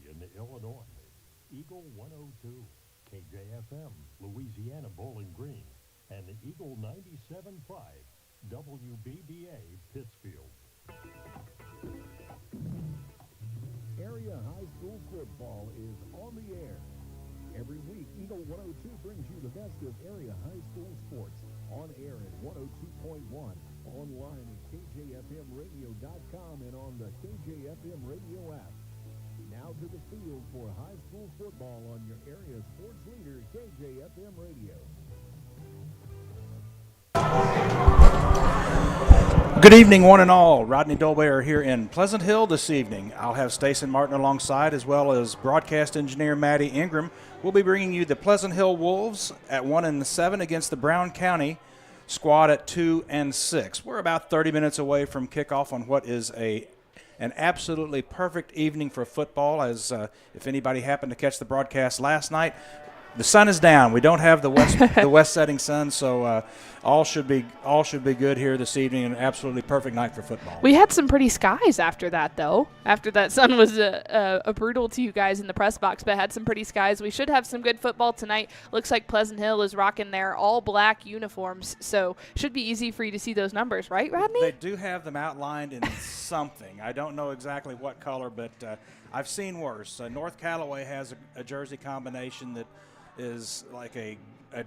in Illinois. Eagle 102, KJFM, Louisiana Bowling Green, and Eagle 97.5, WBBA, Pittsfield. Area high school football is on the air. Every week, Eagle 102 brings you the best of area high school sports. On air at 102.1, online at kjfmradio.com, and on the KJFM radio app. Now to the field for high school football on your area sports leader, KJFM Radio. Good evening, one and all. Rodney Dolbear here in Pleasant Hill this evening. I'll have Stacey Martin alongside, as well as broadcast engineer Maddie Ingram. We'll be bringing you the Pleasant Hill Wolves at 1-7 against the Brown County squad at 2-6. We're about 30 minutes away from kickoff on what is an absolutely perfect evening for football. As if anybody happened to catch the broadcast last night, the sun is down. We don't have the west setting sun, so all should be good here this evening. An absolutely perfect night for football. We had some pretty skies after that, though. After that sun was a brutal to you guys in the press box, but had some pretty skies. We should have some good football tonight. Looks like Pleasant Hill is rocking their all-black uniforms, so should be easy for you to see those numbers, right, Rodney? They do have them outlined in something. I don't know exactly what color, but I've seen worse. North Callaway has a jersey combination that is like a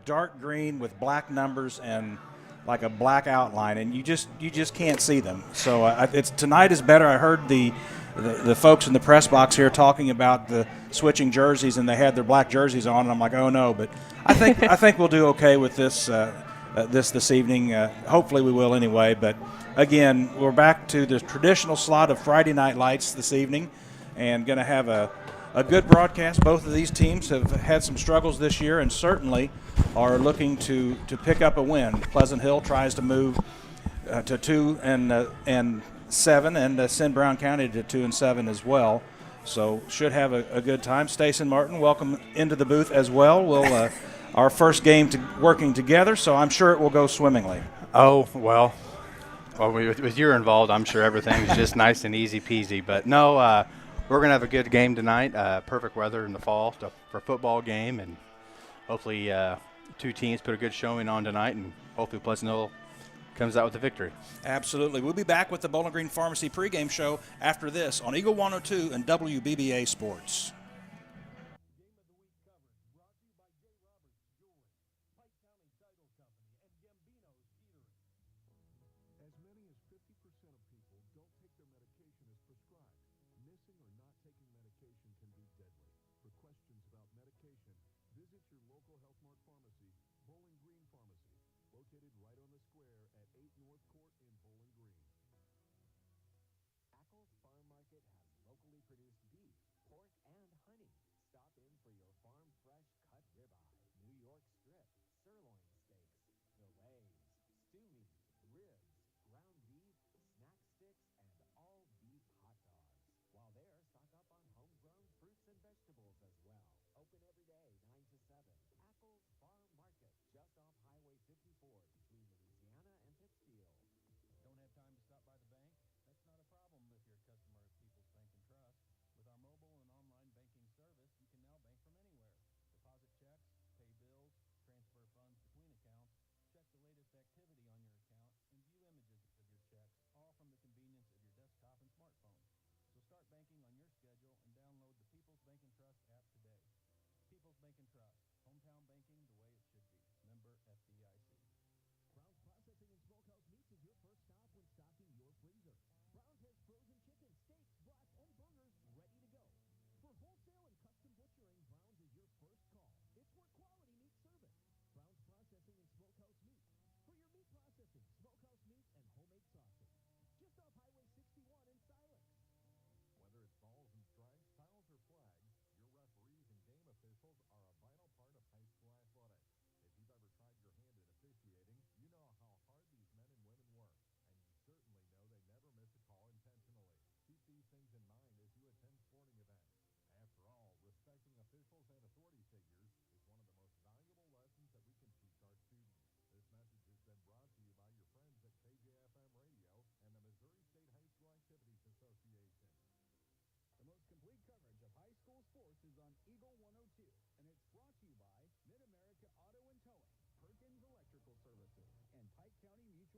dark green with black numbers and like a black outline, and you just can't see them. So tonight is better. I heard the folks in the press box here talking about the switching jerseys, and they had their black jerseys on, and I'm like, oh no. But I think we'll do okay with this evening. Hopefully we will anyway. But again, we're back to the traditional slot of Friday Night Lights this evening, and going to have a good broadcast. Both of these teams have had some struggles this year and certainly are looking to pick up a win. Pleasant Hill tries to move to 2-7 and send Brown County to 2-7 as well. So should have a good time. Stacey Martin, welcome into the booth as well. We'll our first game working together, so I'm sure it will go swimmingly. Oh, well, with you involved, I'm sure everything's just nice and easy peasy. But no, we're going to have a good game tonight. Perfect weather in the fall for a football game, and hopefully two teams put a good showing on tonight, and hopefully Pleasant Hill comes out with a victory. Absolutely. We'll be back with the Bowling Green Pharmacy pregame show after this on Eagle 102 and WBBA Sports. Open every day, 9 to 7. Ackles Farm Market, just off Highway 54 between the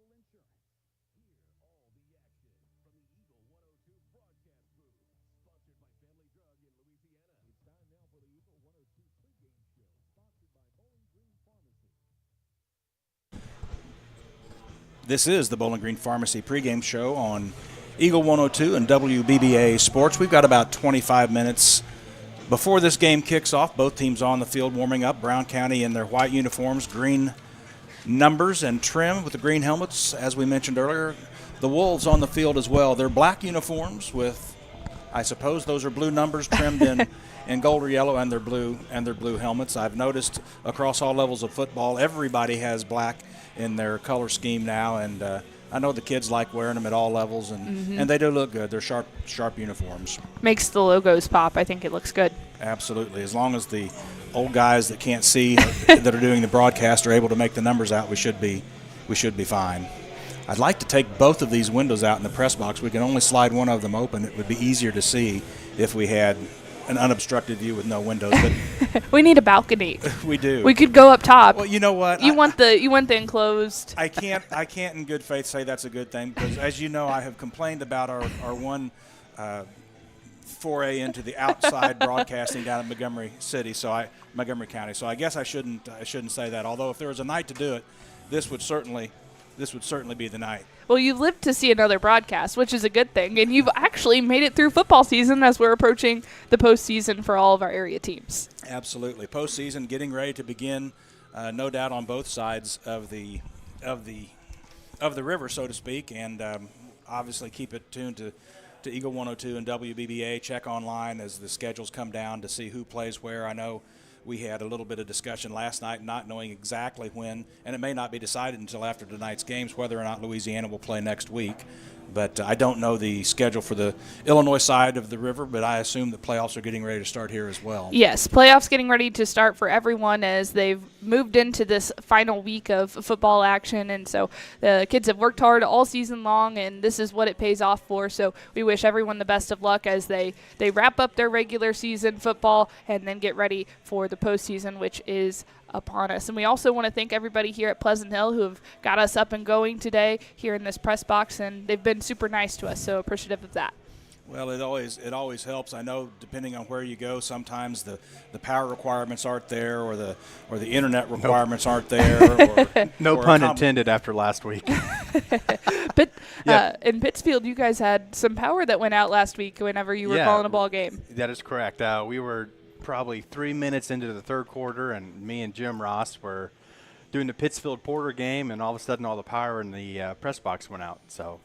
Mutual Insurance. Hear all the action from the Eagle 102 broadcast booth. Sponsored by Family Drug in Louisiana. It's time now for the Eagle 102 pregame show. Sponsored by Bowling Green Pharmacy. This is the Bowling Green Pharmacy pregame show on Eagle 102 and WBBA Sports. We've got about 25 minutes before this game kicks off. Both teams on the field warming up. Brown County in their white uniforms, green numbers and trim with the green helmets, as we mentioned earlier. The Wolves on the field as well. They're black uniforms with, I suppose those are blue numbers trimmed in gold or yellow, and their blue helmets. I've noticed across all levels of football, everybody has black in their color scheme now, and I know the kids like wearing them at all levels, and they do look good. They're sharp uniforms. Makes the logos pop. I think it looks good. Absolutely. As long as the old guys that can't see that are doing the broadcast are able to make the numbers out, we should be fine. I'd like to take both of these windows out in the press box. We can only slide one of them open. It would be easier to see if we had an unobstructed view with no windows. But we need a balcony. We do. We could go up top. Well, you know what? You want the enclosed. I can't in good faith say that's a good thing, because as you know, I have complained about our one foray into the outside broadcasting down in Montgomery County. So I guess I shouldn't say that. Although if there was a night to do it, this would certainly be the night. Well, you lived to see another broadcast, which is a good thing, and you've actually made it through football season as we're approaching the postseason for all of our area teams. Absolutely, postseason getting ready to begin, no doubt on both sides of the river, so to speak, and obviously keep it tuned to Eagle 102 and WBBA. Check online as the schedules come down to see who plays where. I know we had a little bit of discussion last night, not knowing exactly when, and it may not be decided until after tonight's games whether or not Louisiana will play next week. But I don't know the schedule for the Illinois side of the river, but I assume the playoffs are getting ready to start here as well. Yes, playoffs getting ready to start for everyone as they've moved into this final week of football action. And so the kids have worked hard all season long, and this is what it pays off for. So we wish everyone the best of luck as they wrap up their regular season football and then get ready for the postseason, which is upon us. And we also want to thank everybody here at Pleasant Hill who have got us up and going today here in this press box, and they've been super nice to us, so appreciative of that. Well, it always helps. I know depending on where you go, sometimes the power requirements aren't there, or the internet requirements aren't there. No pun intended after last week. But in Pittsfield, you guys had some power that went out last week whenever you were calling a ball game. That is correct. We were probably 3 minutes into the third quarter, and me and Jim Ross were doing the Pittsfield Porter game, and all of a sudden all the power in the press box went out. So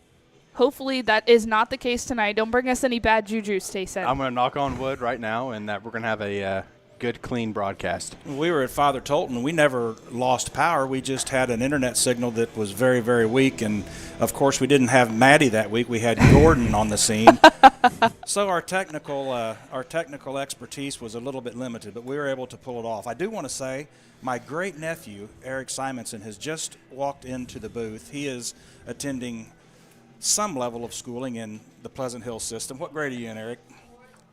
hopefully that is not the case tonight. Don't bring us any bad juju, Stacey. I'm going to knock on wood right now, and that we're going to have a good, clean broadcast. We were at Father Tolton. We never lost power. We just had an internet signal that was very, very weak. And, of course, we didn't have Maddie that week. We had Gordon on the scene. So our technical expertise was a little bit limited, but we were able to pull it off. I do want to say my great-nephew, Eric Simonson, has just walked into the booth. He is attending some level of schooling in the Pleasant Hill system. What grade are you in, Eric?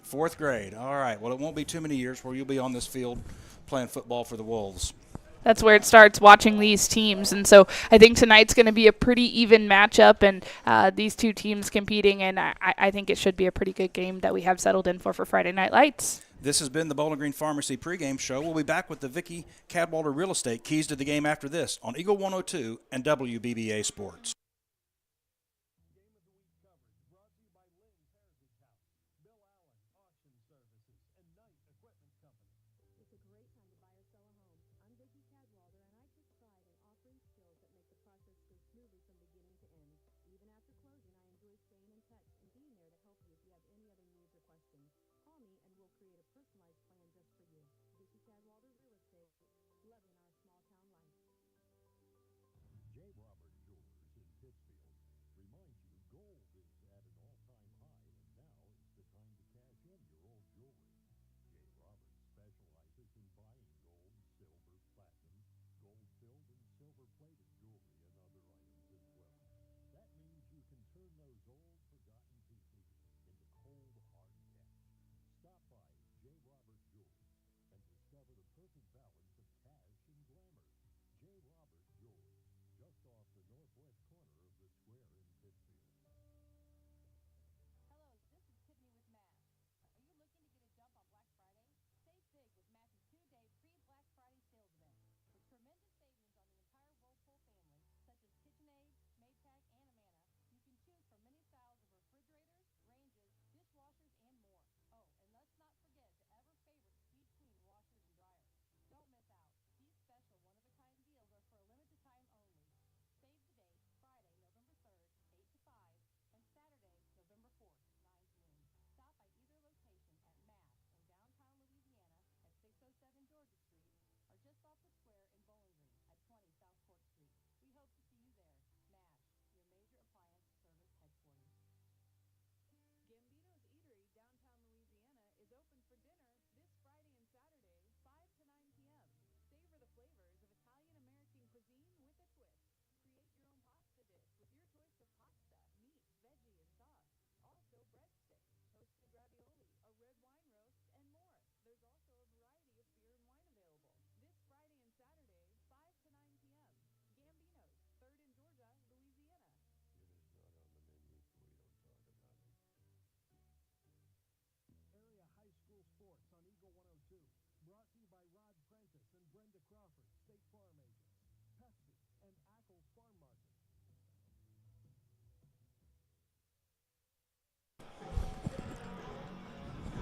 4th grade. All right. Well, it won't be too many years where you'll be on this field playing football for the Wolves. That's where it starts, watching these teams. And so I think tonight's going to be a pretty even matchup, and these two teams competing, and I think it should be a pretty good game that we have settled in for Friday Night Lights. This has been the Bowling Green Pharmacy pregame show. We'll be back with the Vicky Cadwalder Real Estate keys to the game after this on Eagle 102 and WBBA Sports. J. Robert Jewelers in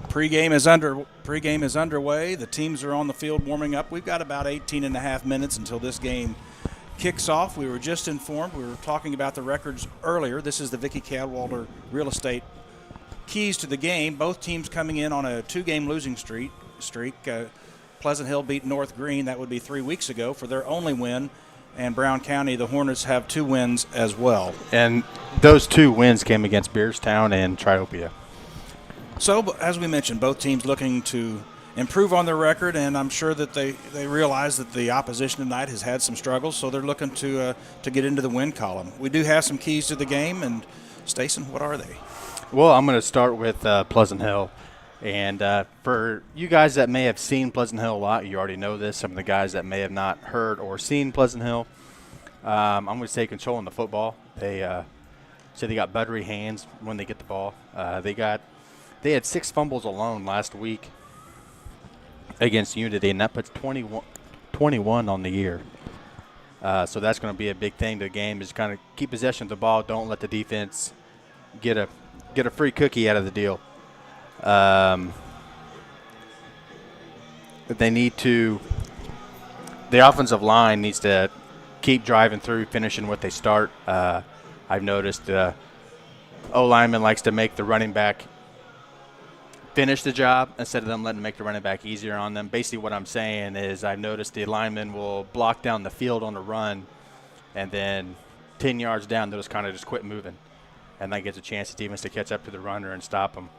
Pregame is underway. The teams are on the field warming up. We've got about 18 and a half minutes until this game kicks off. We were just informed. We were talking about the records earlier. This is the Vicky Cadwalder Real Estate keys to the game. Both teams coming in on a 2-game losing streak. Pleasant Hill beat North Green. That would be 3 weeks ago for their only win. And Brown County, the Hornets, have 2 wins as well. And those 2 wins came against Beerstown and Triopia. So, as we mentioned, both teams looking to improve on their record, and I'm sure that they realize that the opposition tonight has had some struggles, so they're looking to get into the win column. We do have some keys to the game, and Stason, what are they? Well, I'm going to start with Pleasant Hill. And for you guys that may have seen Pleasant Hill a lot, you already know this. Some of the guys that may have not heard or seen Pleasant Hill, I'm going to say controlling the football. They say they got buttery hands when they get the ball. They had 6 fumbles alone last week against Unity, and that puts 21 on the year. So that's going to be a big thing. The game is kind of keep possession of the ball. Don't let the defense get a free cookie out of the deal. They need to – the offensive line needs to keep driving through, finishing what they start. I've noticed O-lineman likes to make the running back finish the job instead of them letting them make the running back easier on them. Basically what I'm saying is I've noticed the lineman will block down the field on the run, and then 10 yards down they'll just quit moving. And that gives a chance to defense to catch up to the runner and stop them.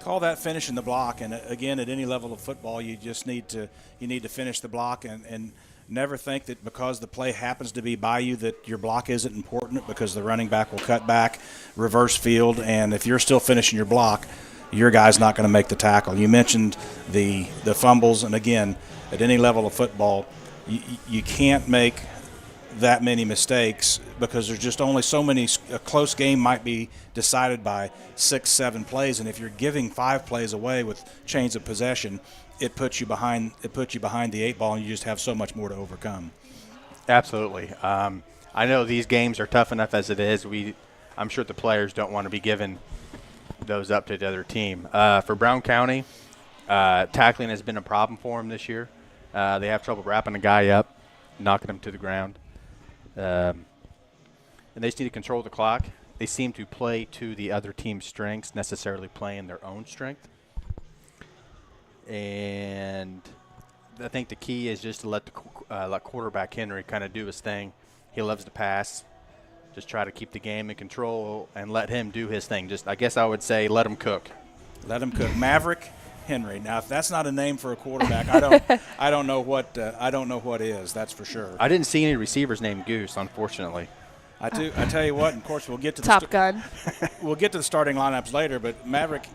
Call that finishing the block, and again, at any level of football, you just need to finish the block and never think that because the play happens to be by you that your block isn't important, because the running back will cut back, reverse field, and if you're still finishing your block, your guy's not going to make the tackle. You mentioned the fumbles, and again, at any level of football, you can't make that many mistakes because there's just only so many. A close game might be decided by 6-7 plays, and if you're giving 5 plays away with chains of possession, it puts you behind the 8 ball, and you just have so much more to overcome. Absolutely. I know these games are tough enough as it is. I'm sure the players don't want to be giving those up to the other team. For Brown County, tackling has been a problem for them this year. They have trouble wrapping a guy up, knocking him to the ground. And they just need to control the clock. They seem to play to the other team's strengths, necessarily playing their own strength. And I think the key is just to let quarterback Henry kind of do his thing. He loves to pass. Just try to keep the game in control and let him do his thing. I guess I would say let him cook. Let him cook. Maverick Henry. Now, if that's not a name for a quarterback, I don't know what is. That's for sure. I didn't see any receivers named Goose, unfortunately. I tell you what, and of course we'll get to Top Gun. We'll get to the starting lineups later, but Maverick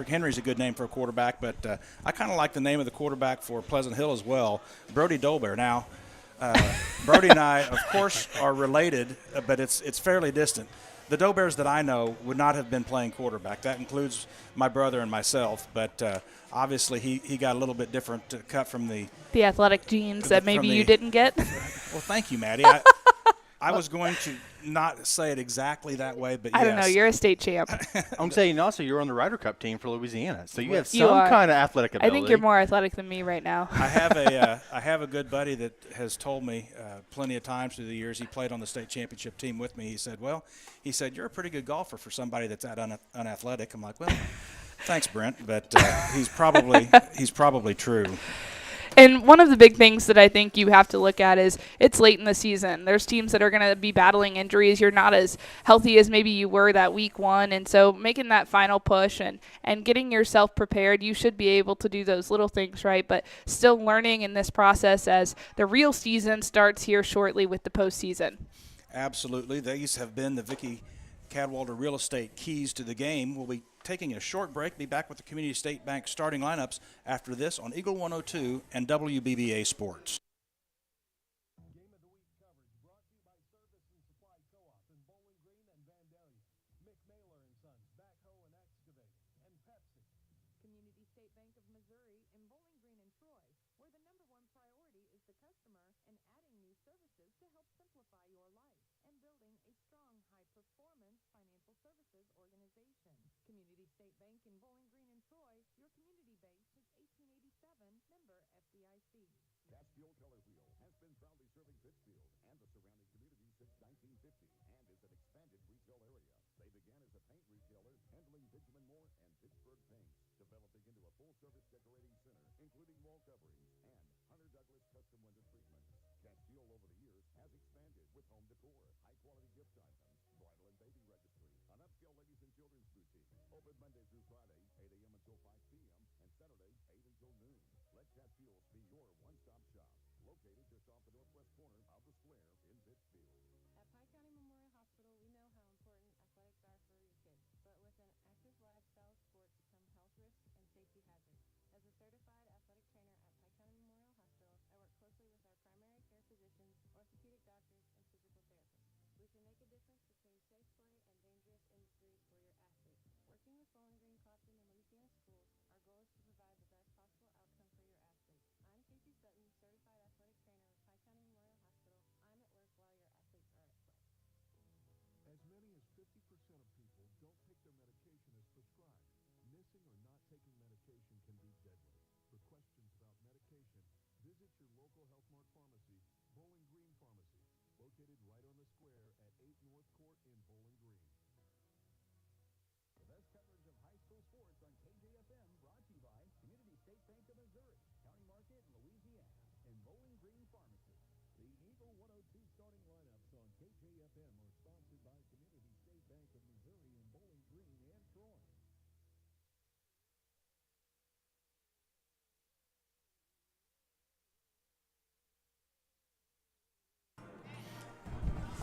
Henry's a good name for a quarterback, but I kind of like the name of the quarterback for Pleasant Hill as well, Brody Dolbear. Now, Brody and I, of course, are related, but it's fairly distant. The Dolbears that I know would not have been playing quarterback. That includes my brother and myself, but obviously he got a little bit different cut from the athletic genes that maybe you didn't get. Well, thank you, Maddie. I was going to not say it exactly that way, but yes. I don't know. You're a state champ. I'm saying also you're on the Ryder Cup team for Louisiana, so you have some are. kind of athletic ability. I think you're more athletic than me right now. I have a good buddy that has told me plenty of times through the years. He played on the state championship team with me. He said, you're a pretty good golfer for somebody that's that unathletic. I'm like, well, thanks, Brent, but he's probably true. And one of the big things that I think you have to look at is it's late in the season. There's teams that are going to be battling injuries. You're not as healthy as maybe you were that week 1. And so making that final push and getting yourself prepared, you should be able to do those little things right, but still learning in this process as the real season starts here shortly with the postseason. Absolutely. These have been the Vicky Cadwalder Real Estate keys to the game. We'll be taking a short break. Be back with the Community State Bank starting lineups after this on Eagle 102 and WBBA Sports. Game of the Week coverage brought to you by Service and Supply Co-op in Bowling Green and Vandalia. McNaylor and Sons, Backhoe and Excavate, and Pepsi. Community State Bank of Missouri in Bowling Green and Troy, where the #1 priority is the customer and adding new services to help simplify your life and building a strong, high-performance financial services organization. Community State Bank in Bowling Green and Troy. Troy, your community bank since 1887, member FDIC. Catskill Color Wheel has been proudly serving Pittsfield and the surrounding community since 1950 and is an expanded retail area. They began as a paint retailer, handling bitumen Moore and Pittsburgh paints, developing into a full-service decorating center, including wall coverings and Hunter Douglas custom window treatments. Catskill over the years has expanded with home decor, high-quality gift items, bridal and baby registry, an upscale ladies and children's boutique, open Monday through Friday, 8 a.m. until 5 p.m., and Saturday, 8 until noon. Let Catskill's be your one-stop shop, located just off the northwest corner of the square in Pittsfield. At Pike County Memorial Hospital, we know how important athletics are for your kids, but with an active lifestyle, sports become health risks and safety hazards. As a certified athletic trainer at Pike County Memorial Hospital, I work closely with our primary care physicians, orthopedic doctors, and physical therapists. We can make a difference between safe play and dangerous injuries for your athletes. Working with Bowling Green, Crofton, and Louisiana schools, our goal is to provide the best possible outcome for your athletes. I'm Casey Sutton, certified athletic trainer with Pike County Memorial Hospital. I'm at work while your athletes are at play. As many as 50% of people don't take their medication as prescribed. Missing or not taking medication can be deadly. For questions about medication, visit your local Health Mart pharmacy, Bowling Green Pharmacy, located right on the square at 8 North Court in Bowling Green. The best coverage of high school sports on KJFM, brought to you by Community State Bank of Missouri, County Market, Louisiana, and Bowling Green Pharmacy. The Eagle 102 starting lineups on KJFM are sponsored by Community State Bank of Missouri in Bowling Green and Troy.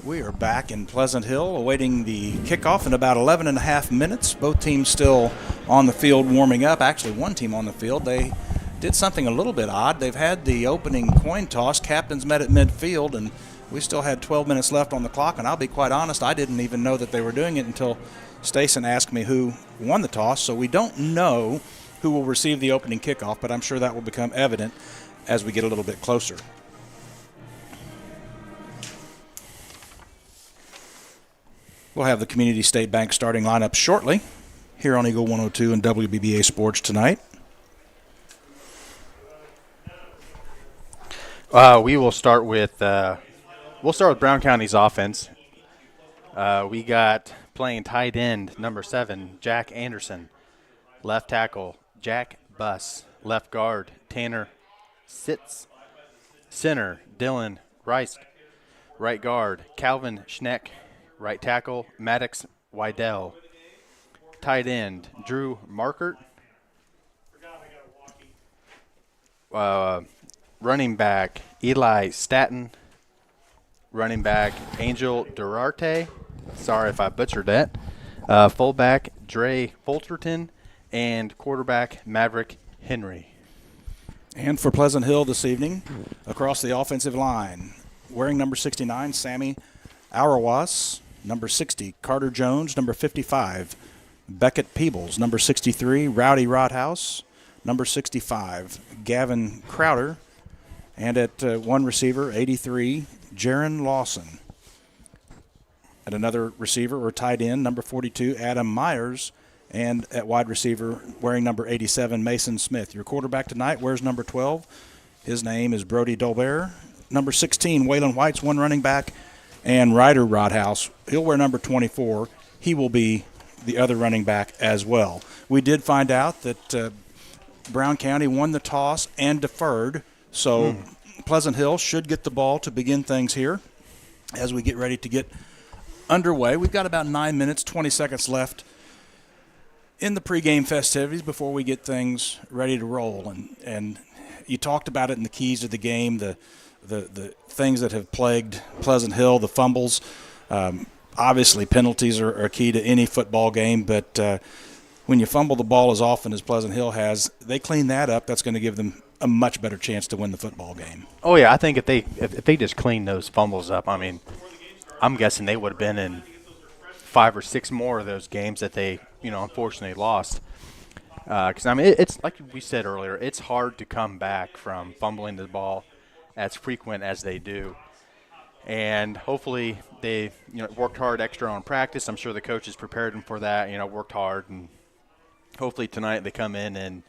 We are back in Pleasant Hill awaiting the kickoff in about 11 and a half minutes. Both teams still on the field warming up. Actually, one team on the field. They did something a little bit odd. They've had the opening coin toss. Captains met at midfield, and we still had 12 minutes left on the clock. And I'll be quite honest, I didn't even know that they were doing it until Stason asked me who won the toss. So we don't know who will receive the opening kickoff, but I'm sure that will become evident as we get a little bit closer. We'll have the Community State Bank starting lineup shortly here on Eagle 102 and WBBA Sports tonight. We will start with Brown County's offense. We got playing tight end number 7, Jack Anderson. Left tackle, Jack Buss. Left guard, Tanner Sitz. Center, Dylan Rice. Right guard, Calvin Schneck. Right tackle, Maddox Wydell. Tight end, Drew Markert. Running back, Eli Staton. Running back, Angel Durarte. Sorry if I butchered that. Fullback, Dre Fulterton. And quarterback, Maverick Henry. And for Pleasant Hill this evening, across the offensive line, wearing number 69, Sammy Arawas. Number 60, Carter Jones. Number 55, Beckett Peebles. Number 63, Rowdy Rodhouse. Number 65, Gavin Crowder. And at one receiver, 83, Jaron Lawson. At another receiver or tight end, number 42, Adam Myers. And at wide receiver, wearing number 87, Mason Smith. Your quarterback tonight wears number 12. His name is Brody Dolbear. Number 16, Waylon White's one running back. And Ryder Rodhouse, he'll wear number 24. He will be the other running back as well. We did find out that Brown County won the toss and deferred, so Pleasant Hill should get the ball to begin things here as we get ready to get underway. We've got about 9 minutes, 20 seconds left in the pregame festivities before we get things ready to roll. And you talked about it in the keys to the game, the things that have plagued Pleasant Hill, the fumbles. Obviously, penalties are key to any football game, but when you fumble the ball as often as Pleasant Hill has, they clean that up. That's going to give them a much better chance to win the football game. Oh, yeah, I think if they just clean those fumbles up, I mean, I'm guessing they would have been in 5 or 6 more of those games that they, unfortunately lost. Because, I mean, it's like we said earlier, it's hard to come back from fumbling the ball as frequent as they do. And hopefully they worked hard extra on practice. I'm sure the coaches prepared them for that, worked hard. And hopefully tonight they come in and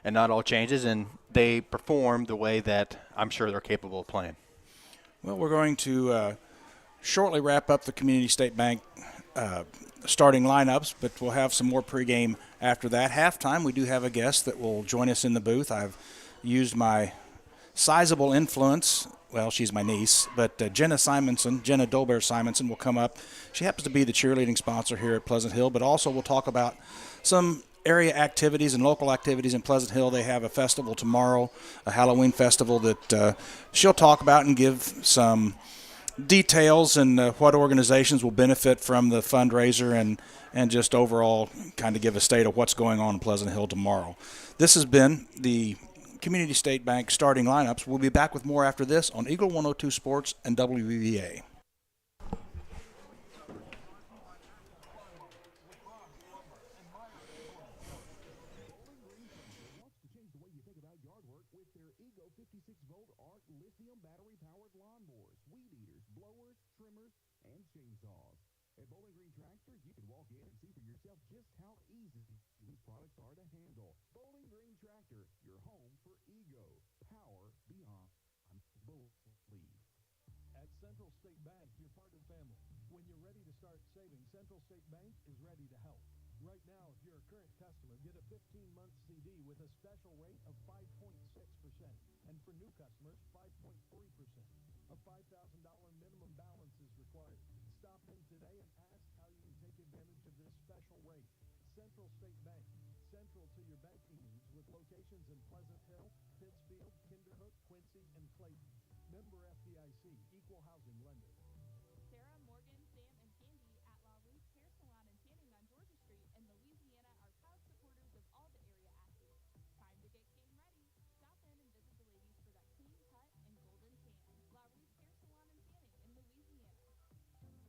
not all changes, and they perform the way that I'm sure they're capable of playing. Well, we're going to shortly wrap up the Community State Bank starting lineups, but we'll have some more pregame after that. Halftime, we do have a guest that will join us in the booth. I've used my sizable influence. Well, she's my niece, but Jenna Dolbear Simonson will come up. She happens to be the cheerleading sponsor here at Pleasant Hill, but also we'll talk about some area activities and local activities in Pleasant Hill. They have a festival tomorrow, a Halloween festival that she'll talk about and give some details and what organizations will benefit from the fundraiser and just overall kind of give a state of what's going on in Pleasant Hill tomorrow. This has been the Community State Bank starting lineups. We'll be back with more after this on Eagle 102 Sports and WBVA. Sarah, Morgan, Sam, and Candy at La Ruth Hair Salon and Tanning on Georgia Street in Louisiana are proud supporters of all the area athletes. Time to get game ready. Stop in and visit the ladies for that clean cut and golden tan. La Ruth Hair Salon and Tanning in Louisiana.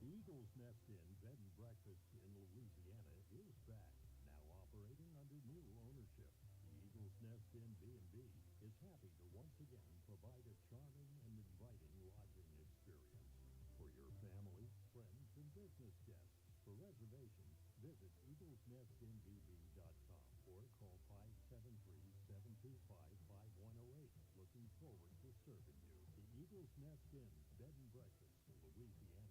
The Eagles Nest Inn Bed and Breakfast in Louisiana is back, now operating under new ownership. The Eagles Nest Inn B&B is happy to once again provide a charming and inviting lodging experience for your family, friends, and business guests. For reservations, visit eaglesnestinbb.com or call 573-725-5108. Looking forward to serving you. The Eagles Nest Inn Bed and Breakfast in Louisiana.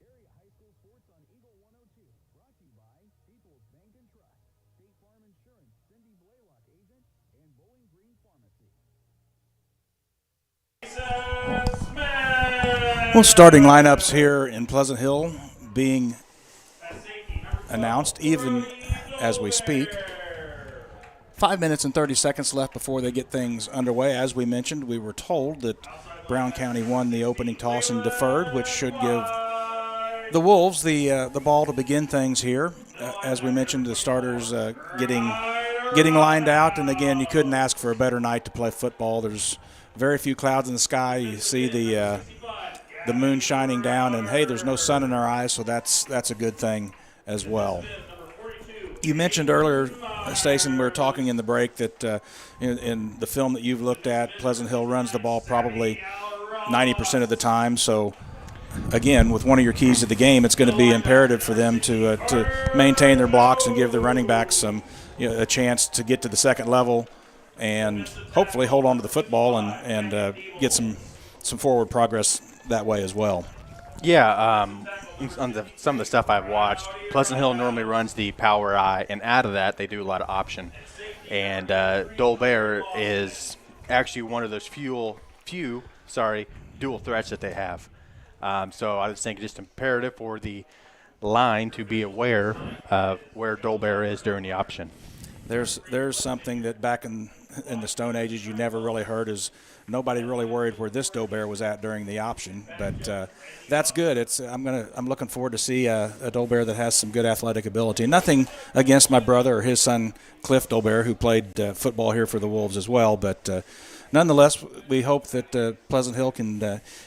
Area high school sports on Eagle 102. Brought to you by People's Bank and Trust, State Farm Insurance, Cindy Blaylock agent, and Bowling Green Pharmacy. Well, starting lineups here in Pleasant Hill being announced even as we speak. 5 minutes and 30 seconds left before they get things underway. As we mentioned, we were told that Brown County won the opening toss and deferred, which should give the Wolves the ball to begin things here. As we mentioned, the starters getting lined out, and again, you couldn't ask for a better night to play football. There's very few clouds in the sky. You see the moon shining down, and hey, there's no sun in our eyes, so that's a good thing as well. You mentioned earlier, Stacey, we were talking in the break that in the film that you've looked at, Pleasant Hill runs the ball probably 90% of the time. So, again, with one of your keys to the game, it's going to be imperative for them to maintain their blocks and give their running backs a chance to get to the second level and hopefully hold on to the football and get some forward progress that way as well. Yeah, on some of the stuff I've watched, Pleasant Hill normally runs the power I, and out of that they do a lot of option. And Dolbear is actually one of those few dual threats that they have. So I was thinking just imperative for the line to be aware of where Dolbear is during the option. There's something that back in the Stone Ages you never really heard is nobody really worried where this Dolbear was at during the option, but that's good. I'm looking forward to see a Dolbear that has some good athletic ability. Nothing against my brother or his son Cliff Dolbear, who played football here for the Wolves as well, but nonetheless, we hope that Pleasant Hill can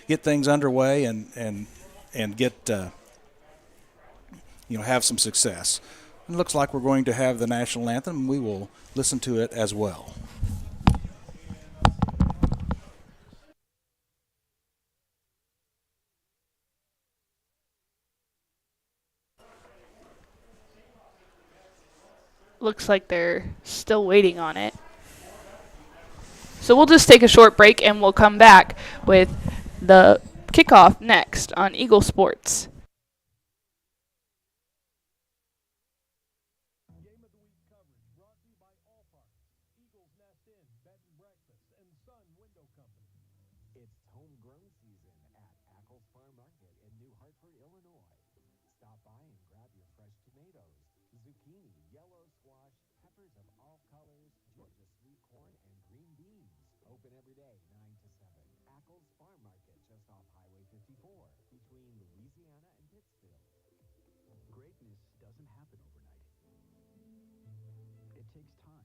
get things underway and get have some success. It looks like we're going to have the national anthem. We will listen to it as well. looks like they're still waiting on it. So we'll just take a short break and we'll come back with the kickoff next on Eagle Sports. Game of the Week coverage brought to you by Allpark, Eagles Nest Inn, Bed and Breakfast, and Sun Window Company. It's homegrown season at Ackles Farm Market in New Hartford, Illinois. Stop by and grab your fresh tomatoes, zucchini, yellow squash, peppers of all colors, Georgia sweet corn, and green beans. Open every day, 9 to 7. Ackles Farm Market, just off Highway 54, between Louisiana and Pittsfield. Greatness doesn't happen overnight. It takes time,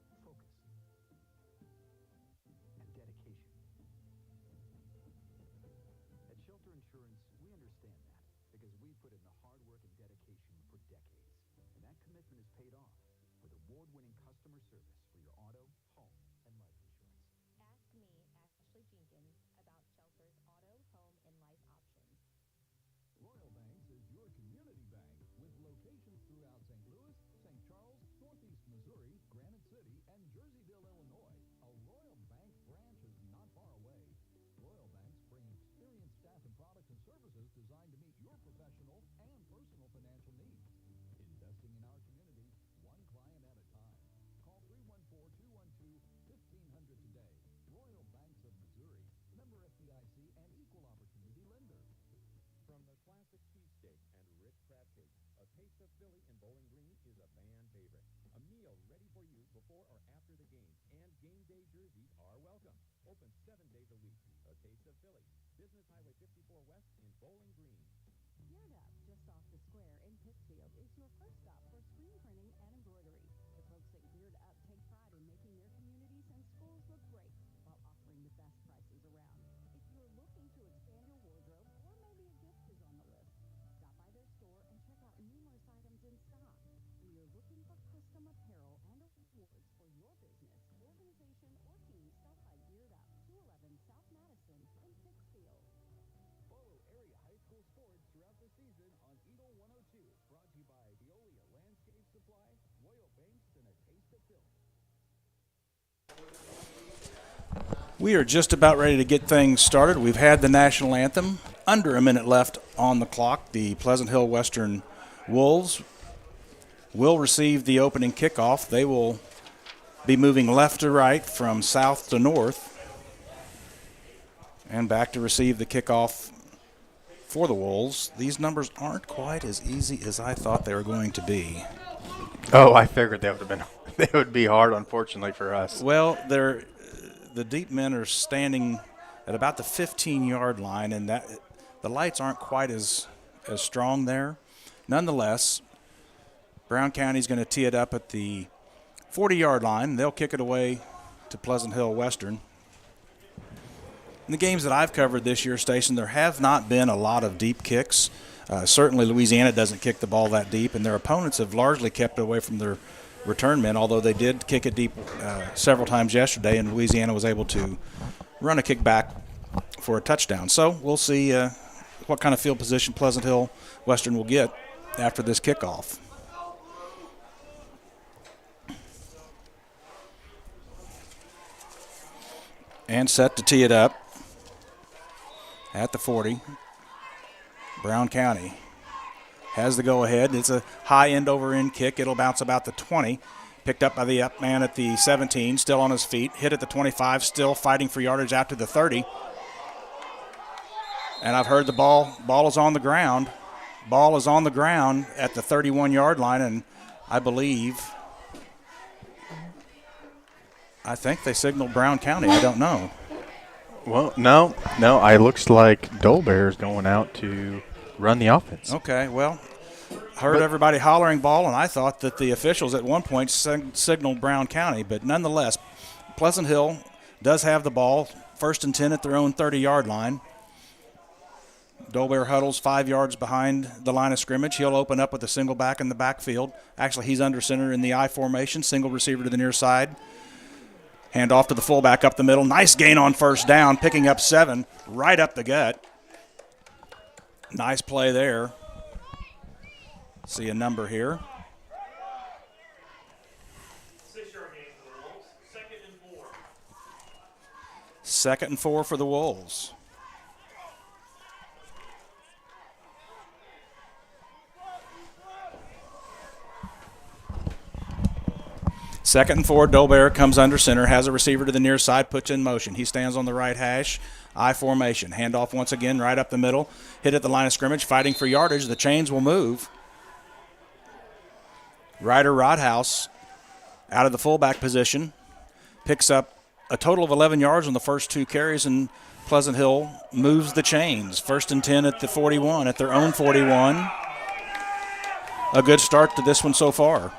focus, and dedication. At Shelter Insurance, we understand that because we put in the hard work and dedication for decades. And that commitment is paid off with award-winning customer service for your auto, home, and life insurance. Ask me, Ashley Jenkins, about Shelter's auto, home, and life options. Royal Banks is your community bank with locations throughout St. Louis, St. Charles, Northeast Missouri, Granite City, and Jerseyville, Illinois. A Royal Bank branch is not far away. Royal Banks bring experienced staff and products and services designed to meet your professional and personal financial needs. Investing in our community, one client at a time. Call 314-212-1500 today. Royal Banks of Missouri, member FDIC and equal opportunity lender. From the classic cheesesteak and rich crab cake, a taste of Philly in Bowling Green is a fan favorite. A meal ready for you before or after the game, and game day jerseys are welcome. Open 7 days a week. A taste of Philly. Business Highway 54 West in Bowling Green. Geared Up, just off the square in Pittsfield, is your first stop for screen printing and embroidery. The folks at Geared Up take pride in making their communities and schools look great while offering the best prices around. If you're looking to expand your wardrobe or maybe a gift is on the list, stop by their store and check out numerous items in stock. When you're looking for custom apparel and awards for your business, organization, or team, stop by Geared Up, 211 South Madison in Pittsfield. Follow area high school sports throughout the season on Eagle 102. Brought to you by Veolia Landscape Supply, Royal Banks, and a taste of Philly. We are just about ready to get things started. We've had the national anthem. Under a minute left on the clock. The Pleasant Hill Western Wolves will receive the opening kickoff. They will be moving left to right from south to north and back to receive the kickoff for the Wolves. These numbers aren't quite as easy as I thought they were going to be. Oh, I figured they would be hard, unfortunately for us. Well, the deep men are standing at about the 15-yard line, and that the lights aren't quite as strong there. Nonetheless, Brown County's going to tee it up at the 40-yard line. They'll kick it away to Pleasant Hill Western. In the games that I've covered this year, Station, there have not been a lot of deep kicks. Certainly Louisiana doesn't kick the ball that deep, and their opponents have largely kept it away from their return men, although they did kick it deep several times yesterday, and Louisiana was able to run a kick back for a touchdown. So we'll see what kind of field position Pleasant Hill Western will get after this kickoff. And set to tee it up at the 40. Brown County has the go-ahead. It's a high end-over-end kick. It'll bounce about the 20. Picked up by the up man at the 17, still on his feet. Hit at the 25, still fighting for yardage out to the 30. And I've heard the ball is on the ground. Ball is on the ground at the 31-yard line, and I think they signaled Brown County. I don't know. Well, no. It looks like Dolbear's going out to run the offense. Okay, well, heard everybody hollering ball, and I thought that the officials at one point signaled Brown County. But nonetheless, Pleasant Hill does have the ball, 1st and 10 at their own 30-yard line. Dolbear huddles 5 yards behind the line of scrimmage. He'll open up with a single back in the backfield. Actually, he's under center in the I formation, single receiver to the near side. Hand off to the fullback up the middle. Nice gain on 1st down, picking up 7, right up the gut. Nice play there. See a number here. 2nd and 4 for the Wolves. Second and 4, Dolbear comes under center, has a receiver to the near side, puts in motion. He stands on the right hash, I formation. Handoff once again right up the middle. Hit at the line of scrimmage, fighting for yardage. The chains will move. Ryder Rodhouse out of the fullback position. Picks up a total of 11 yards on the first 2 carries, and Pleasant Hill moves the chains. 1st and 10 at the 41, at their own 41. A good start to this one so far.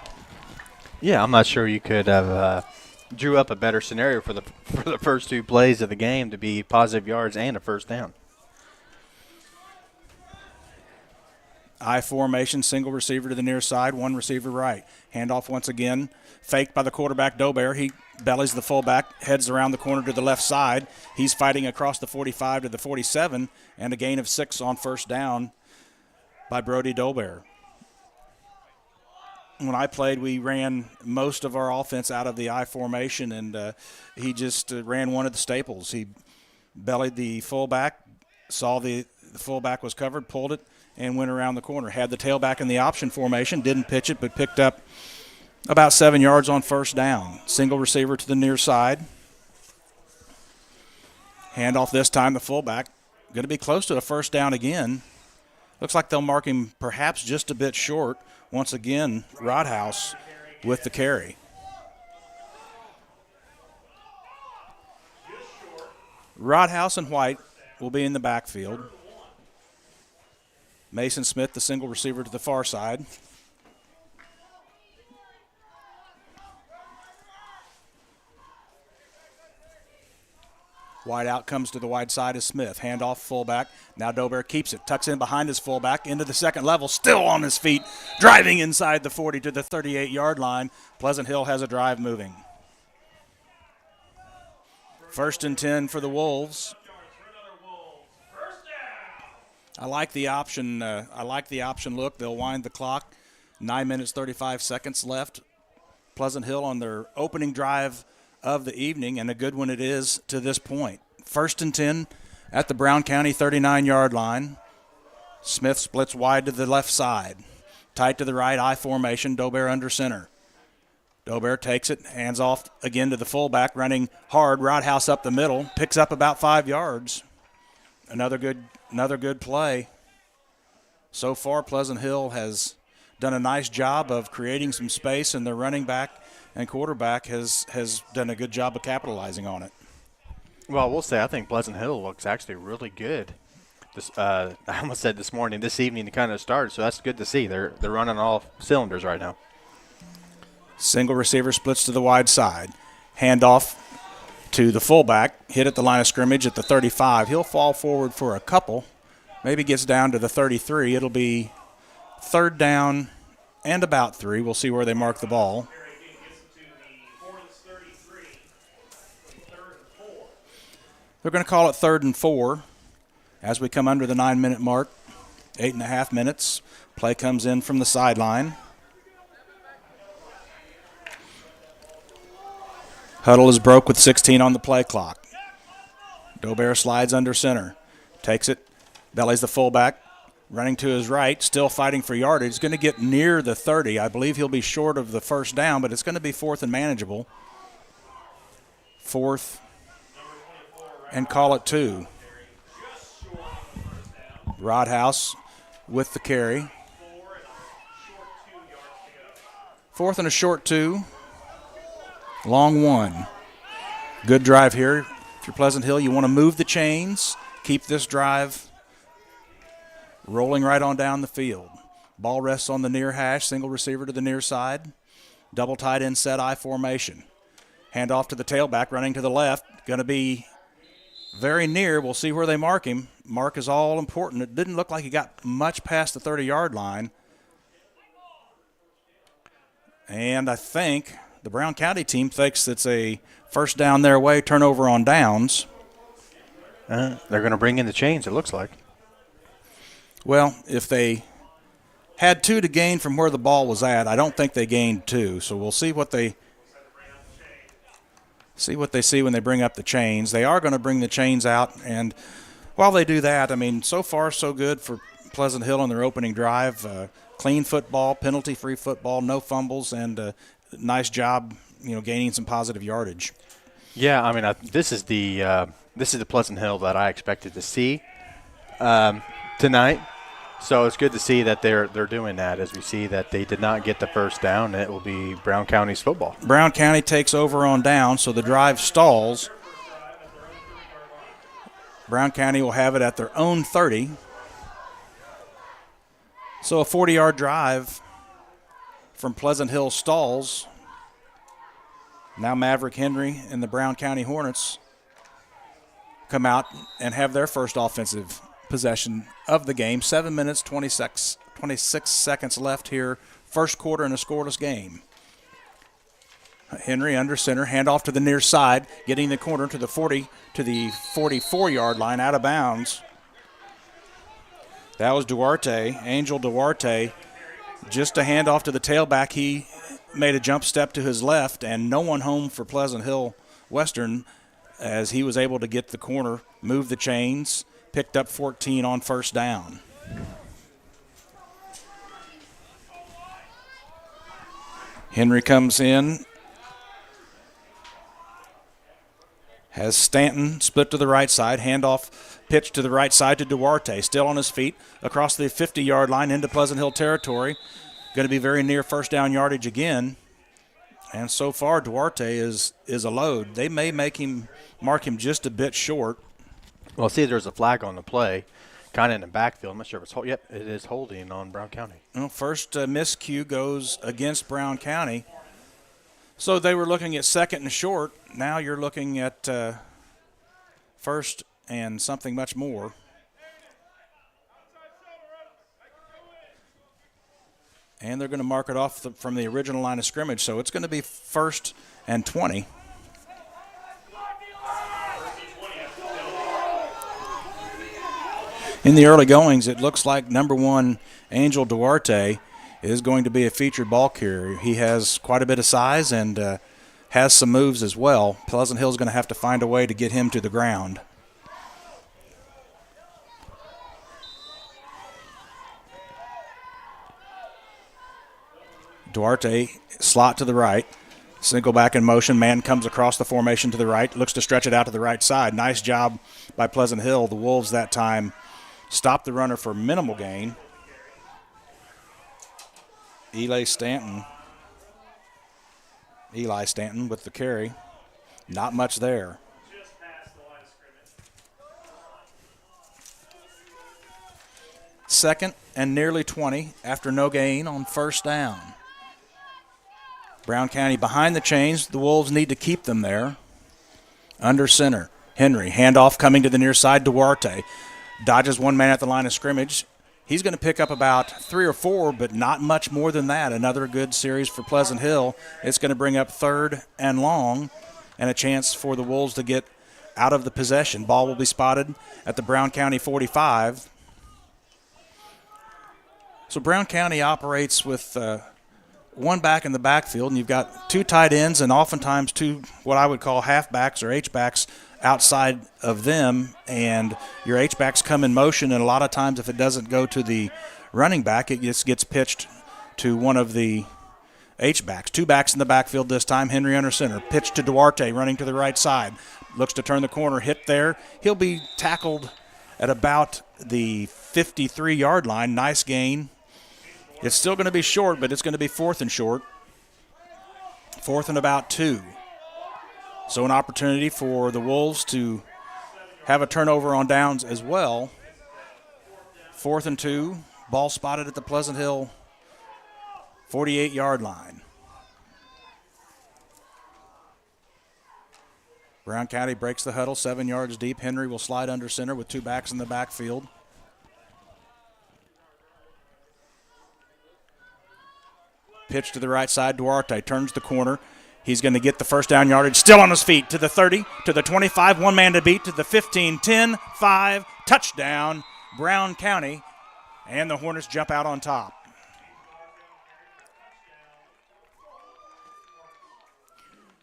Yeah, I'm not sure you could have drew up a better scenario for the first 2 plays of the game to be positive yards and a first down. I formation, single receiver to the near side, 1 receiver right. Handoff once again, faked by the quarterback Dolbear. He bellies the fullback, heads around the corner to the left side. He's fighting across the 45 to the 47, and a gain of 6 on first down by Brody Dolbear. When I played, we ran most of our offense out of the I formation, and he just ran one of the staples. He bellied the fullback, saw the fullback was covered, pulled it, and went around the corner. Had the tailback in the option formation, didn't pitch it, but picked up about 7 yards on first down. Single receiver to the near side. Handoff this time, the fullback. Going to be close to a first down again. Looks like they'll mark him perhaps just a bit short. Once again, Rodhouse with the carry. Rodhouse and White will be in the backfield. Mason Smith, the single receiver to the far side. White out comes to the wide side of Smith. Handoff fullback. Now Dolbear keeps it. Tucks in behind his fullback into the second level. Still on his feet. Driving inside the 40 to the 38-yard line. Pleasant Hill has a drive moving. 1st and 10 for the Wolves. I like the option. Look. They'll wind the clock. 9 minutes, 35 seconds left. Pleasant Hill on their opening drive of the evening, and a good one it is to this point. 1st and 10 at the Brown County 39-yard line. Smith splits wide to the left side. Tight to the right, I formation, Dolbear under center. Dolbear takes it, hands off again to the fullback, running hard, Rodhouse up the middle, picks up about 5 yards. Another good play. So far, Pleasant Hill has done a nice job of creating some space, and their running back and quarterback has done a good job of capitalizing on it. Well, we'll say I think Pleasant Hill looks actually really good. I almost said this evening to kind of start, so that's good to see. They're running all cylinders right now. Single receiver splits to the wide side. Handoff to the fullback. Hit at the line of scrimmage at the 35. He'll fall forward for a couple. Maybe gets down to the 33. It'll be 3rd down and about 3. We'll see where they mark the ball. They're going to call it 3rd and 4 as we come under the 9-minute mark. 8.5 minutes. Play comes in from the sideline. Huddle is broke with 16 on the play clock. Dolbear slides under center. Takes it. Bellies the fullback. Running to his right. Still fighting for yardage. He's going to get near the 30. I believe he'll be short of the first down, but it's going to be 4th and manageable. 4th and call it 2. Rodhouse with the carry. 4th and a short 2. Long 1. Good drive here. If you're Pleasant Hill, you want to move the chains. Keep this drive rolling right on down the field. Ball rests on the near hash. Single receiver to the near side. Double tight end set I formation. Hand off to the tailback, running to the left. Going to be very near. We'll see where they mark him. Mark is all important. It didn't look like he got much past the 30-yard line. And I think the Brown County team thinks it's a first down their way, turnover on downs. They're going to bring in the chains, it looks like. Well, if they had 2 to gain from where the ball was at, I don't think they gained 2. So we'll see what they See what they see when they bring up the chains. They are going to bring the chains out, and while they do that, I mean, so far so good for Pleasant Hill on their opening drive. Clean football, penalty-free football, no fumbles, and nice job, gaining some positive yardage. Yeah, I mean, this is the Pleasant Hill that I expected to see tonight. So it's good to see that they're doing that, as we see that they did not get the first down. It will be Brown County's football. Brown County takes over on down, so the drive stalls. Brown County will have it at their own 30. So a 40-yard drive from Pleasant Hill stalls. Now Maverick Henry and the Brown County Hornets come out and have their first offensive possession of the game. 7 minutes, 26 seconds left here. First quarter in a scoreless game. Henry under center, handoff to the near side, getting the corner to the 44-yard line, out of bounds. That was Duarte, Angel Duarte. Just a handoff to the tailback. He made a jump step to his left, and no one home for Pleasant Hill Western as he was able to get the corner, move the chains, picked up 14 on first down. Henry comes in. Has Stanton split to the right side. Handoff pitch to the right side to Duarte. Still on his feet across the 50-yard line into Pleasant Hill territory. Going to be very near first down yardage again. And so far, Duarte is a load. They may mark him just a bit short. Well, see, there's a flag on the play, kind of in the backfield. I'm not sure if it's yep, it is holding on Brown County. Well, first miscue goes against Brown County. So they were looking at second and short. Now you're looking at first and something much more. And they're going to mark it off from the original line of scrimmage. So it's going to be first and 20. In the early goings, it looks like number 1, Angel Duarte, is going to be a featured ball carrier. He has quite a bit of size and has some moves as well. Pleasant Hill's going to have to find a way to get him to the ground. Duarte, slot to the right. Single back in motion. Man comes across the formation to the right. Looks to stretch it out to the right side. Nice job by Pleasant Hill. The Wolves that time stopped the runner for minimal gain. Eli Stanton with the carry. Not much there. Second and nearly 20 after no gain on first down. Brown County behind the chains. The Wolves need to keep them there. Under center, Henry. Handoff coming to the near side, Duarte. Dodges one man at the line of scrimmage. He's going to pick up about 3 or 4, but not much more than that. Another good series for Pleasant Hill. It's going to bring up third and long and a chance for the Wolves to get out of the possession. Ball will be spotted at the Brown County 45. So Brown County operates with one back in the backfield, and you've got 2 tight ends and oftentimes 2 what I would call halfbacks or H-backs outside of them, and your H-backs come in motion, and a lot of times if it doesn't go to the running back, it just gets pitched to one of the H-backs. 2 backs in the backfield this time. Henry under center. Pitch to Duarte running to the right side. Looks to turn the corner. Hit there. He'll be tackled at about the 53-yard line. Nice gain. It's still going to be short, but it's going to be 4th and short. 4th and about 2. So an opportunity for the Wolves to have a turnover on downs as well. 4th and 2. Ball spotted at the Pleasant Hill 48-yard line. Brown County breaks the huddle 7 yards deep. Henry will slide under center with 2 backs in the backfield. Pitch to the right side. Duarte turns the corner. He's going to get the first down yardage. Still on his feet to the 30, to the 25. 1 man to beat to the 15, 10, 5. Touchdown, Brown County. And the Hornets jump out on top.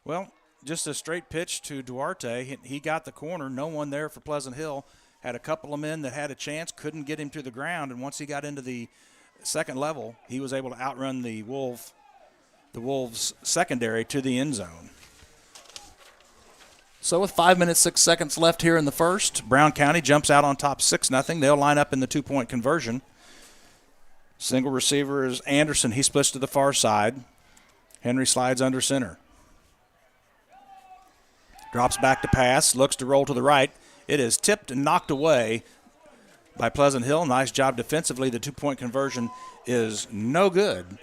Well, just a straight pitch to Duarte. He got the corner. No one there for Pleasant Hill. Had a couple of men that had a chance, couldn't get him to the ground, and once he got into the second level, he was able to outrun the Wolves secondary to the end zone. So with 5 minutes, 6 seconds left here in the first, Brown County jumps out on top 6-0. They'll line up in the two-point conversion. Single receiver is Anderson. He splits to the far side. Henry slides under center. Drops back to pass, looks to roll to the right. It is tipped and knocked away by Pleasant Hill. Nice job defensively. The two-point conversion is no good.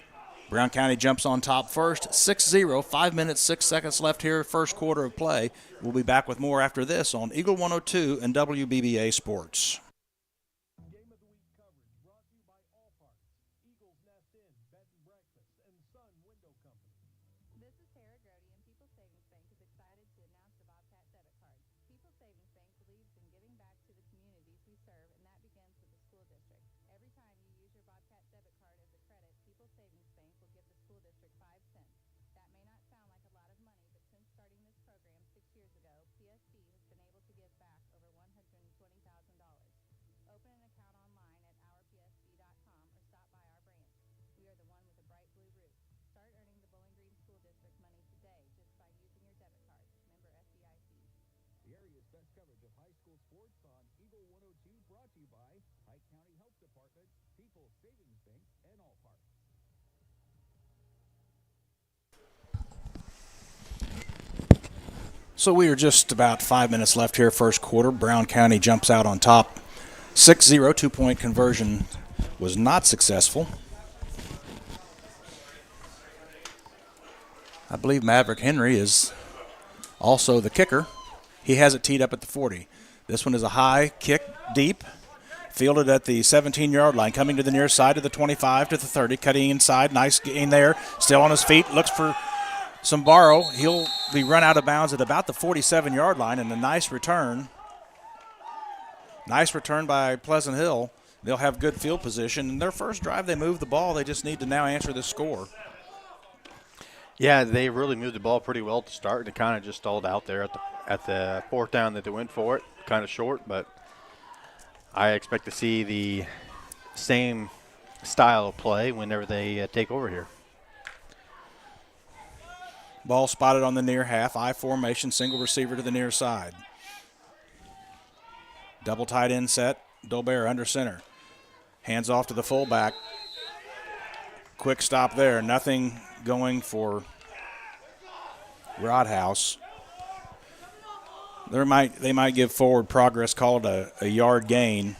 Brown County jumps on top first, 6-0, 5 minutes, 6 seconds left here, first quarter of play. We'll be back with more after this on Eagle 102 and WBBA Sports. Game of the Week coverage brought to you by All Parts, Eagles Nest Inn, Bed and Breakfast, and Sun Window Company. This is Tara Grody, and People's Savings Bank is excited to announce the Bobcat debit card. People's Savings Bank believes in giving back to the communities we serve, and that begins with the school district. Every time you use your Bobcat debit card as a credit, People's Savings Bank will give the school district 5 cents. That may not sound like a lot of money, but since starting this program 6 years ago, PSB has been able to give back over $120,000. Open an account online at ourpsb.com or stop by our branch. We are the one with a bright blue roof. Start earning the Bowling Green School District money today just by using your debit card. Member FDIC. The area's best coverage of high school sports on Eagle 102, brought to you by Pike County Health Department, People's Savings Bank, and All Parts. So we are just about 5 minutes left here, first quarter. Brown County jumps out on top 6-0. Two-point conversion was not successful. I believe Maverick Henry is also the kicker. He has it teed up at the 40. This one is a high kick, deep, fielded at the 17-yard line, coming to the near side of the 25 to the 30, cutting inside. Nice gain there. Still on his feet, looks for some borrow. He'll be run out of bounds at about the 47-yard line, and a nice return. Nice return by Pleasant Hill. They'll have good field position. In their first drive, they moved the ball. They just need to now answer the score. Yeah, they really moved the ball pretty well to start, and it kind of just stalled out there at the fourth down that they went for it. Kind of short, but I expect to see the same style of play whenever they take over here. Ball spotted on the near half. I formation, single receiver to the near side. Double tight end set. Dolbear under center. Hands off to the fullback. Quick stop there. Nothing going for Rodhouse. They might give forward progress, called a yard gain.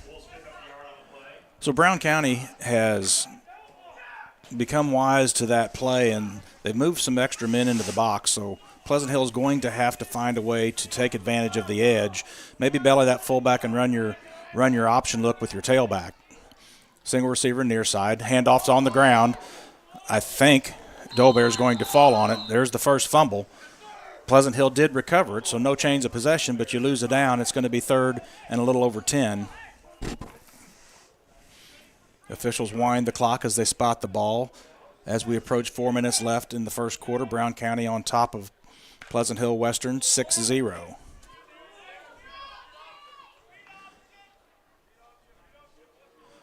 So Brown County has become wise to that play, and they've moved some extra men into the box. So Pleasant Hill is going to have to find a way to take advantage of the edge. Maybe belly that fullback and run your option look with your tailback. Single receiver near side. Handoff's on the ground. I think Dolbear is going to fall on it. There's the first fumble. Pleasant Hill did recover it, so no change of possession, but you lose it down. It's going to be third and a little over 10. Officials wind the clock as they spot the ball. As we approach 4 minutes left in the first quarter, Brown County on top of Pleasant Hill Western 6-0.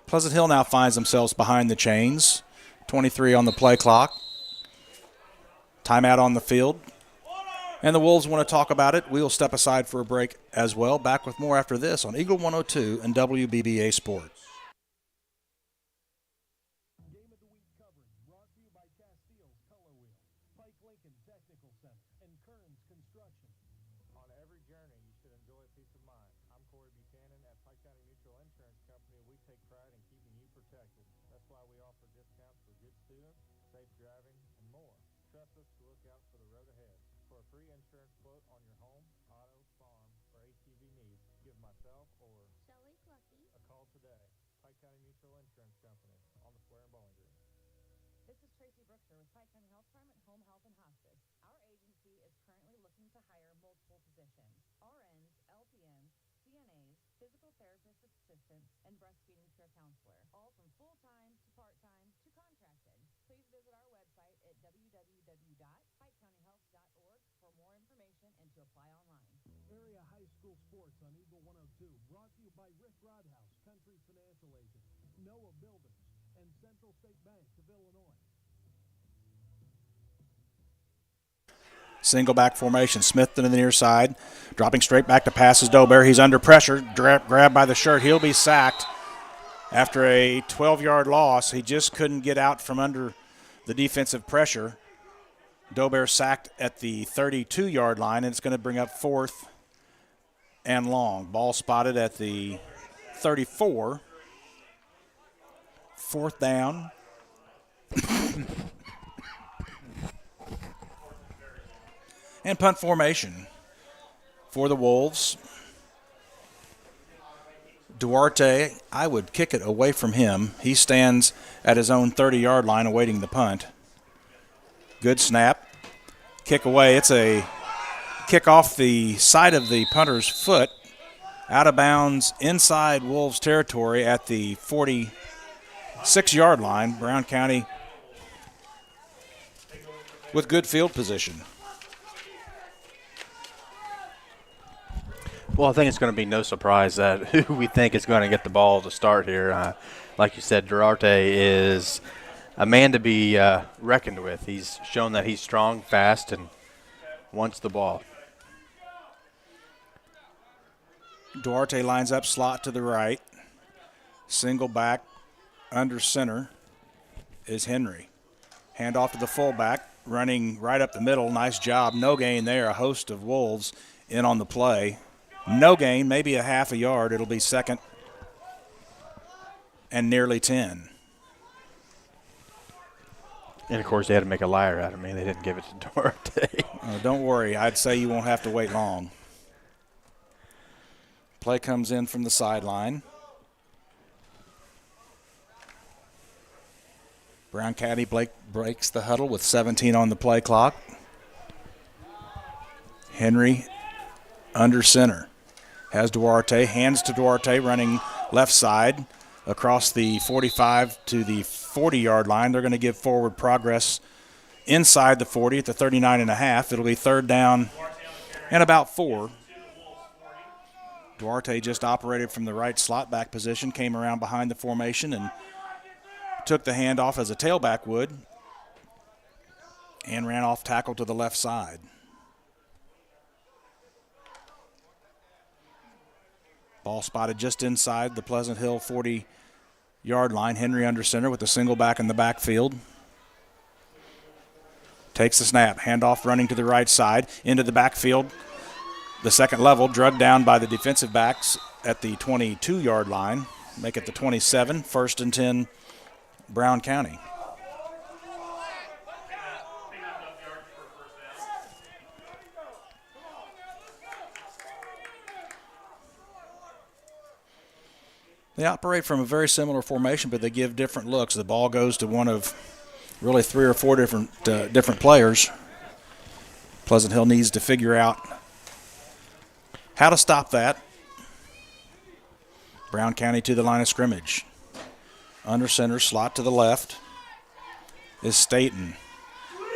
Pleasant Hill now finds themselves behind the chains. 23 on the play clock. Timeout on the field. And the Wolves want to talk about it. We'll step aside for a break as well. Back with more after this on Eagle 102 and WBBA Sports. Game of the Week coverage brought to you by Castile's Color Wheel, Pike Lincoln Technical Center, and Kearns Construction. On every journey, you should enjoy a peace of mind. I'm Corey Buchanan at Pike County Mutual Insurance Company. We take pride in keeping you protected. That's why we offer discounts for good students, safe driving, and more. Trust us to look out for the road ahead. For a free insurance quote on your home, auto, farm, or ATV needs, give myself or Shelly Clucky. a call today. Pike County Mutual Insurance Company on the square in Bowling Green. This is Tracy Brookshire with Pike County Health Department Home Health and Hospice. Our agency is currently looking to hire multiple positions: RNs, LPNs, CNAs, physical therapist assistants, and breastfeeding care counselor, all from full-time to part-time to contracted. Please visit our website at www.pikecountyhealth.org for more information apply online. Area high school sports on Eagle 102, brought to you by Rick Rodhouse, Country Financial Agent, Noah Builders, and Central State Bank of Illinois. Single back formation. Smith to the near side. Dropping straight back to passes Dober. He's under pressure. Grabbed by the shirt. He'll be sacked after a 12-yard loss. He just couldn't get out from under the defensive pressure. Dober sacked at the 32-yard line, and it's going to bring up 4th and long. Ball spotted at the 34. 4th down. And punt formation for the Wolves. Duarte, I would kick it away from him. He stands at his own 30-yard line awaiting the punt. Good snap. Kick away. It's a kick off the side of the punter's foot. Out of bounds inside Wolves territory at the 46-yard line. Brown County with good field position. Well, I think it's going to be no surprise that who we think is going to get the ball to start here. Like you said, Duarte is a man to be reckoned with. He's shown that he's strong, fast, and wants the ball. Duarte lines up slot to the right. Single back under center is Henry. Hand off to the fullback, running right up the middle. Nice job. No gain there. A host of Wolves in on the play. No gain, maybe a half a yard. It'll be 2nd and nearly 10. And, of course, they had to make a liar out of me. They didn't give it to Duarte. Don't worry. I'd say you won't have to wait long. Play comes in from the sideline. Brown County breaks the huddle with 17 on the play clock. Henry under center. Has Duarte, hands to Duarte, running left side across the 45 to the 40-yard line. They're going to give forward progress inside the 40 at the 39.5. It'll be 3rd down and about 4. Duarte just operated from the right slot back position, came around behind the formation and took the handoff as a tailback would and ran off tackle to the left side. Ball spotted just inside the Pleasant Hill 40-yard line. Henry under center with the single back in the backfield. Takes the snap. Handoff running to the right side. Into the backfield. The second level, drugged down by the defensive backs at the 22-yard line. Make it the 27. 1st and 10, Brown County. They operate from a very similar formation, but they give different looks. The ball goes to one of really 3 or 4 different players. Pleasant Hill needs to figure out how to stop that. Brown County to the line of scrimmage. Under center, slot to the left is Staten.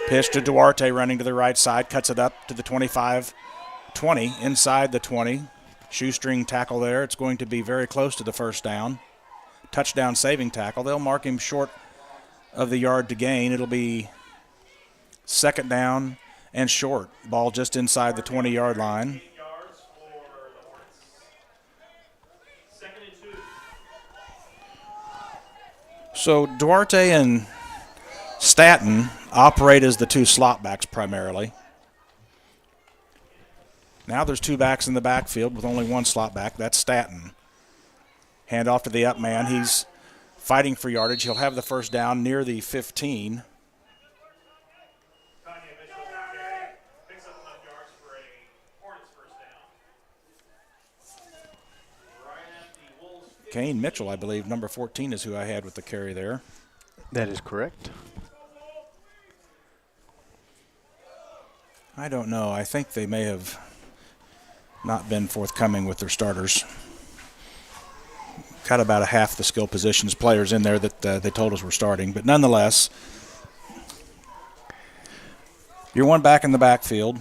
Pitch to Duarte running to the right side, cuts it up to the 25-20, inside the 20. Shoestring tackle there. It's going to be very close to the 1st down. Touchdown saving tackle. They'll mark him short of the yard to gain. It'll be 2nd down and short. Ball just inside the 20-yard line. So Duarte and Staten operate as the 2 slot backs primarily. Now there's 2 backs in the backfield with only 1 slot back. That's Staten. Hand off to the up man. He's fighting for yardage. He'll have the 1st down near the 15. Kane Mitchell, I believe, number 14 is who I had with the carry there. That is correct. I don't know. I think they may have not been forthcoming with their starters. Got about a half the skill positions players in there that they told us were starting. But nonetheless, you're 1 back in the backfield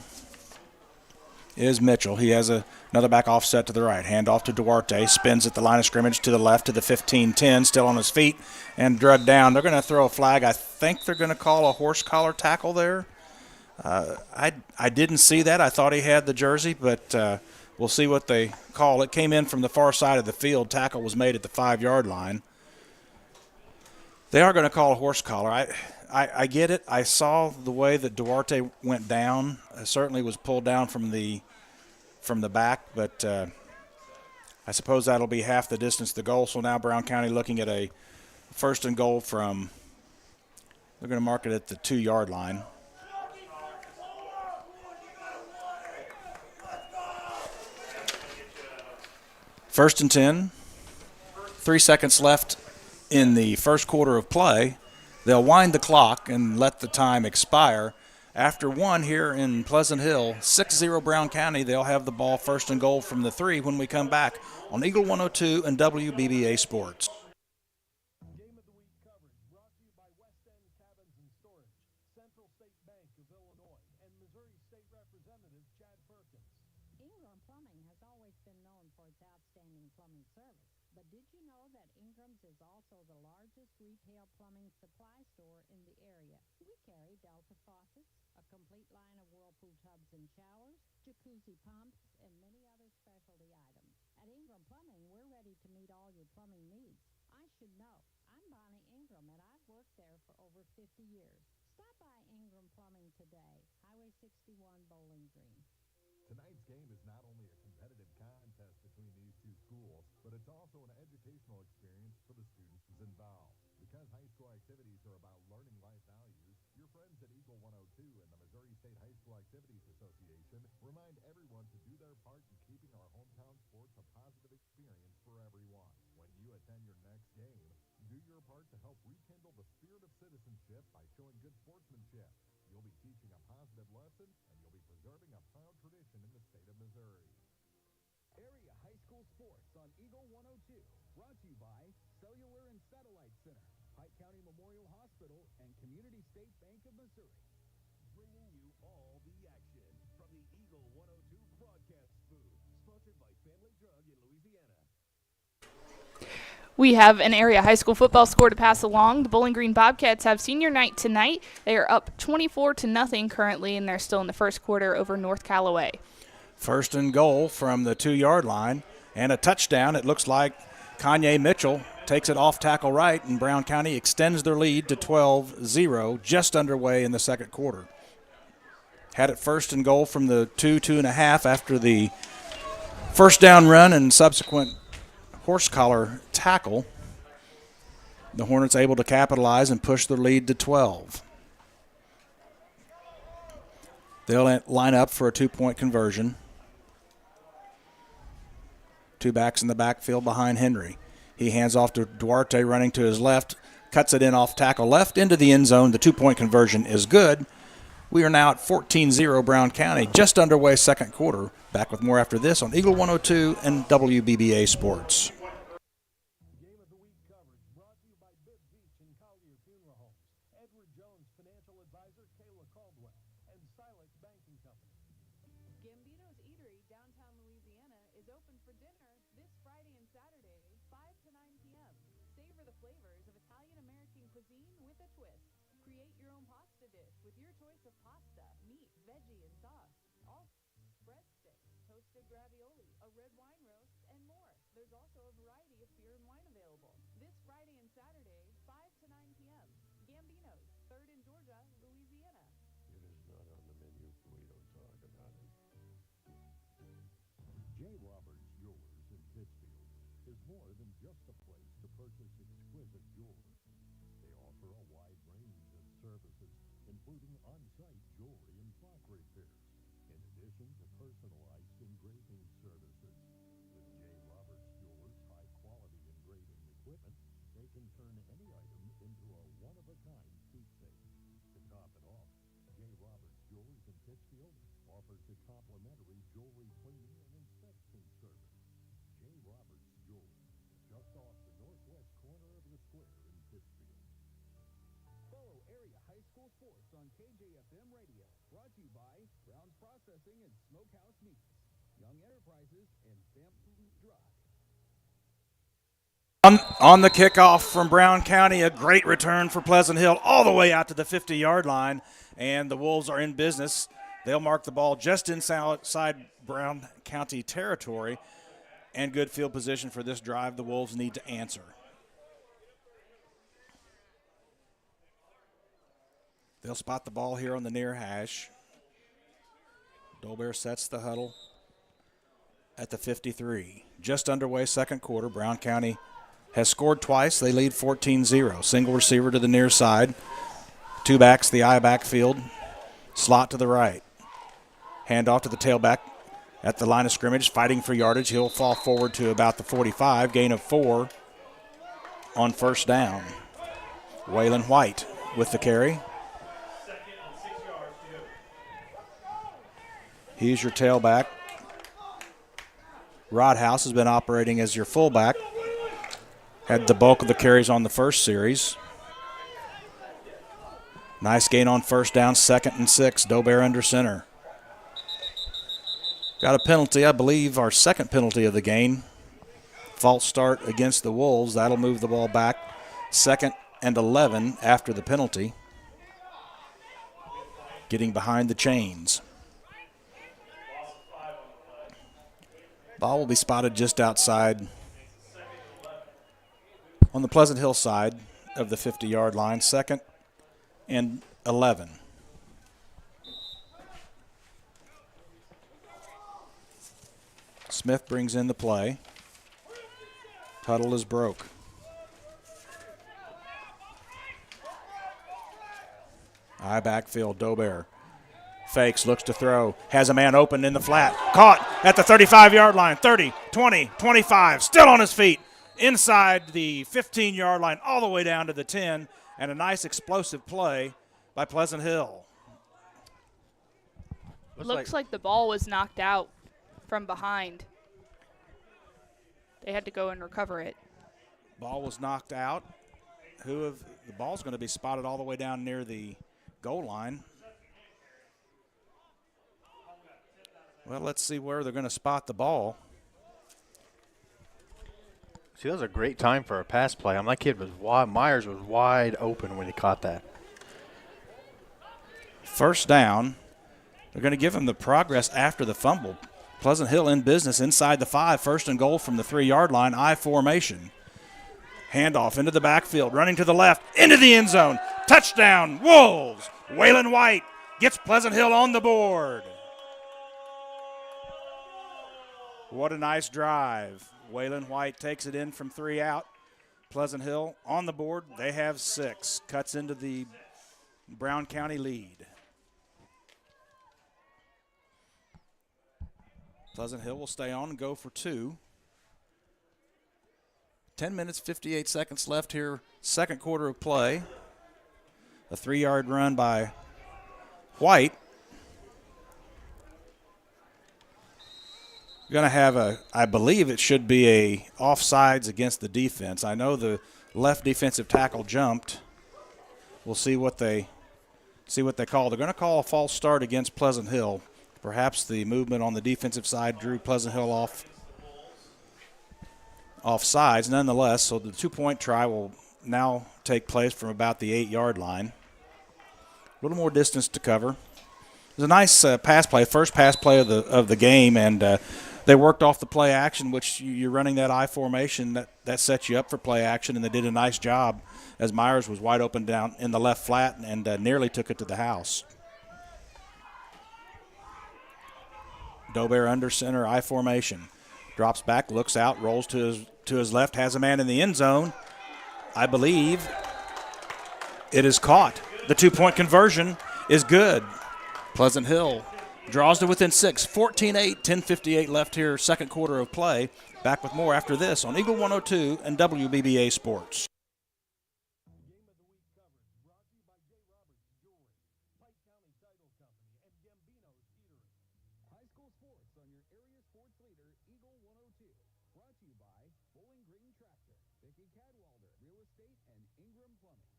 is Mitchell. He has another back offset to the right. Hand off to Duarte. Spins at the line of scrimmage to the left to the 15-10. Still on his feet and drugged down. They're going to throw a flag. I think they're going to call a horse collar tackle there. I didn't see that. I thought he had the jersey, but we'll see what they call. It came in from the far side of the field. Tackle was made at the 5-yard line. They are going to call a horse collar. I get it. I saw the way that Duarte went down. Certainly was pulled down from the back, but I suppose that'll be half the distance to the goal. So now Brown County looking at a first and goal from, they're going to mark it at the 2-yard line. First and 10. 3 seconds left in the first quarter of play. They'll wind the clock and let the time expire. After one here in Pleasant Hill, 6-0 Brown County, they'll have the ball first and goal from the 3 when we come back on Eagle 102 and WBBA Sports. Game of the Week coverage brought to you by West End Cabins and Storage, Central State Bank of Illinois, and Missouri State Representative Chad Perkins. Ingram Plumbing has always been known for its outstanding plumbing service. But did you know that Ingram's is also the largest retail plumbing supply store in the area? We carry Delta faucets, a complete line of Whirlpool tubs and showers, jacuzzi pumps, and many other specialty items. At Ingram Plumbing, we're ready to meet all your plumbing needs. I should know. I'm Bonnie Ingram, and I've worked there for over 50 years. Stop by Ingram Plumbing today, Highway 61, Bowling Green. Tonight's game is not only a competitive contest between these two schools, but it's also an educational experience for the students involved. Because high school activities are about learning life values, your friends at Eagle 102 and the Missouri State High School Activities Association remind everyone to do their part in keeping our hometown sports a positive experience for everyone. When you attend your next game, do your part to help rekindle the spirit of citizenship by showing good sportsmanship. You'll be teaching a positive lesson, and you'll be preserving a proud tradition in the state of Missouri. Area High School Sports on Eagle 102, brought to you by Cellular and Satellite Center, Pike County Memorial Hospital, and Community State Bank of Missouri. Bringing you all the action from the Eagle 102 broadcast booth, sponsored by Family Drug in Louisiana. We have an area high school football score to pass along. The Bowling Green Bobcats have senior night tonight. They are up 24-0 currently, and they're still in the first quarter over North Callaway. First and goal from the 2-yard line and a touchdown. It looks like Kanye Mitchell takes it off tackle right, and Brown County extends their lead to 12-0, just underway in the second quarter. Had it first and goal from the 2.5 after the first down run and subsequent horse collar tackle. The Hornets able to capitalize and push their lead to 12. They'll line up for a 2-point conversion. 2 backs in the backfield behind Henry. He hands off to Duarte running to his left, cuts it in off tackle left into the end zone. The 2-point conversion is good. We are now at 14-0 Brown County, just underway second quarter. Back with more after this on Eagle 102 and WBBA Sports. Game of the Week coverage brought to you by Bibb Beach and Collier Funeral Homes, Edward Jones Financial Advisor Kayla Caldwell, and Silex Banking Company. Gambino's Eatery, downtown Louisiana, is open for dinner this Friday and Saturday, 5 to 9 p.m. Savor the flavors of Italian-American cuisine with a twist. Create your own pasta dish with your choice of pasta, meat, veggie, and sauce. Also, breadsticks, toasted ravioli, a red wine roast, and more. There's also a variety of beer and wine available. This Friday and Saturday, 5 to 9 p.m. Gambino's, 3rd in Georgia, Louisiana. It is not on the menu. We don't talk about it. J. Roberts Jewelers in Pittsfield is more than just a place to purchase exquisite jewelry. They offer a wide range of services, including on-site jewelry and clock repairs, in addition to personalized engraving services. With J. Roberts Jewelers' high-quality engraving equipment, they can turn any item into a one-of-a-kind keepsake. To top it off, J. Roberts Jewelers in Pittsfield offers a complimentary jewelry cleaning and inspection service. J. Roberts Jewelers, just off the northwest corner of the square in Pittsfield. Follow Area High School Sports on KJFM Radio, brought to you by Brown's Processing and Smokehouse Meats, Young Enterprises, and Family Drug. On the kickoff from Brown County, a great return for Pleasant Hill all the way out to the 50-yard line, and the Wolves are in business. They'll mark the ball just inside Brown County territory, and good field position for this drive the Wolves need to answer. They'll spot the ball here on the near hash. Dolbear sets the huddle at the 53. Just underway second quarter. Brown County has scored twice. They lead 14-0. Single receiver to the near side. Two backs, the I backfield. Slot to the right. Hand off to the tailback at the line of scrimmage, fighting for yardage. He'll fall forward to about the 45. Gain of 4 on first down. Waylon White with the carry. He's your tailback. Rodhouse has been operating as your fullback. Had the bulk of the carries on the first series. Nice gain on first down, 2nd and 6. Dolbear under center. Got a penalty, I believe, our second penalty of the game. False start against the Wolves. That'll move the ball back. 2nd and 11 after the penalty. Getting behind the chains. Ball will be spotted just outside on the Pleasant Hill side of the 50-yard line. 2nd and 11. Smith brings in the play. Huddle is broke. I backfield, Dolbear. Fakes, looks to throw, has a man open in the flat. Caught at the 35-yard line. 30, 20, 25, still on his feet. Inside the 15-yard line, all the way down to the 10, and a nice explosive play by Pleasant Hill. Looks like the ball was knocked out from behind. They had to go and recover it. Ball was knocked out. The ball's going to be spotted all the way down near the goal line. Well, let's see where they're going to spot the ball. See, that was a great time for a pass play. That kid was wide. Myers was wide open when he caught that. First down. They're going to give him the progress after the fumble. Pleasant Hill in business inside the 5. 1st and goal from the 3-yard line. I formation. Handoff into the backfield. Running to the left. Into the end zone. Touchdown, Wolves. Waylon White gets Pleasant Hill on the board. What a nice drive. Waylon White takes it in from 3 out. Pleasant Hill on the board. They have 6. Cuts into the Brown County lead. Pleasant Hill will stay on and go for 2. 10 minutes, 58 seconds left here. Second quarter of play. A 3-yard run by White. Going to have I believe it should be a offsides against the defense. I know the left defensive tackle jumped. We'll see what they call. They're going to call a false start against Pleasant Hill. Perhaps the movement on the defensive side drew Pleasant Hill offsides. Nonetheless, so the 2-point try will now take place from about the 8-yard line. A little more distance to cover. It was a nice pass play, first pass play of the game, and they worked off the play action, which you're running that I formation. That sets you up for play action, and they did a nice job as Myers was wide open down in the left flat and nearly took it to the house. Dolbear under center, I formation. Drops back, looks out, rolls to his left, has a man in the end zone. I believe it is caught. The 2-point conversion is good. Pleasant Hill draws to within 6, 14-8, 10:58 left here, second quarter of play. Back with more after this on Eagle 102 and WBBA Sports. High school sports on your area sports leader, Eagle 102. Brought to you by Bowling Green Tractor, Vicky Cadwalder, Real Estate, and Ingram Plumbing.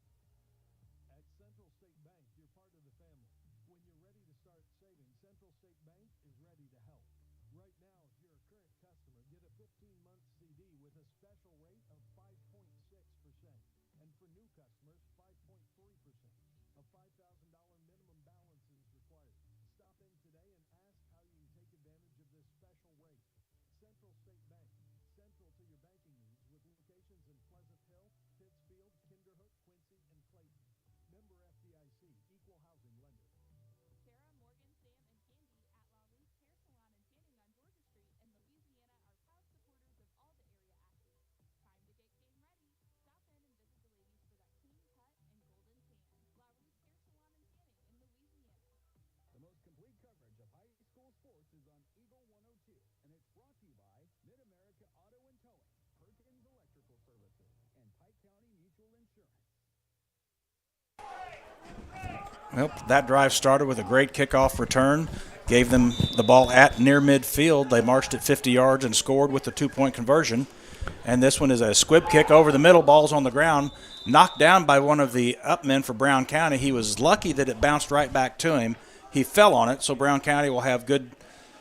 At Central State Bank, you're part of the family. When you're ready to start saving, Central Right now, if you're a current customer, get a 15-month CD with a special rate of 5.6%. And for new customers, 5.3%. A $5,000 minimum balance is required. Stop in today and ask how you can take advantage of this special rate. Central State Bank, central to your banking needs with locations in Pleasant Hill, Pittsfield, Kinderhook, Quincy, and Clayton. Member FDIC, equal housing lender. Tara, Morgan, Sam, and Candy at La Ruth Hair Salon and Tanning on Georgia Street in Louisiana are proud supporters of all the area athletes. Time to get game ready. Stop in and visit the ladies for that clean cut and golden tan. La Ruth Hair Salon and Tanning in Louisiana. The most complete coverage of high school sports is on Eagle 102, and it's brought to you by Mid-America Auto and Towing, Perkins Electrical Services, and Pike County Mutual Insurance. Well, that drive started with a great kickoff return. Gave them the ball at near midfield. They marched it 50 yards and scored with the two-point conversion. And this one is a squib kick over the middle. Ball's on the ground, knocked down by one of the up men for Brown County. He was lucky that it bounced right back to him. He fell on it, so Brown County will have good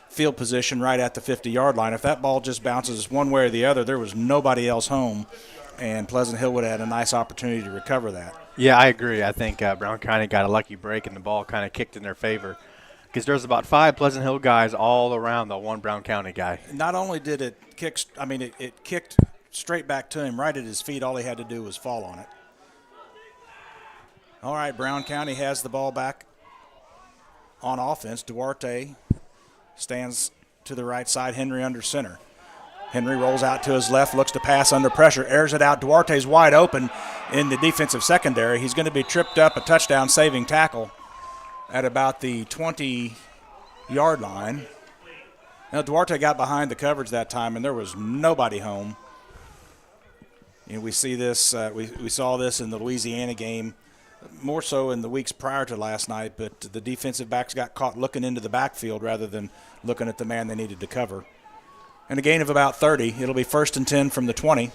field position right at the 50-yard line. If that ball just bounces one way or the other, there was nobody else home, and Pleasant Hill would have had a nice opportunity to recover that. Yeah, I agree. I think Brown County got a lucky break, and the ball kind of kicked in their favor because there's about 5 Pleasant Hill guys all around the one Brown County guy. Not only did it kick, it kicked straight back to him right at his feet. All he had to do was fall on it. All right, Brown County has the ball back on offense. Duarte stands to the right side, Henry under center. Henry rolls out to his left, looks to pass under pressure, airs it out. Duarte's wide open in the defensive secondary. He's going to be tripped up, a touchdown saving tackle at about the 20-yard line. Now, Duarte got behind the coverage that time, and there was nobody home. We see this. We saw this in the Louisiana game, more so in the weeks prior to last night, but the defensive backs got caught looking into the backfield rather than looking at the man they needed to cover. And a gain of about 30. It'll be 1st and 10 from the 20.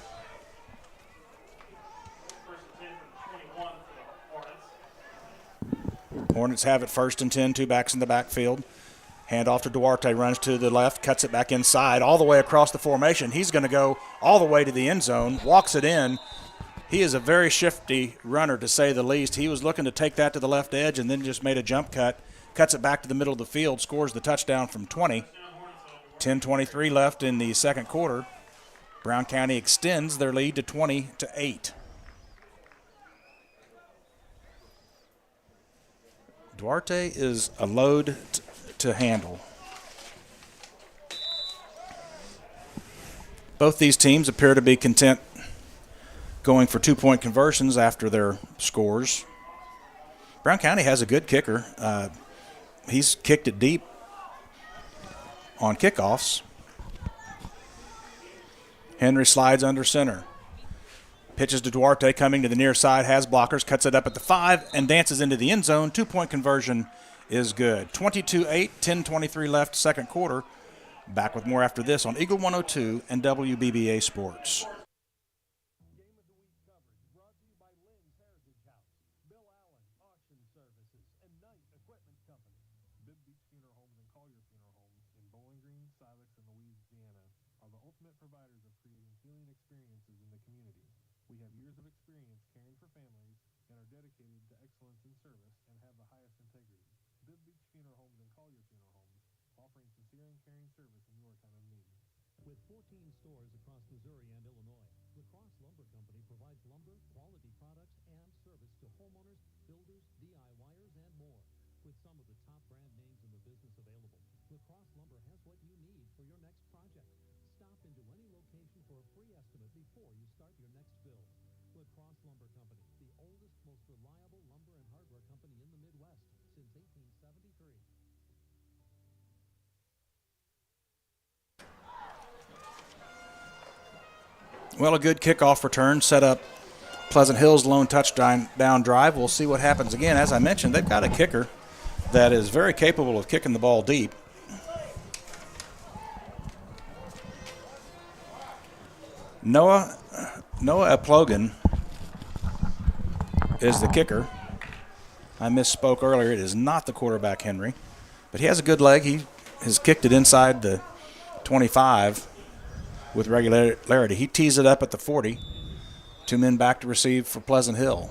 Hornets have it 1st and 10, 2 backs in the backfield. Hand off to Duarte, runs to the left, cuts it back inside, all the way across the formation. He's going to go all the way to the end zone, walks it in. He is a very shifty runner, to say the least. He was looking to take that to the left edge and then just made a jump cut, cuts it back to the middle of the field, scores the touchdown from 20. 10:23 left in the second quarter. Brown County extends their lead to 20-8. Duarte is a load to handle. Both these teams appear to be content going for two-point conversions after their scores. Brown County has a good kicker. He's kicked it deep on kickoffs. Henry slides under center. Pitches to Duarte, coming to the near side, has blockers, cuts it up at the 5, and dances into the end zone. Two-point conversion is good. 22-8, 10:23 left, second quarter. Back with more after this on Eagle 102 and WBBA Sports. Game of the Week coverage brought to you by Lynn's Heritage House, Bill Allen Auction Services, and Knight Equipment Company. Bib Beach Funeral Homes and Collier Funeral Homes in Bowling Green, Silex, and Louisiana are the ultimate providers of creating healing experiences in the community. We have years of experience caring for families and are dedicated to excellence in service and have the highest integrity. Bib Beach Funeral Homes and Collier Funeral Homes, offering sincere and caring service in your time of need. With 14 stores across Missouri and Illinois, La Crosse Lumber Company provides lumber, quality products, and service to homeowners, builders, DIYers, and more. With some of the top brand names in the business available, La Crosse Lumber has what you need for your next project. Stop into any location for a free estimate before you start your next build. La Crosse Lumber Company, the oldest, most reliable lumber and hardware company in the Midwest since 1873. Well, a good kickoff return set up Pleasant Hill's lone touchdown drive. We'll see what happens again. As I mentioned, they've got a kicker that is very capable of kicking the ball deep. Noah Eplogan is the kicker. I misspoke earlier. It is not the quarterback, Henry. But he has a good leg. He has kicked it inside the 25 with regularity. He tees it up at the 40. 2 men back to receive for Pleasant Hill.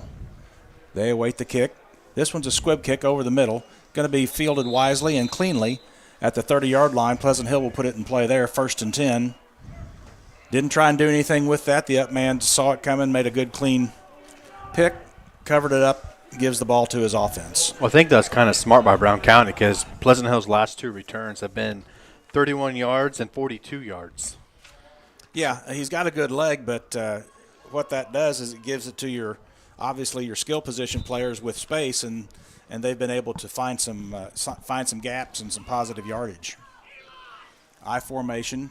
They await the kick. This one's a squib kick over the middle. Going to be fielded wisely and cleanly at the 30-yard line. Pleasant Hill will put it in play there, 1st and 10. Didn't try and do anything with that. The up man saw it coming, made a good clean pick, covered it up, gives the ball to his offense. Well, I think that's kind of smart by Brown County because Pleasant Hill's last 2 returns have been 31 yards and 42 yards. Yeah, he's got a good leg, but what that does is it gives it to your skill position players with space, and they've been able to find some gaps and some positive yardage. I formation,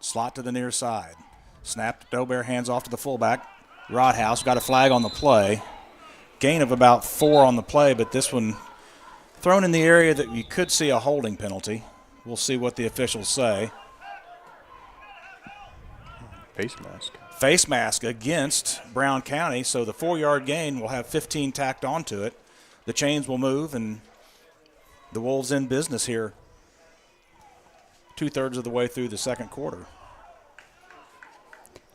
slot to the near side. Snap to Dobear, hands off to the fullback. Rodhouse got a flag on the play. Gain of about 4 on the play, but this one thrown in the area that you could see a holding penalty. We'll see what the officials say. Face mask. Face mask against Brown County, so the 4-yard gain will have 15 tacked onto it. The chains will move, and the Wolves in business here 2/3 of the way through the second quarter.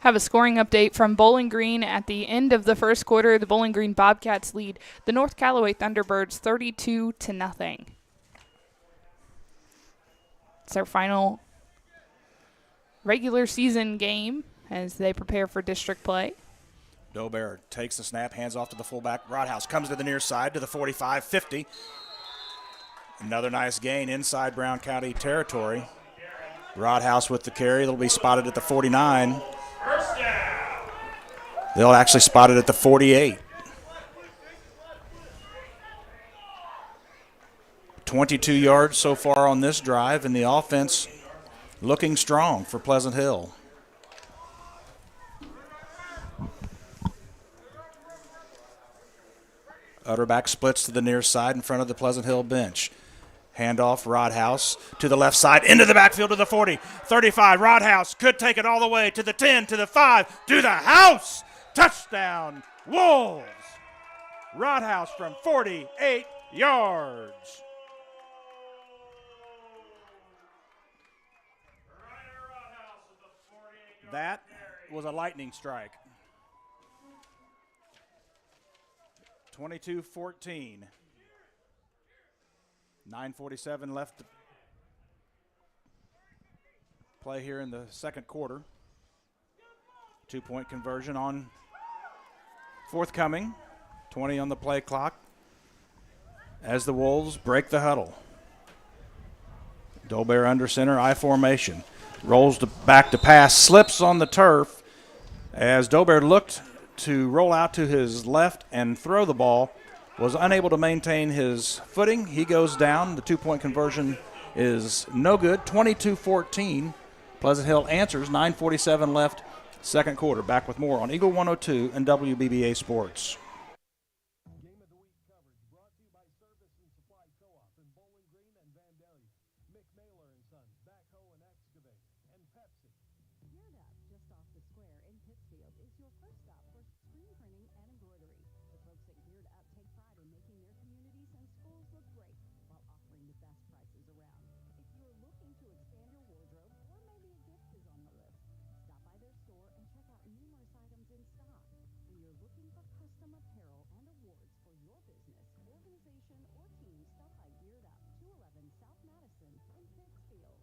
Have a scoring update from Bowling Green at the end of the first quarter. The Bowling Green Bobcats lead the North Callaway Thunderbirds 32-0. It's our final regular season game as they prepare for district play. Dobear takes the snap, hands off to the fullback. Rodhouse comes to the near side to the 45, 50. Another nice gain inside Brown County territory. Rodhouse with the carry. They'll be spotted at the 49. They'll actually spot it at the 48. 22 yards so far on this drive, and the offense looking strong for Pleasant Hill. Utterback splits to the near side in front of the Pleasant Hill bench. Handoff, Rodhouse to the left side, into the backfield to the 40, 35. Rodhouse could take it all the way to the 10, to the 5, to the house. Touchdown, Wolves. Rodhouse from 48 yards. That was a lightning strike. 22-14. 9:47 left to play here in the second quarter. 2-point conversion on forthcoming. 20 on the play clock as the Wolves break the huddle. Dobear under center, I formation. Rolls back to pass, slips on the turf as Dobear looked to roll out to his left and throw the ball. Was unable to maintain his footing. He goes down. The 2-point conversion is no good. 22-14. Pleasant Hill answers. 9:47 left, second quarter. Back with more on Eagle 102 and WBBA Sports. Game of the Week coverage brought to you by Service and Supply Co-op in Bowling Green and Vandalia. McNailer and Sons, Backhoe and Excavate, and Pepsi. Geared Up, just off the square in Pittsfield, is your first stop for screen printing and embroidery. The folks at Geared Up take pride in making their communities and schools look great while offering the best prices around. If you're looking to expand your wardrobe, or maybe a gift is on the list, stop by their store and check out numerous items in stock. When you're looking for custom apparel and awards for your business, organization, or team, stop by Geared Up, 211 South Madison in Pittsfield.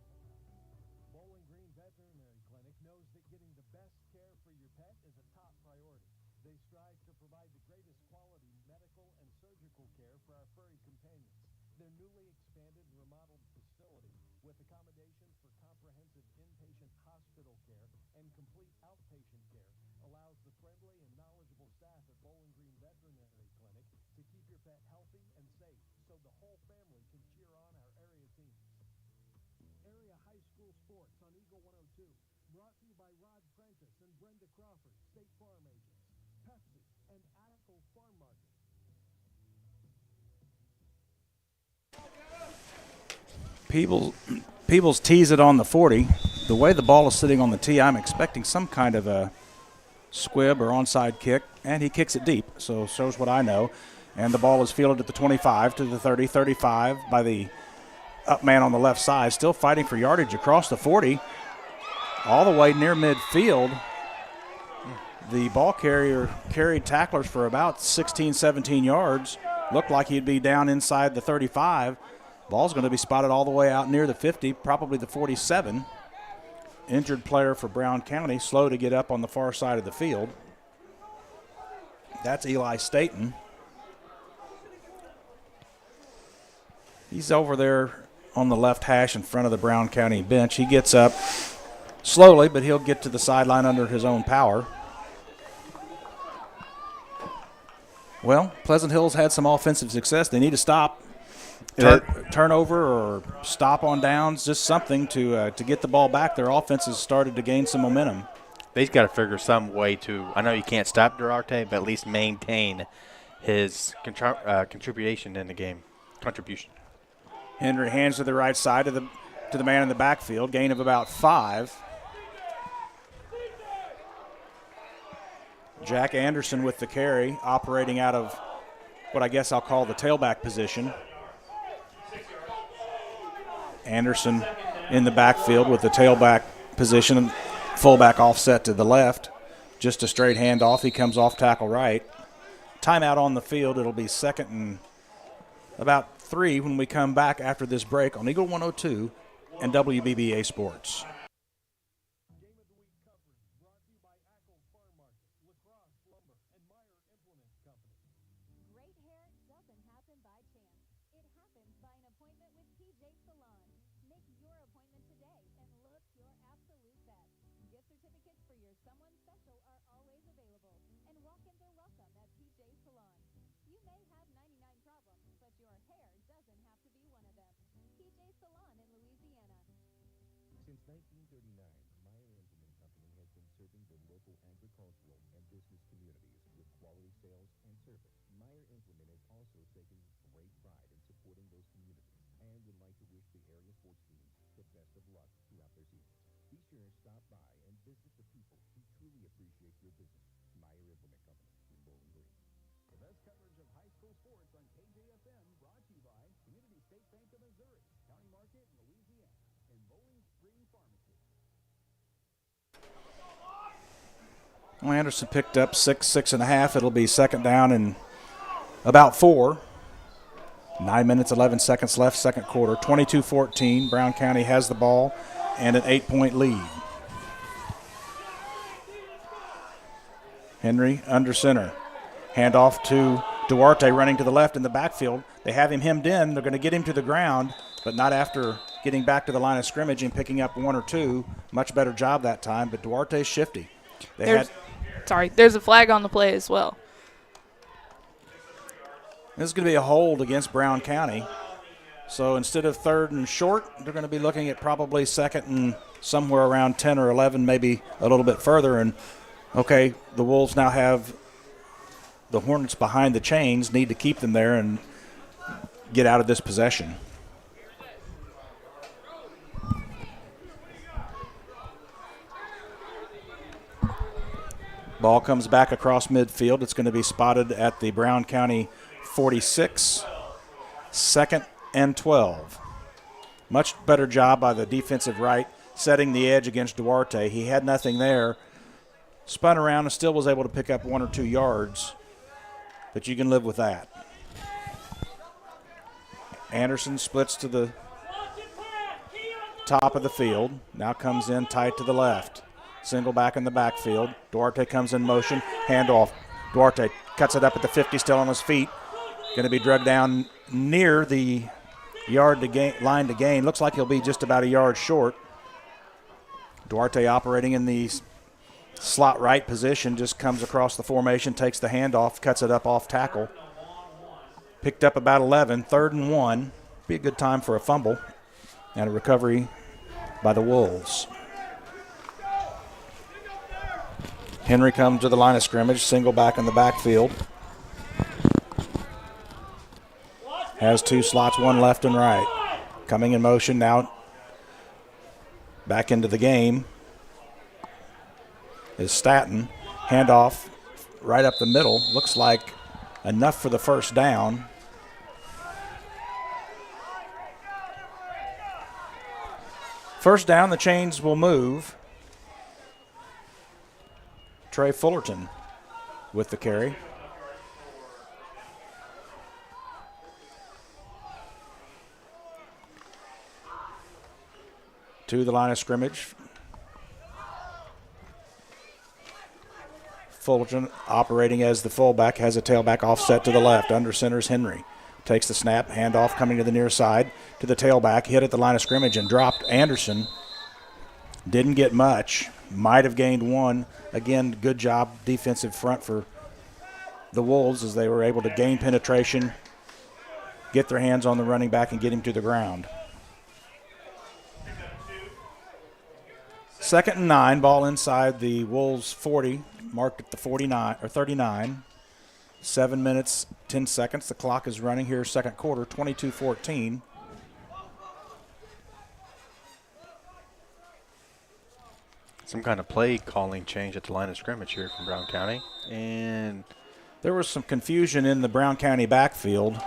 Bowling Green Veterinary Clinic knows that getting the best care for your pet is a top priority. They strive to provide the greatest quality medical and surgical care for our furry companions. Their newly expanded and remodeled facility, with accommodations for comprehensive inpatient hospital care and complete outpatient care, allows the friendly and knowledgeable staff at Bowling Green Veterinary Clinic to keep your pet healthy and safe so the whole family can cheer on our area teams. Area high school sports on Eagle 102, brought to you by Rod Prentice and Brenda Crawford, State Farm agents, Pepsi, and Ackle Farm Market. Peebles tees it on the 40. The way the ball is sitting on the tee, I'm expecting some kind of a squib or onside kick, and he kicks it deep, so shows what I know. And the ball is fielded at the 25 to the 30, 35 by the up man on the left side, still fighting for yardage across the 40, all the way near midfield. The ball carrier carried tacklers for about 16, 17 yards. Looked like he'd be down inside the 35. Ball's going to be spotted all the way out near the 50, probably the 47. Injured player for Brown County, slow to get up on the far side of the field. That's Eli Staten. He's over there on the left hash in front of the Brown County bench. He gets up slowly, but he'll get to the sideline under his own power. Well, Pleasant Hill's had some offensive success. They need to stop, turnover or stop on downs, just something to get the ball back. Their offense has started to gain some momentum. They've got to figure some way to, I know you can't stop Duarte, but at least maintain his contribution in the game. Contribution. Henry hands to the right side to the man in the backfield, gain of about 5. Jack Anderson with the carry, operating out of what I guess I'll call the tailback position. Anderson in the backfield with the tailback position, fullback offset to the left. Just a straight handoff. He comes off tackle right. Timeout on the field. It'll be second and about 3 when we come back after this break on Eagle 102 and WBBA Sports. Great hair doesn't happen by chance. It happens by an appointment with PJ Salon. Make your appointment today and look your absolute best. Gift certificates for your someone special are always available. And walk-ins are welcome at PJ Salon. You may have 99 problems, but your hair doesn't have to be one of them. PJ Salon in Louisiana. Since 1939, Meyer Implement Company has been serving the local agricultural and business communities with quality sales and service. Meyer Implement has also taken great pride in supporting those communities and would like to wish the area sports teams the best of luck throughout their seasons. Be sure to stop by and visit the people who truly appreciate your business. Meyer Implement Company in Bowling Green. The best coverage of high school sports on KJFM, brought to you by Community State Bank of Missouri, County Market in Louisiana, and Bowling Green Pharmacy. Well, Anderson picked up 6.5. It'll be second down and about 4. 9 minutes, 11 seconds left, second quarter. 22-14. Brown County has the ball and an 8-point lead. Henry under center. Handoff to Duarte running to the left in the backfield. They have him hemmed in. They're going to get him to the ground, but not after getting back to the line of scrimmage and picking up 1 or 2. Much better job that time, but Duarte's shifty. There's a flag on the play as well. This is going to be a hold against Brown County. So instead of 3rd and short, they're going to be looking at probably 2nd and somewhere around 10 or 11, maybe a little bit further. And, okay, the Wolves now have the Hornets behind the chains, need to keep them there and get out of this possession. Ball comes back across midfield. It's going to be spotted at the Brown County 46, 2nd and 12. Much better job by the defensive right, setting the edge against Duarte. He had nothing there, spun around and still was able to pick up 1 or 2 yards, but you can live with that. Anderson splits to the top of the field, now comes in tight to the left. Single back in the backfield. Duarte comes in motion. Handoff. Duarte cuts it up at the 50, still on his feet. Going to be dragged down near the line to gain. Looks like he'll be just about a yard short. Duarte operating in the slot right position, just comes across the formation, takes the handoff, cuts it up off tackle. Picked up about 11, 3rd and 1. Be a good time for a fumble and a recovery by the Wolves. Henry comes to the line of scrimmage, single back in the backfield. Has 2 slots, 1 left and right. Coming in motion now. Back into the game is Staten. Handoff right up the middle. Looks like enough for the first down. First down, the chains will move. Trey Fullerton with the carry. To the line of scrimmage. Fullerton operating as the fullback, has a tailback offset to the left. Under centers Henry. Takes the snap, handoff coming to the near side to the tailback. Hit at the line of scrimmage and dropped. Anderson didn't get much. Might have gained one. Again, good job defensive front for the Wolves as they were able to gain penetration, get their hands on the running back, and get him to the ground. 2nd and 9, ball inside the Wolves 40, marked at the 49 or 39. 7 minutes, 10 seconds. The clock is running here, second quarter, 22-14. Some kind of play calling change at the line of scrimmage here from Brown County. And there was some confusion in the Brown County backfield.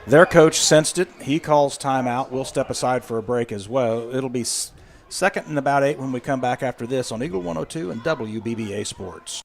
Their coach sensed it. He calls timeout. We'll step aside for a break as well. It'll be second and about 8 when we come back after this on Eagle 102 and WBBA Sports.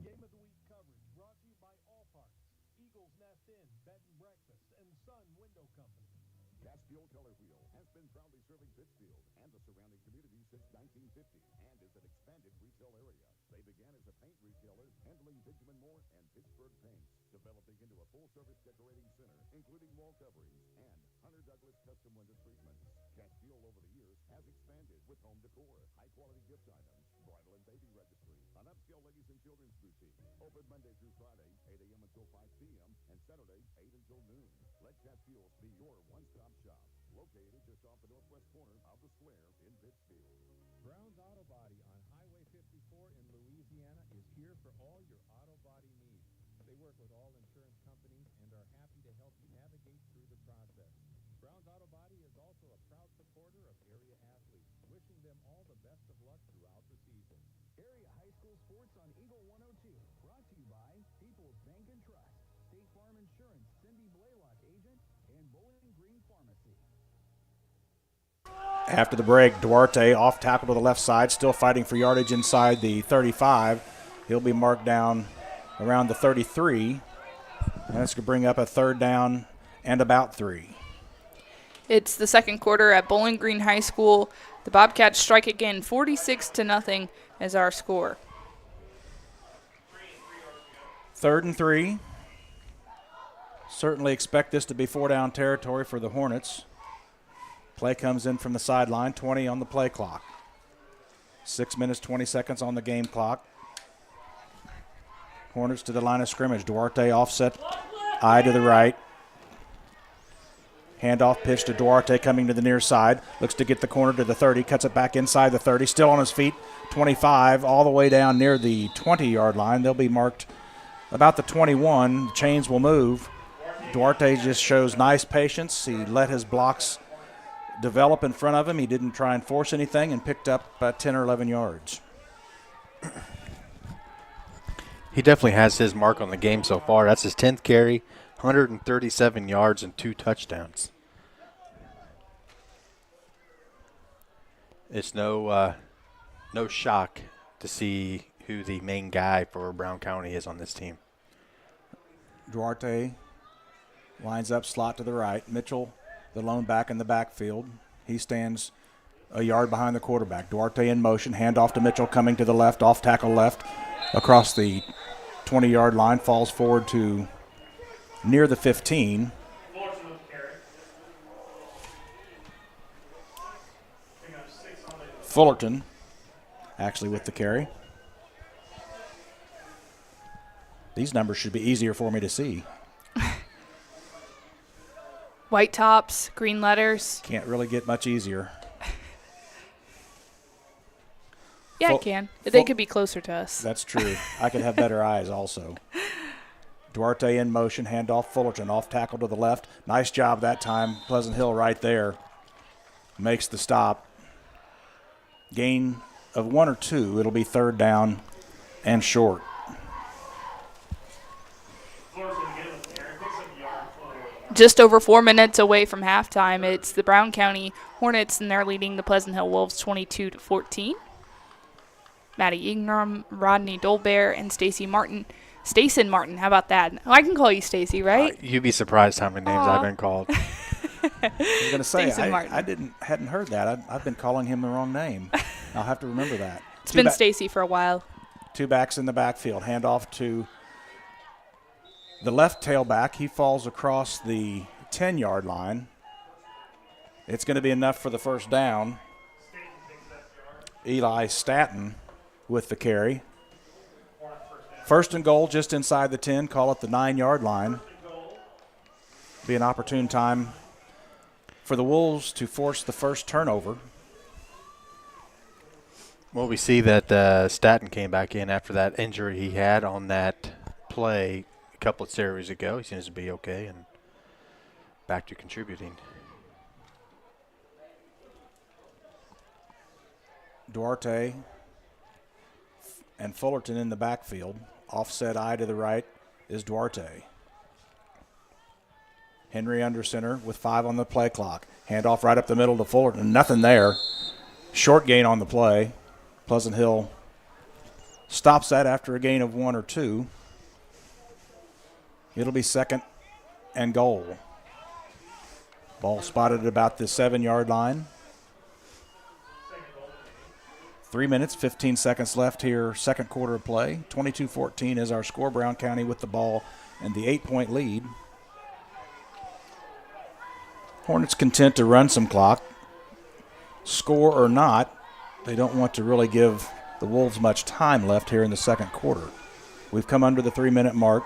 Game of the Week coverage brought to you by Allpark, Eagles Nest Inn, Bed and Breakfast, and Sun Window Company. Catskill Color Wheel has been proudly serving Pittsfield and the surrounding community since 1950 and is an expanded retail area. They began as a paint retailer handling Benjamin Moore and Pittsburgh paints, developing into a full-service decorating center, including wall coverings and Hunter Douglas custom window treatments. Catskill over the years has expanded with home decor, high-quality gift items, bridal and baby registry, an upscale ladies and children's boutique. Open Monday through Friday, 8 a.m. until 5 p.m., and Saturday, 8 until noon. Let Catskill's be your one-stop shop, located just off the northwest corner of the square in Pittsfield. Brown's Auto Body on Highway 54 in Louisiana is here for all your auto body needs. They work with all insurance companies and are happy to help you navigate through the process. Brown's Auto Body is also a proud supporter of area athletes, wishing them all the best of luck throughout the season. Area high school sports on Eagle 102. Brought to you by People's Bank and Trust, State Farm Insurance, Cindy Blaylock agent, and Bowling Green Pharmacy. After the break, Duarte off tackle to the left side, still fighting for yardage inside the 35. He'll be marked down around the 33. And that's going to bring up a third down and about 3. It's the second quarter at Bowling Green High School. The Bobcats strike again, 46-0 as our score. 3rd and 3. Certainly expect this to be 4-down territory for the Hornets. Play comes in from the sideline, 20 on the play clock. 6 minutes, 20 seconds on the game clock. Hornets to the line of scrimmage. Duarte offset, eye to the right. Handoff pitch to Duarte coming to the near side. Looks to get the corner to the 30, cuts it back inside the 30. Still on his feet, 25, all the way down near the 20-yard line. They'll be marked about the 21. The chains will move. Duarte just shows nice patience. He let his blocks develop in front of him. He didn't try and force anything and picked up 10 or 11 yards. he definitely has his mark on the game so far. That's his 10th carry, 137 yards and 2 touchdowns. It's no shock to see who the main guy for Brown County is on this team. Duarte lines up slot to the right. Mitchell, the lone back in the backfield. He stands a yard behind the quarterback. Duarte in motion. Handoff to Mitchell coming to the left, off tackle left, across the 20-yard line. Falls forward to near the 15. Fullerton actually with the carry. These numbers should be easier for me to see. White tops, green letters. Can't really get much easier. Yeah, it can. They could be closer to us. That's true. I could have better eyes also. Duarte in motion, handoff Fullerton, off tackle to the left. Nice job that time. Pleasant Hill right there makes the stop. Gain of 1 or 2. It'll be 3rd down and short. just over 4 minutes away from halftime. It's the Brown County Hornets, and they're leading the Pleasant Hill Wolves 22-14. Maddie Ingram, Rodney Dolbear, and Stacey Martin. Stacey Martin, how about that? Oh, I can call you Stacey, right? You'd be surprised how many names I've been called. I was going to say, Stacey Martin. I hadn't heard that. I've been calling him the wrong name. I'll have to remember that. It's been Stacey for a while. Two backs in the backfield. Handoff to the left tailback. He falls across the 10-yard line. It's going to be enough for the first down. Eli Staton with the carry. First and goal just inside the 10. Call it the 9-yard line. Be an opportune time for the Wolves to force the first turnover. Well, we see that Staton came back in after that injury he had on that play a couple of series ago. He seems to be okay and back to contributing. Duarte and Fullerton in the backfield. Offset eye to the right is Duarte. Henry under center with 5 on the play clock. Handoff right up the middle to Fullerton. Nothing there. Short gain on the play. Pleasant Hill stops that after a gain of 1 or 2. It'll be second and goal. Ball spotted at about the 7-yard line. 3 minutes, 15 seconds left here, second quarter of play. 22-14 is our score. Brown County with the ball and the 8-point lead. Hornets content to run some clock. Score or not, they don't want to really give the Wolves much time left here in the second quarter. We've come under the 3-minute mark.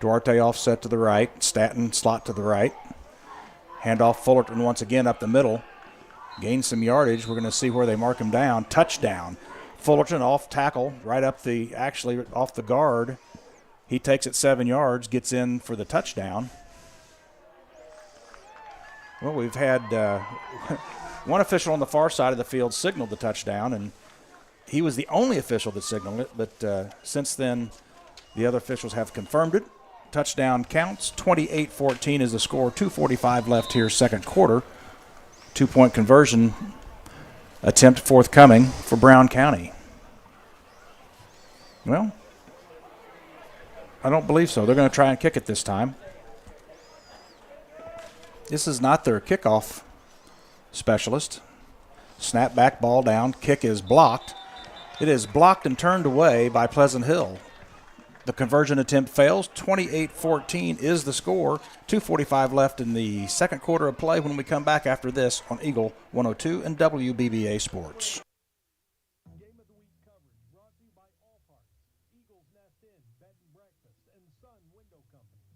Duarte offset to the right. Staton slot to the right. Handoff Fullerton once again up the middle. Gain some yardage. We're going to see where they mark him down. Touchdown. Fullerton off tackle, right up actually off the guard. He takes it 7 yards, gets in for the touchdown. Well, we've had one official on the far side of the field signaled the touchdown, and he was the only official that signaled it. But since then, the other officials have confirmed it. Touchdown counts. 28-14 is the score. 2:45 left here, second quarter. 2-point conversion attempt forthcoming for Brown County. Well, I don't believe so. They're going to try and kick it this time. This is not their kickoff specialist. Snap back, ball down. Kick is blocked. It is blocked and turned away by Pleasant Hill. The conversion attempt fails. 28-14 is the score. 2:45 left in the second quarter of play when we come back after this on Eagle 102 and WBBA Sports. Game of the Week coverage brought to you by Allparts, Eagles Nest Inn, Bed and Breakfast, and Sun Window Company.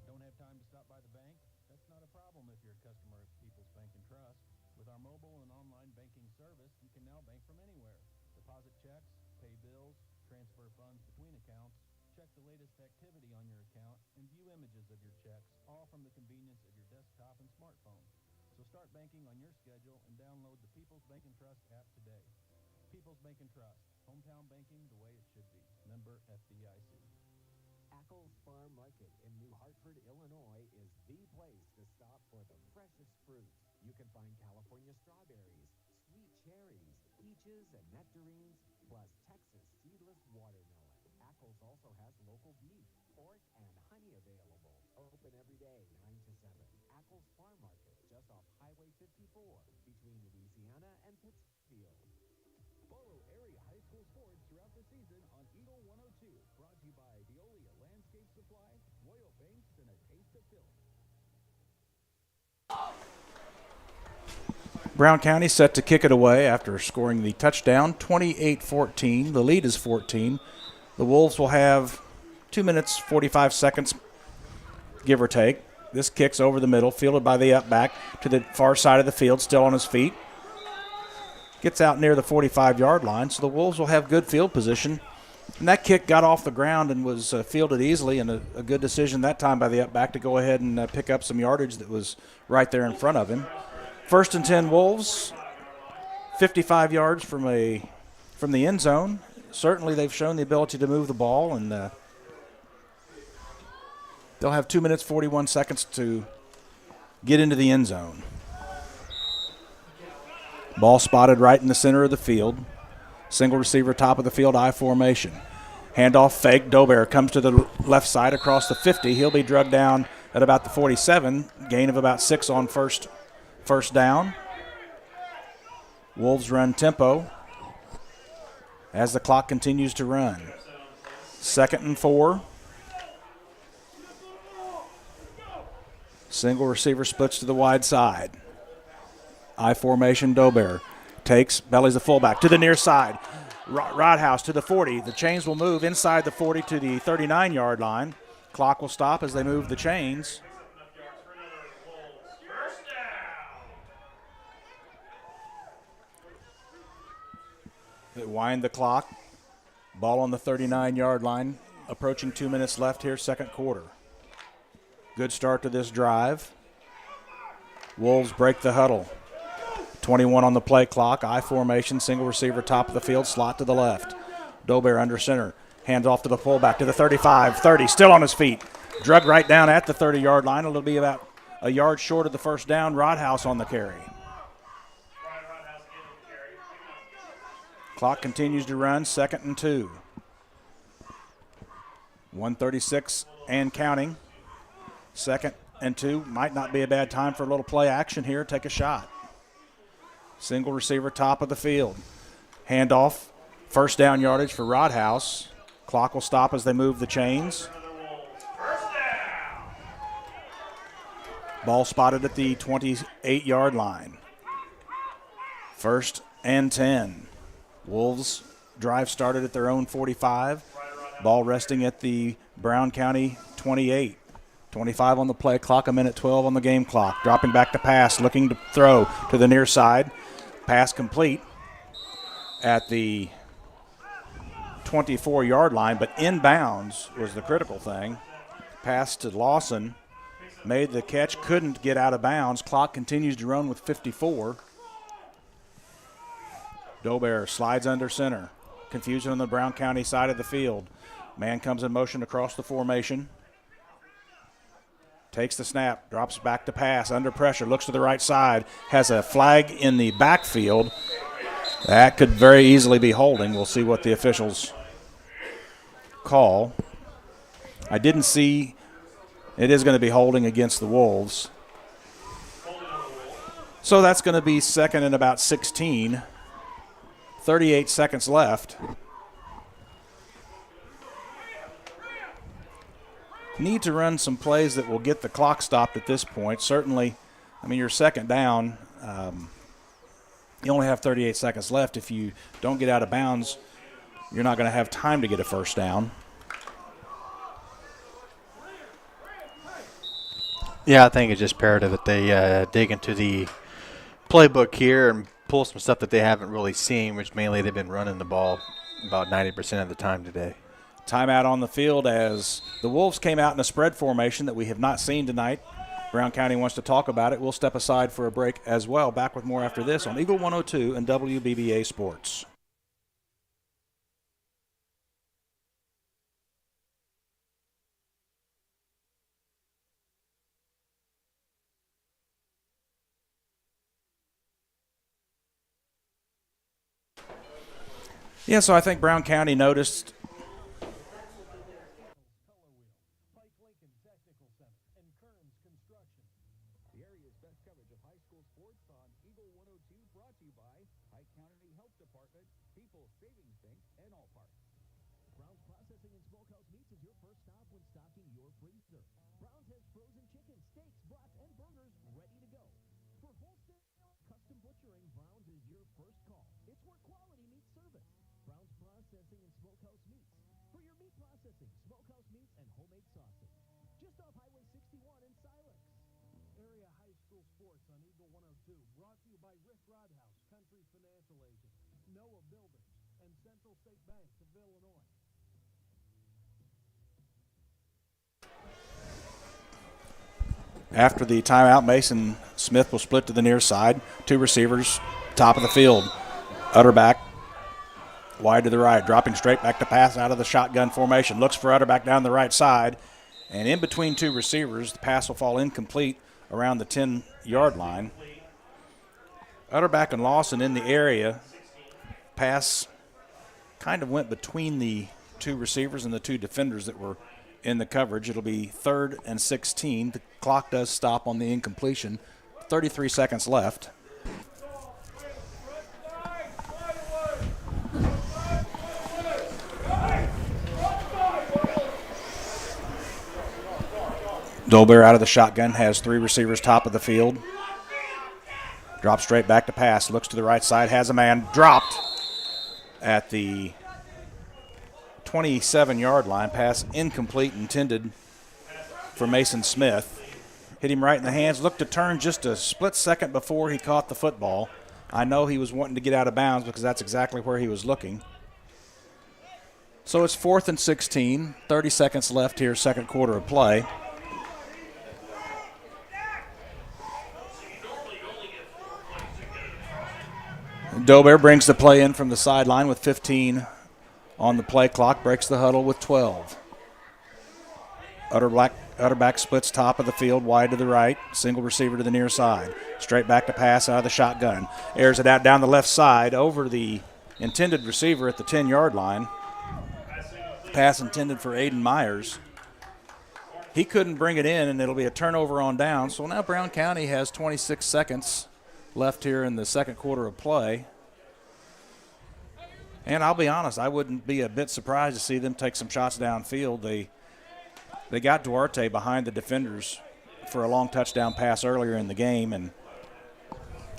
Don't have time to stop by the bank? That's not a problem if you're a customer of People's Bank and Trust. With our mobile and online banking service, you can now bank from anywhere. Deposit checks, pay bills, transfer funds between accounts, check the latest activity on your account, and view images of your checks, all from the convenience of your desktop and smartphone. So start banking on your schedule and download the People's Bank and Trust app today. People's Bank and Trust, hometown banking the way it should be. Member FDIC. Ackles Farm Market in New Hartford, Illinois is the place to stop for the freshest fruits. You can find California strawberries, sweet cherries, peaches, and nectarines, plus Texas seedless watermelon. Ackles also has local beef, pork, and honey available. Open every day, 9 to 7. Ackles Farm Market, just off Highway 54, between Louisiana and Pittsfield. Follow area high school sports throughout the season on Eagle 102. Brought to you by Veolia Landscape Supply, Royal Paints, and a taste of Philly. Brown County set to kick it away after scoring the touchdown. 28-14. The lead is 14. The Wolves will have 2 minutes, 45 seconds, give or take. This kick's over the middle, fielded by the up back to the far side of the field, still on his feet. Gets out near the 45-yard line, so the Wolves will have good field position. And that kick got off the ground and was fielded easily, and a good decision that time by the up back to go ahead and pick up some yardage that was right there in front of him. First and 10 Wolves, 55 yards from the end zone. Certainly they've shown the ability to move the ball, and They'll have 2 minutes, 41 seconds to get into the end zone. Ball spotted right in the center of the field. Single receiver, top of the field, I formation. Handoff fake. Dober comes to the left side across the 50. He'll be drugged down at about the 47. Gain of about 6 on first down. Wolves run tempo as the clock continues to run. 2nd and 4. Single receiver splits to the wide side. I formation. Dober takes, bellies the fullback to the near side. Rodhouse to the 40. The chains will move inside the 40 to the 39-yard line. Clock will stop as they move the chains. They wind the clock. Ball on the 39-yard line. Approaching 2 minutes left here, second quarter. Good start to this drive. Wolves break the huddle. 21 on the play clock. I formation, single receiver, top of the field, slot to the left. Dober under center. Hands off to the fullback to the 35, 30, still on his feet. Drugged right down at the 30-yard line. It'll be about a yard short of the first down. Rodhouse on the carry. Clock continues to run, 2nd and 2. 1:36 and counting. 2nd and 2. Might not be a bad time for a little play action here. Take a shot. Single receiver, top of the field. Handoff, first down yardage for Rodhouse. Clock will stop as they move the chains. Ball spotted at the 28-yard line. 1st and 10. Wolves drive started at their own 45. Ball resting at the Brown County 28. 25 on the play clock, 1:12 on the game clock. Dropping back to pass, looking to throw to the near side. Pass complete at the 24-yard line, but inbounds was the critical thing. Pass to Lawson. Made the catch, couldn't get out of bounds. Clock continues to run with 54. Dober slides under center. Confusion on the Brown County side of the field. Man comes in motion across the formation. Takes the snap, drops back to pass, under pressure, looks to the right side, has a flag in the backfield. That could very easily be holding. We'll see what the officials call. I didn't see, it is going to be holding against the Wolves. So that's going to be 2nd and about 16. 38 seconds left. Need to run some plays that will get the clock stopped at this point. Certainly, I mean, you're 2nd down. You only have 38 seconds left. If you don't get out of bounds, you're not going to have time to get a first down. Yeah, I think it's just imperative that they dig into the playbook here and pull some stuff that they haven't really seen, which mainly they've been running the ball about 90% of the time today. Timeout on the field as the Wolves came out in a spread formation that we have not seen tonight. Brown County wants to talk about it. We'll step aside for a break as well. Back with more after this on Eagle 102 and WBBA Sports. Yeah, so I think Brown County noticed after the timeout, Mason Smith will split to the near side. 2 receivers, top of the field. Utterback wide to the right, dropping straight back to pass out of the shotgun formation. Looks for Utterback down the right side. And in between two receivers, the pass will fall incomplete around the 10-yard line. Utterback and Lawson in the area. Pass kind of went between the two receivers and the two defenders that were in the coverage. It'll be 3rd and 16. The clock does stop on the incompletion. 33 seconds left. Dolbear out of the shotgun, has 3 receivers top of the field. Drops straight back to pass, looks to the right side, has a man, dropped at the 27-yard line. Pass incomplete, intended for Mason Smith. Hit him right in the hands, looked to turn just a split second before he caught the football. I know he was wanting to get out of bounds because that's exactly where he was looking. So it's 4th and 16, 30 seconds left here, second quarter of play. Dolbear brings the play in from the sideline with 15 on the play clock, breaks the huddle with 12. Utterback splits top of the field, wide to the right, single receiver to the near side. Straight back to pass out of the shotgun. Airs it out down the left side over the intended receiver at the 10-yard line. Pass intended for Aiden Myers. He couldn't bring it in, and it'll be a turnover on down. So now Brown County has 26 seconds left here in the second quarter of play. And I'll be honest, I wouldn't be a bit surprised to see them take some shots downfield. They got Duarte behind the defenders for a long touchdown pass earlier in the game, and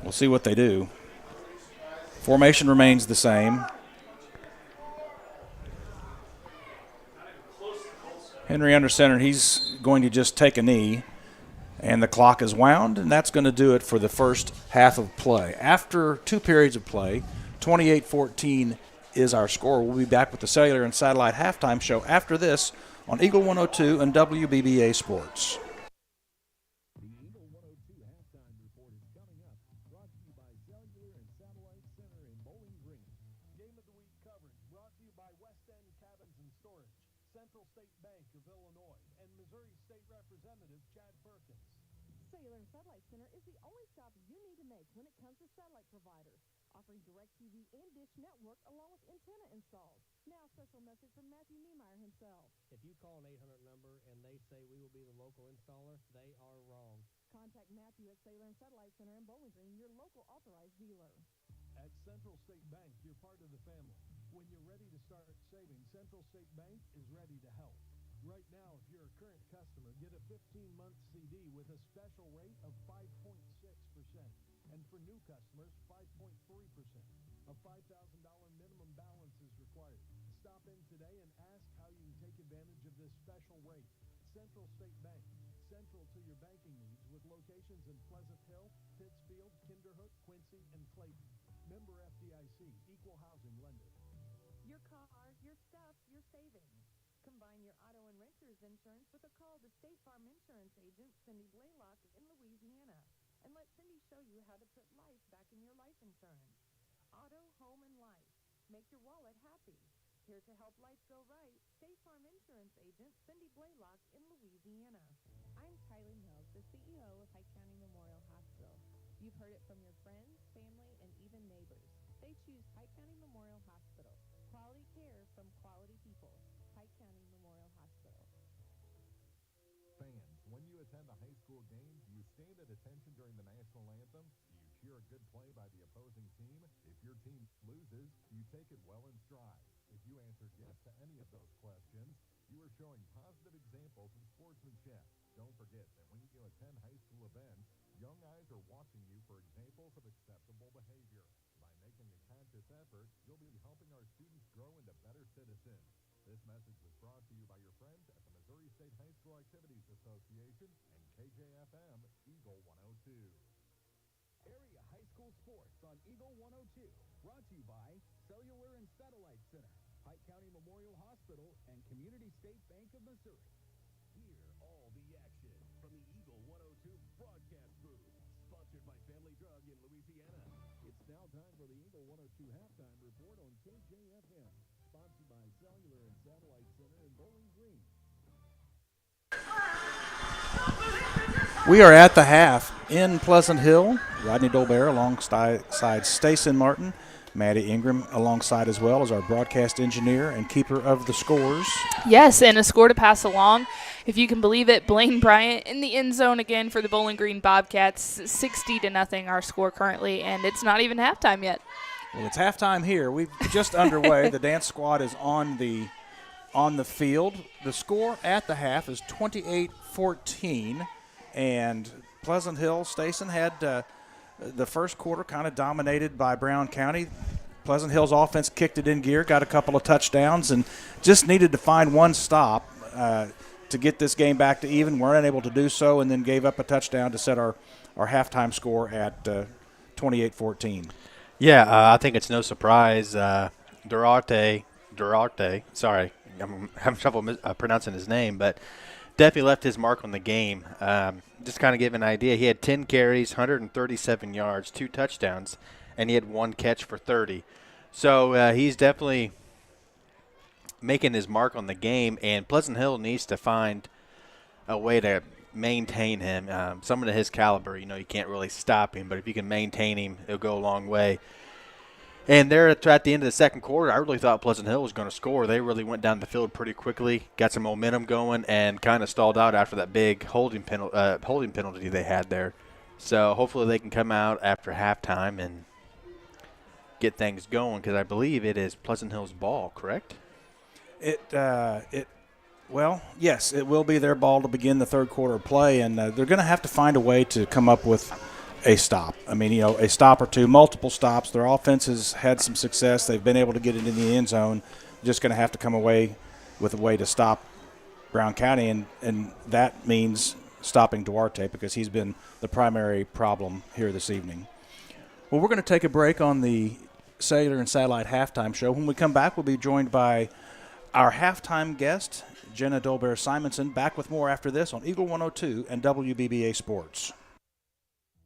we'll see what they do. Formation remains the same. Henry under center, he's going to just take a knee. And the clock is wound, and that's going to do it for the first half of play. After 2 periods of play, 28-14 is our score. We'll be back with the Cellular and Satellite halftime show after this on Eagle 102 and WBBA Sports. The Eagle 102 halftime report is coming up, brought to you by Cellular and Satellite Center in Bowling Green. Game of the Week coverage brought to you by West End Cabins and Storage, Central State Bank of Illinois, and Missouri State Representative Chad Perkins. Cellular and Satellite Center is the only stop you need to make when it comes to satellite providers, offering DirecTV and Dish Network along with antenna installs. Now, a special message from Matthew Niemeyer himself. If you call an 800 number and they say we will be the local installer, they are wrong. Contact Matthew at Cellular and Satellite Center in Bowling Green, your local authorized dealer. At Central State Bank, you're part of the family. When you're ready to start saving, Central State Bank is ready to help. Right now, if you're a current customer, get a 15-month CD with a special rate of 5.6%. And for new customers, 5.3%. A $5,000 minimum balance is required. Stop in today and ask how you can take advantage of this special rate. Central State Bank, central to your banking needs with locations in Pleasant Hill, Pittsfield, Kinderhook, Quincy, and Clayton. Member FDIC, equal housing lender. Your car, your stuff, your savings. Combine your auto and renter's insurance with a call to State Farm Insurance agent Cindy Blaylock in Louisiana. And let Cindy show you how to put life back in your life insurance. Auto, home, and life. Make your wallet happy. Here to help life go right, State Farm Insurance agent Cindy Blaylock in Louisiana. I'm Kylie Mills, the CEO of Pike County Memorial Hospital. You've heard it from your friends, family, and even neighbors. They choose Pike County Memorial Hospital. Quality care from quality people. Pike County Memorial Hospital. Fans, when you attend a high school game, do you stand at attention during the national anthem? Do you cheer a good play by the opposing team? If your team loses, do you take it well in stride? If you answered yes to any of those questions, you are showing positive examples of sportsmanship. Don't forget that when you attend high school events, young eyes are watching you for examples of acceptable behavior. By making a conscious effort, you'll be helping our students grow into better citizens. This message was brought to you by your friends at the Missouri State High School Activities Association and KJFM Eagle 102. Area High School Sports on Eagle 102. Brought to you by Cellular and Satellite Center, Pike County Memorial Hospital, and Community State Bank of Missouri. Hear all the action from the Eagle 102 broadcast booth. Sponsored by Family Drug in Louisiana. It's now time for the Eagle 102 halftime report on KJFM. Sponsored by Cellular and Satellite Center in Bowling Green. We are at the half in Pleasant Hill. Rodney Dolbear alongside Stacey Martin. Maddie Ingram alongside as well as our broadcast engineer and keeper of the scores. Yes, and a score to pass along. If you can believe it, Blaine Bryant in the end zone again for the Bowling Green Bobcats. 60-0 our score currently, and it's not even halftime yet. Well, it's halftime here. We've just underway. The dance squad is on the field. The score at the half is 28-14, and Pleasant Hill Station had the first quarter kind of dominated by Brown County. Pleasant Hill's offense kicked it in gear, got a couple of touchdowns, and just needed to find one stop to get this game back to even. We're unable to do so, and then gave up a touchdown to set our halftime score at 28-14. Yeah, I think it's no surprise. Durarte, sorry, I'm having trouble pronouncing his name, but definitely left his mark on the game. Just kind of give an idea, he had 10 carries, 137 yards, 2 touchdowns, and he had 1 catch for 30. So he's definitely making his mark on the game, and Pleasant Hill needs to find a way to maintain him. Someone of his caliber, you can't really stop him, but if you can maintain him, it'll go a long way. And there at the end of the second quarter, I really thought Pleasant Hill was going to score. They really went down the field pretty quickly, got some momentum going, and kind of stalled out after that big holding penalty they had there. So hopefully they can come out after halftime and get things going, because I believe it is Pleasant Hill's ball, correct? Well, yes, it will be their ball to begin the third quarter play, and they're going to have to find a way to come up with a stop. I mean, a stop or two, multiple stops. Their offense has had some success. They've been able to get it in the end zone. Just going to have to come away with a way to stop Brown County, and that means stopping Duarte, because he's been the primary problem here this evening. Well, we're going to take a break on the Cellular and Satellite Halftime Show. When we come back, we'll be joined by our halftime guest, Jenna Dolbear-Simonson. Back with more after this on Eagle 102 and WBBA Sports.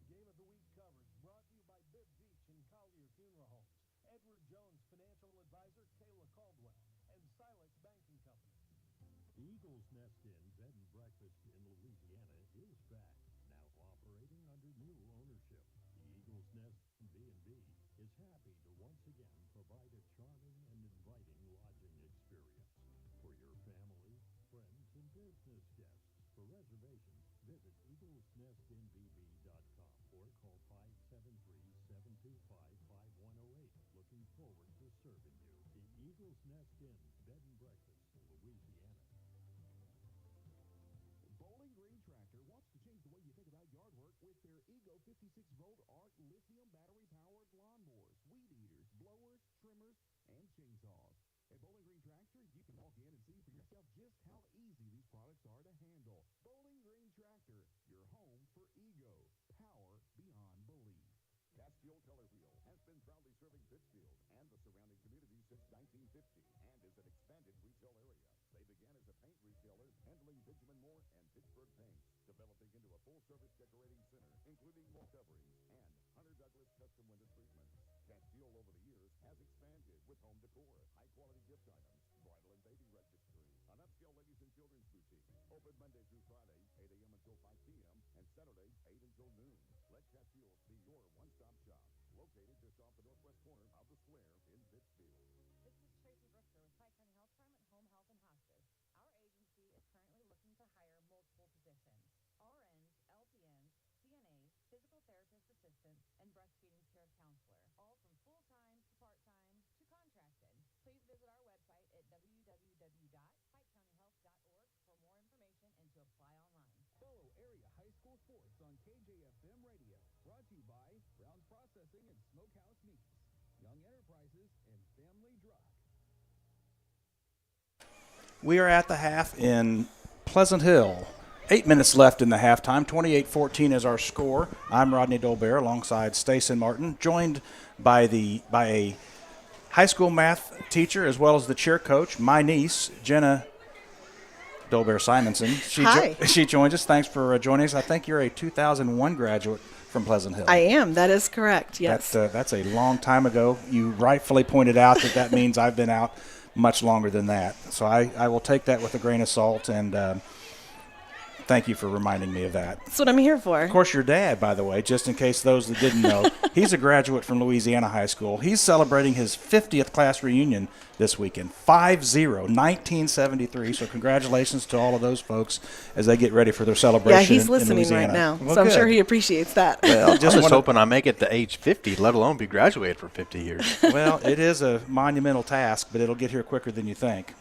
Game of the Week coverage brought to you by Bibb Beach and Collier Funeral Homes, Edward Jones Financial Advisor Kayla Caldwell, and Silex Banking Company. The Eagles Nest Inn Bed and Breakfast in Louisiana is back, now operating under new ownership. The Eagles Nest B&B is happy to once again provide a charming and inviting lodging experience for your family, friends, and business guests. For reservations, visit eaglesnestinbb.com or call 573-725-5108. Looking forward to serving you. The Eagles Nest Inn Bed and Breakfast, Louisiana. Bowling Green Tractor wants to change the way you think about yard work with their Ego 56-volt ARC lithium battery-powered lawnmowers, weed eaters, blowers, trimmers, and chainsaws. At Bowling Green Tractor, you can walk in and see for yourself just how easy these products are to handle. Bowling Green Tractor, your home for Ego. Power beyond belief. Castile Color Wheel has been proudly serving Pittsfield and the surrounding community since 1950 and is an expanded retail area. They began as a paint retailer, handling Benjamin Moore and Pittsburgh paints, developing into a full-service decorating center, including wall coverings and Hunter Douglas custom window treatments. Castile over the years has expanded with home decor, high-quality gift items, bridal and baby registry, an upscale ladies and children's boutique, open Monday through Friday, 8 a.m. until 5 p.m., and Saturdays, 8 until noon. Let Castile be your one-stop shop, located just off the northwest corner of the square in Pittsfield. This is Tracy Brookster with Pike County Health Department Home Health and Hospice. Our agency is currently looking to hire multiple positions: RNs, LPNs, CNAs, physical therapist assistants, and breastfeeding care counselor, all from full-time to part-time to contracted. Please visit our website at www.pikecountyhealth.org for more information and to apply online. Follow area high school sports on KJFM Radio. Brought to you by Brown's Processing and Smokehouse Meats, Young Enterprises, and Family Drug. We are at the half in Pleasant Hill. 8 minutes left in the halftime. 28-14 is our score. I'm Rodney Dolbear alongside Stacey Martin, joined by a high school math teacher as well as the cheer coach, my niece, Jenna Dolbear-Simonson. Hi. She joins us. Thanks for joining us. I think you're a 2001 graduate from Pleasant Hill. I am. That is correct, yes. That's a long time ago. You rightfully pointed out that means I've been out much longer than that. So I will take that with a grain of salt. And Thank you for reminding me of that. That's what I'm here for. Of course, your dad, by the way, just in case those that didn't know, he's a graduate from Louisiana High School. He's celebrating his 50th class reunion this weekend, 5-0, 1973. So congratulations to all of those folks as they get ready for their celebration. Yeah, he's in listening Louisiana. right now, Well, so I'm good. sure he appreciates that. Well, I'm just hoping I make it to age 50, let alone be graduated for 50 years. Well, it is a monumental task, but it'll get here quicker than you think.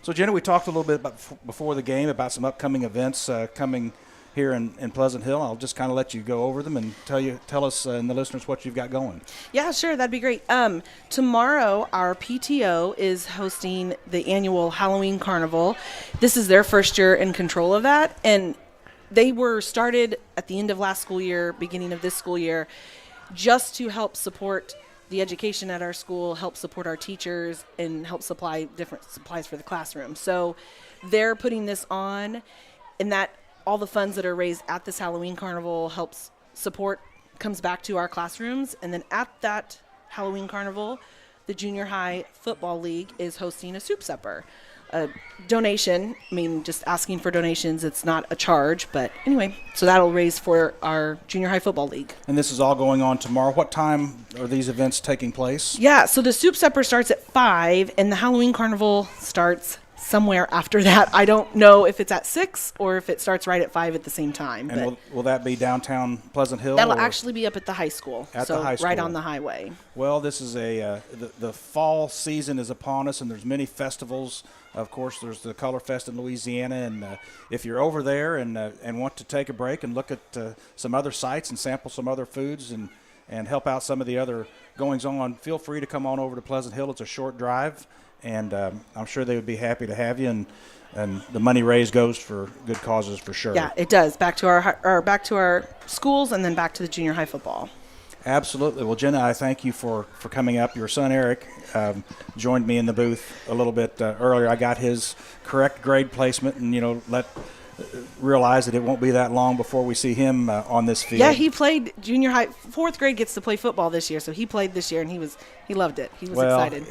So, Jenna, we talked a little bit about before the game about some upcoming events coming here in Pleasant Hill. I'll just kind of let you go over them and tell us and the listeners what you've got going. Yeah, sure. That'd be great. Tomorrow, our PTO is hosting the annual Halloween Carnival. This is their first year in control of that. And they were started at the end of last school year, beginning of this school year, just to help support the education at our school, help support our teachers, and help supply different supplies for the classroom. So they're putting this on, and that all the funds that are raised at this Halloween Carnival helps support, comes back to our classrooms. And then at that Halloween Carnival, the Junior High Football League is hosting a soup supper. A donation, just asking for donations, it's not a charge, but anyway, so that'll raise for our Junior High Football League. And this is all going on tomorrow. What time are these events taking place? Yeah, so the soup supper starts at 5, and the Halloween Carnival starts somewhere after that. I don't know if it's at 6 or if it starts right at 5 at the same time. And will that be downtown Pleasant Hill? That'll actually be up at the high school. At the high school. Right on the highway. Well, this is the fall season is upon us, and there's many festivals. Of course, there's the Color Fest in Louisiana, and if you're over there and want to take a break and look at some other sites and sample some other foods and help out some of the other goings-on, feel free to come on over to Pleasant Hill. It's a short drive, and I'm sure they would be happy to have you, and the money raised goes for good causes for sure. Yeah, it does. Back to our schools, and then back to the junior high football. Absolutely. Well, Jenna, I thank you for coming up. Your son, Eric, joined me in the booth a little bit earlier. I got his correct grade placement and, realize that it won't be that long before we see him on this field. Yeah, he played junior high. 4th grade gets to play football this year, so he played this year, and he loved it. He was excited.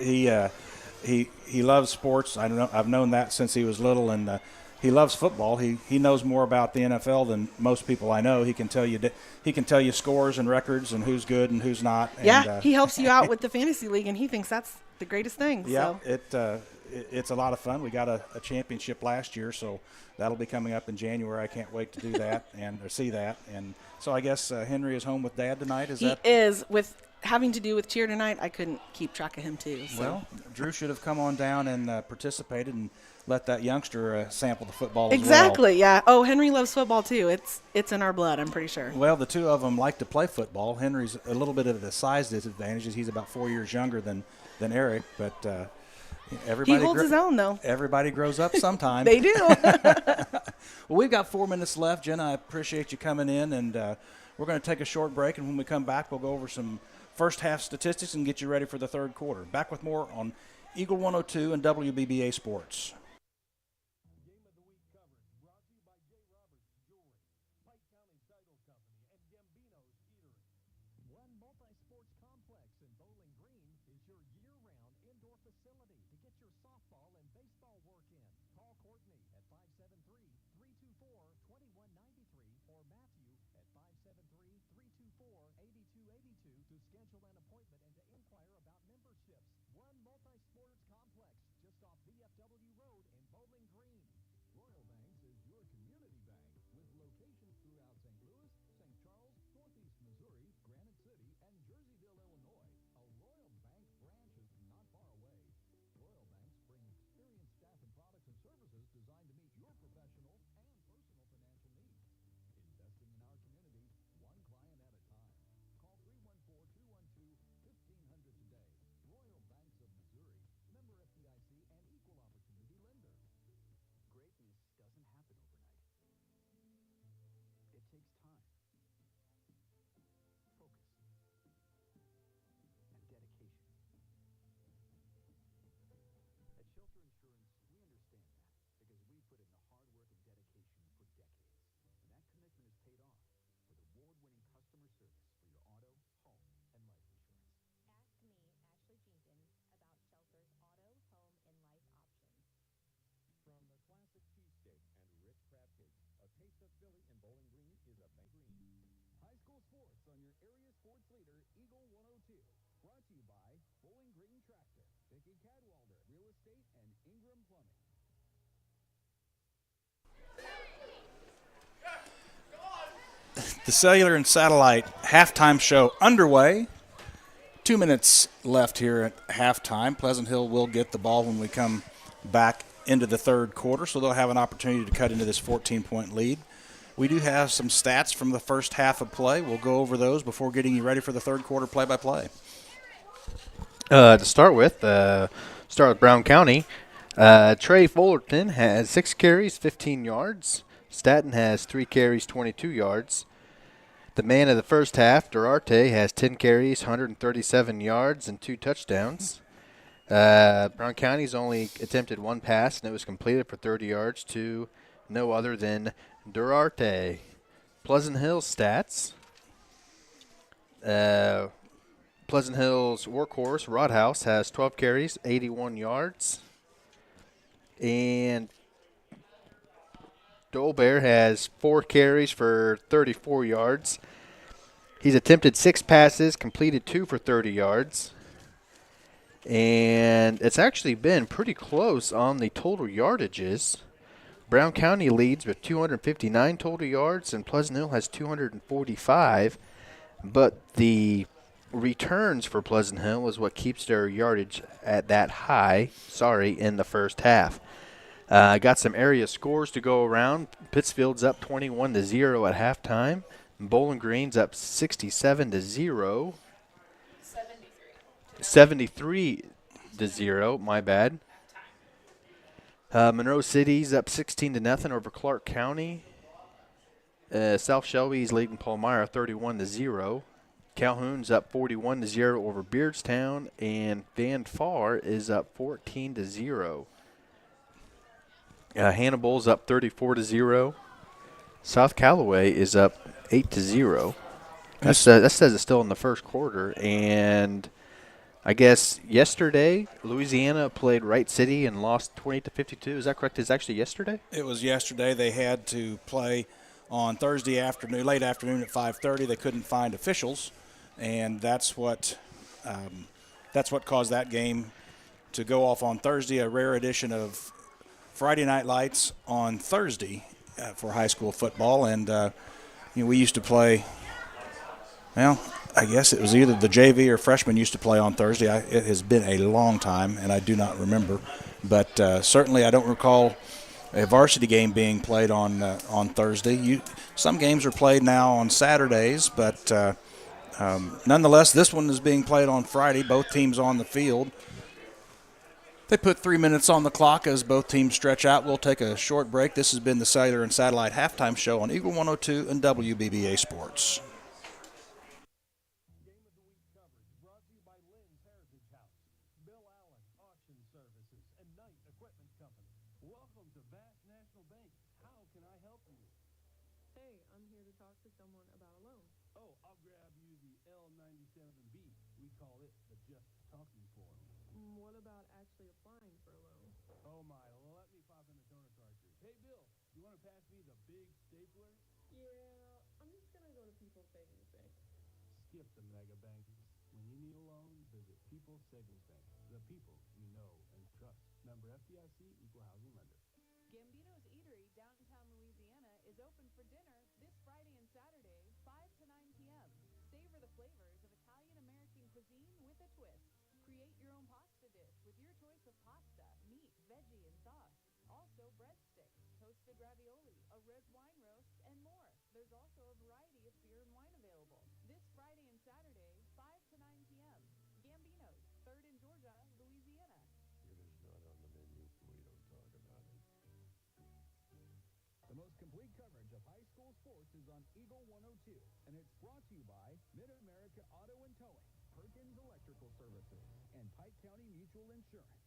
He loves sports. I've known that since he was little, and he loves football. He knows more about the NFL than most people I know. He can tell you scores and records and who's good and who's not. Yeah, he helps you out with the fantasy league, and he thinks that's the greatest thing. Yeah, so. It's a lot of fun. We got a championship last year, so that'll be coming up in January. I can't wait to do that or see that. And so I guess Henry is home with Dad tonight. He is. With having to do with cheer tonight, I couldn't keep track of him too. So. Well, Drew should have come on down and participated and let that youngster sample the football exactly, as well. Yeah. Oh, Henry loves football too. It's in our blood, I'm pretty sure. Well, the two of them like to play football. Henry's a little bit of the size disadvantage. He's about 4 years younger than Eric, but everybody he holds his own, though. Everybody grows up sometime. They do. Well, we've got 4 minutes left. Jenna, I appreciate you coming in, and we're going to take a short break, and when we come back, we'll go over some first half statistics and get you ready for the third quarter. Back with more on Eagle 102 and WBBA Sports. area sports leader, Eagle 102. Brought to you by Bowling Green Tractor, Vicky Cadwalder, Real Estate, and Ingram Plumbing. The Cellular and Satellite halftime show underway. 2 minutes left here at halftime. Pleasant Hill will get the ball when we come back into the third quarter, so they'll have an opportunity to cut into this 14-point lead. We do have some stats from the first half of play. We'll go over those before getting you ready for the third quarter play-by-play. To start with Brown County. Trey Fullerton has 6 carries, 15 yards. Staton has 3 carries, 22 yards. The man of the first half, Durarte, has 10 carries, 137 yards, and 2 touchdowns. Brown County's only attempted 1 pass, and it was completed for 30 yards to no other than Durarte. Pleasant Hill's stats. Pleasant Hill's workhorse, Rodhouse, has 12 carries, 81 yards. And Dolbear has 4 carries for 34 yards. He's attempted 6 passes, completed 2 for 30 yards. And it's actually been pretty close on the total yardages. Brown County leads with 259 total yards, and Pleasant Hill has 245. But the returns for Pleasant Hill is what keeps their yardage at that high, in the first half. Got some area scores to go around. Pittsfield's up 21-0 at halftime. Bowling Green's up 67-0. 73-0, my bad. Monroe City's up 16-0 over Clark County. South Shelby's leading Palmyra 31-0. Calhoun's up 41-0 over Beardstown, and Van Far is up 14-0. Hannibal's up 34-0. South Callaway is up 8-0. That says it's still in the first quarter, and I guess yesterday Louisiana played Wright City and lost 20-52. Is that correct? Is actually yesterday? It was yesterday. They had to play on Thursday afternoon, late afternoon at 5:30. They couldn't find officials, and that's what caused that game to go off on Thursday. A rare edition of Friday Night Lights on Thursday for high school football, and we used to play. Well, I guess it was either the JV or freshmen used to play on Thursday. It has been a long time, and I do not remember. But certainly I don't recall a varsity game being played on Thursday. Some games are played now on Saturdays, but nonetheless, this one is being played on Friday. Both teams on the field. They put 3 minutes on the clock as both teams stretch out. We'll take a short break. This has been the Cellular and Satellite Halftime Show on Eagle 102 and WBBA Sports. Skip the mega banks. When you need a loan, visit People's Savings Bank, the people you know and trust. Member FDIC, Equal Housing Lender. Gambino's Eatery, downtown Louisiana, is open for dinner this Friday and Saturday, 5 to 9 p.m. Savor the flavors of Italian-American cuisine with a twist. Create your own pasta dish with your choice of pasta, meat, veggie, and sauce. Also breadsticks, toasted ravioli, a red wine roast, and more. There's also a variety of beer and wine available. This Friday and Saturday, 5 to 9 p.m. Gambino's, 3rd in Georgia, Louisiana. If it's not on the menu, we don't talk about it. The most complete coverage of high school sports is on Eagle 102, and it's brought to you by Mid-America Auto and Towing, Perkins Electrical Services, and Pike County Mutual Insurance.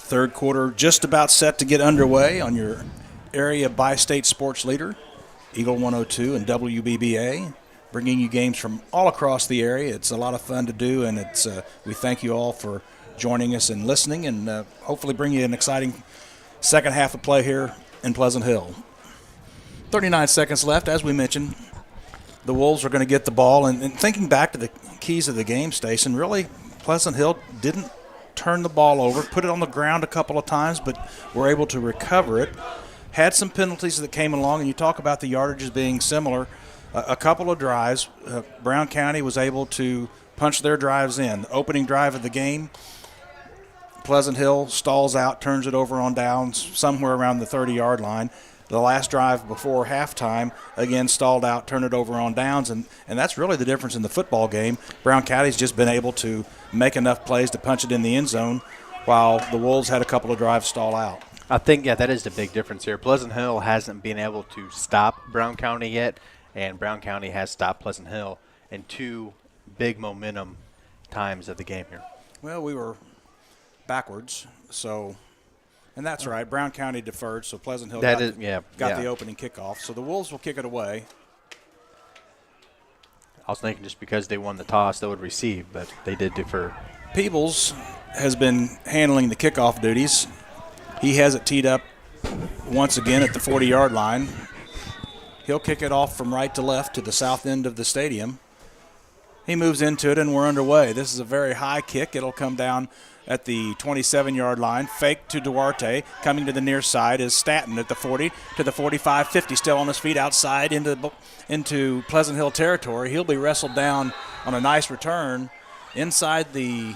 Third quarter just about set to get underway on your area bi-state sports leader, Eagle 102 and WBBA, bringing you games from all across the area. It's a lot of fun to do, and we thank you all for joining us and listening, and hopefully bring you an exciting second half of play here in Pleasant Hill. 39 seconds left. As we mentioned, the Wolves are going to get the ball. And thinking back to the keys of the game, Stason, really Pleasant Hill didn't turn the ball over, put it on the ground a couple of times, but were able to recover it. Had some penalties that came along, and you talk about the yardages being similar. A couple of drives, Brown County was able to punch their drives in. The opening drive of the game, Pleasant Hill stalls out, turns it over on downs somewhere around the 30-yard line. The last drive before halftime, again, stalled out, turned it over on downs, and that's really the difference in the football game. Brown County's just been able to make enough plays to punch it in the end zone, while the Wolves had a couple of drives stall out. I think, that is the big difference here. Pleasant Hill hasn't been able to stop Brown County yet, and Brown County has stopped Pleasant Hill in two big momentum times of the game here. Well, we were backwards, so, and that's right. Brown County deferred, so Pleasant Hill got the opening kickoff. So the Wolves will kick it away. I was thinking just because they won the toss, they would receive, but they did defer. Peebles has been handling the kickoff duties. He has it teed up once again at the 40-yard line. He'll kick it off from right to left to the south end of the stadium. He moves into it, and we're underway. This is a very high kick. It'll come down at the 27-yard line. Fake to Duarte. Coming to the near side is Staton at the 40 to the 45, 50, still on his feet outside into Pleasant Hill territory. He'll be wrestled down on a nice return inside the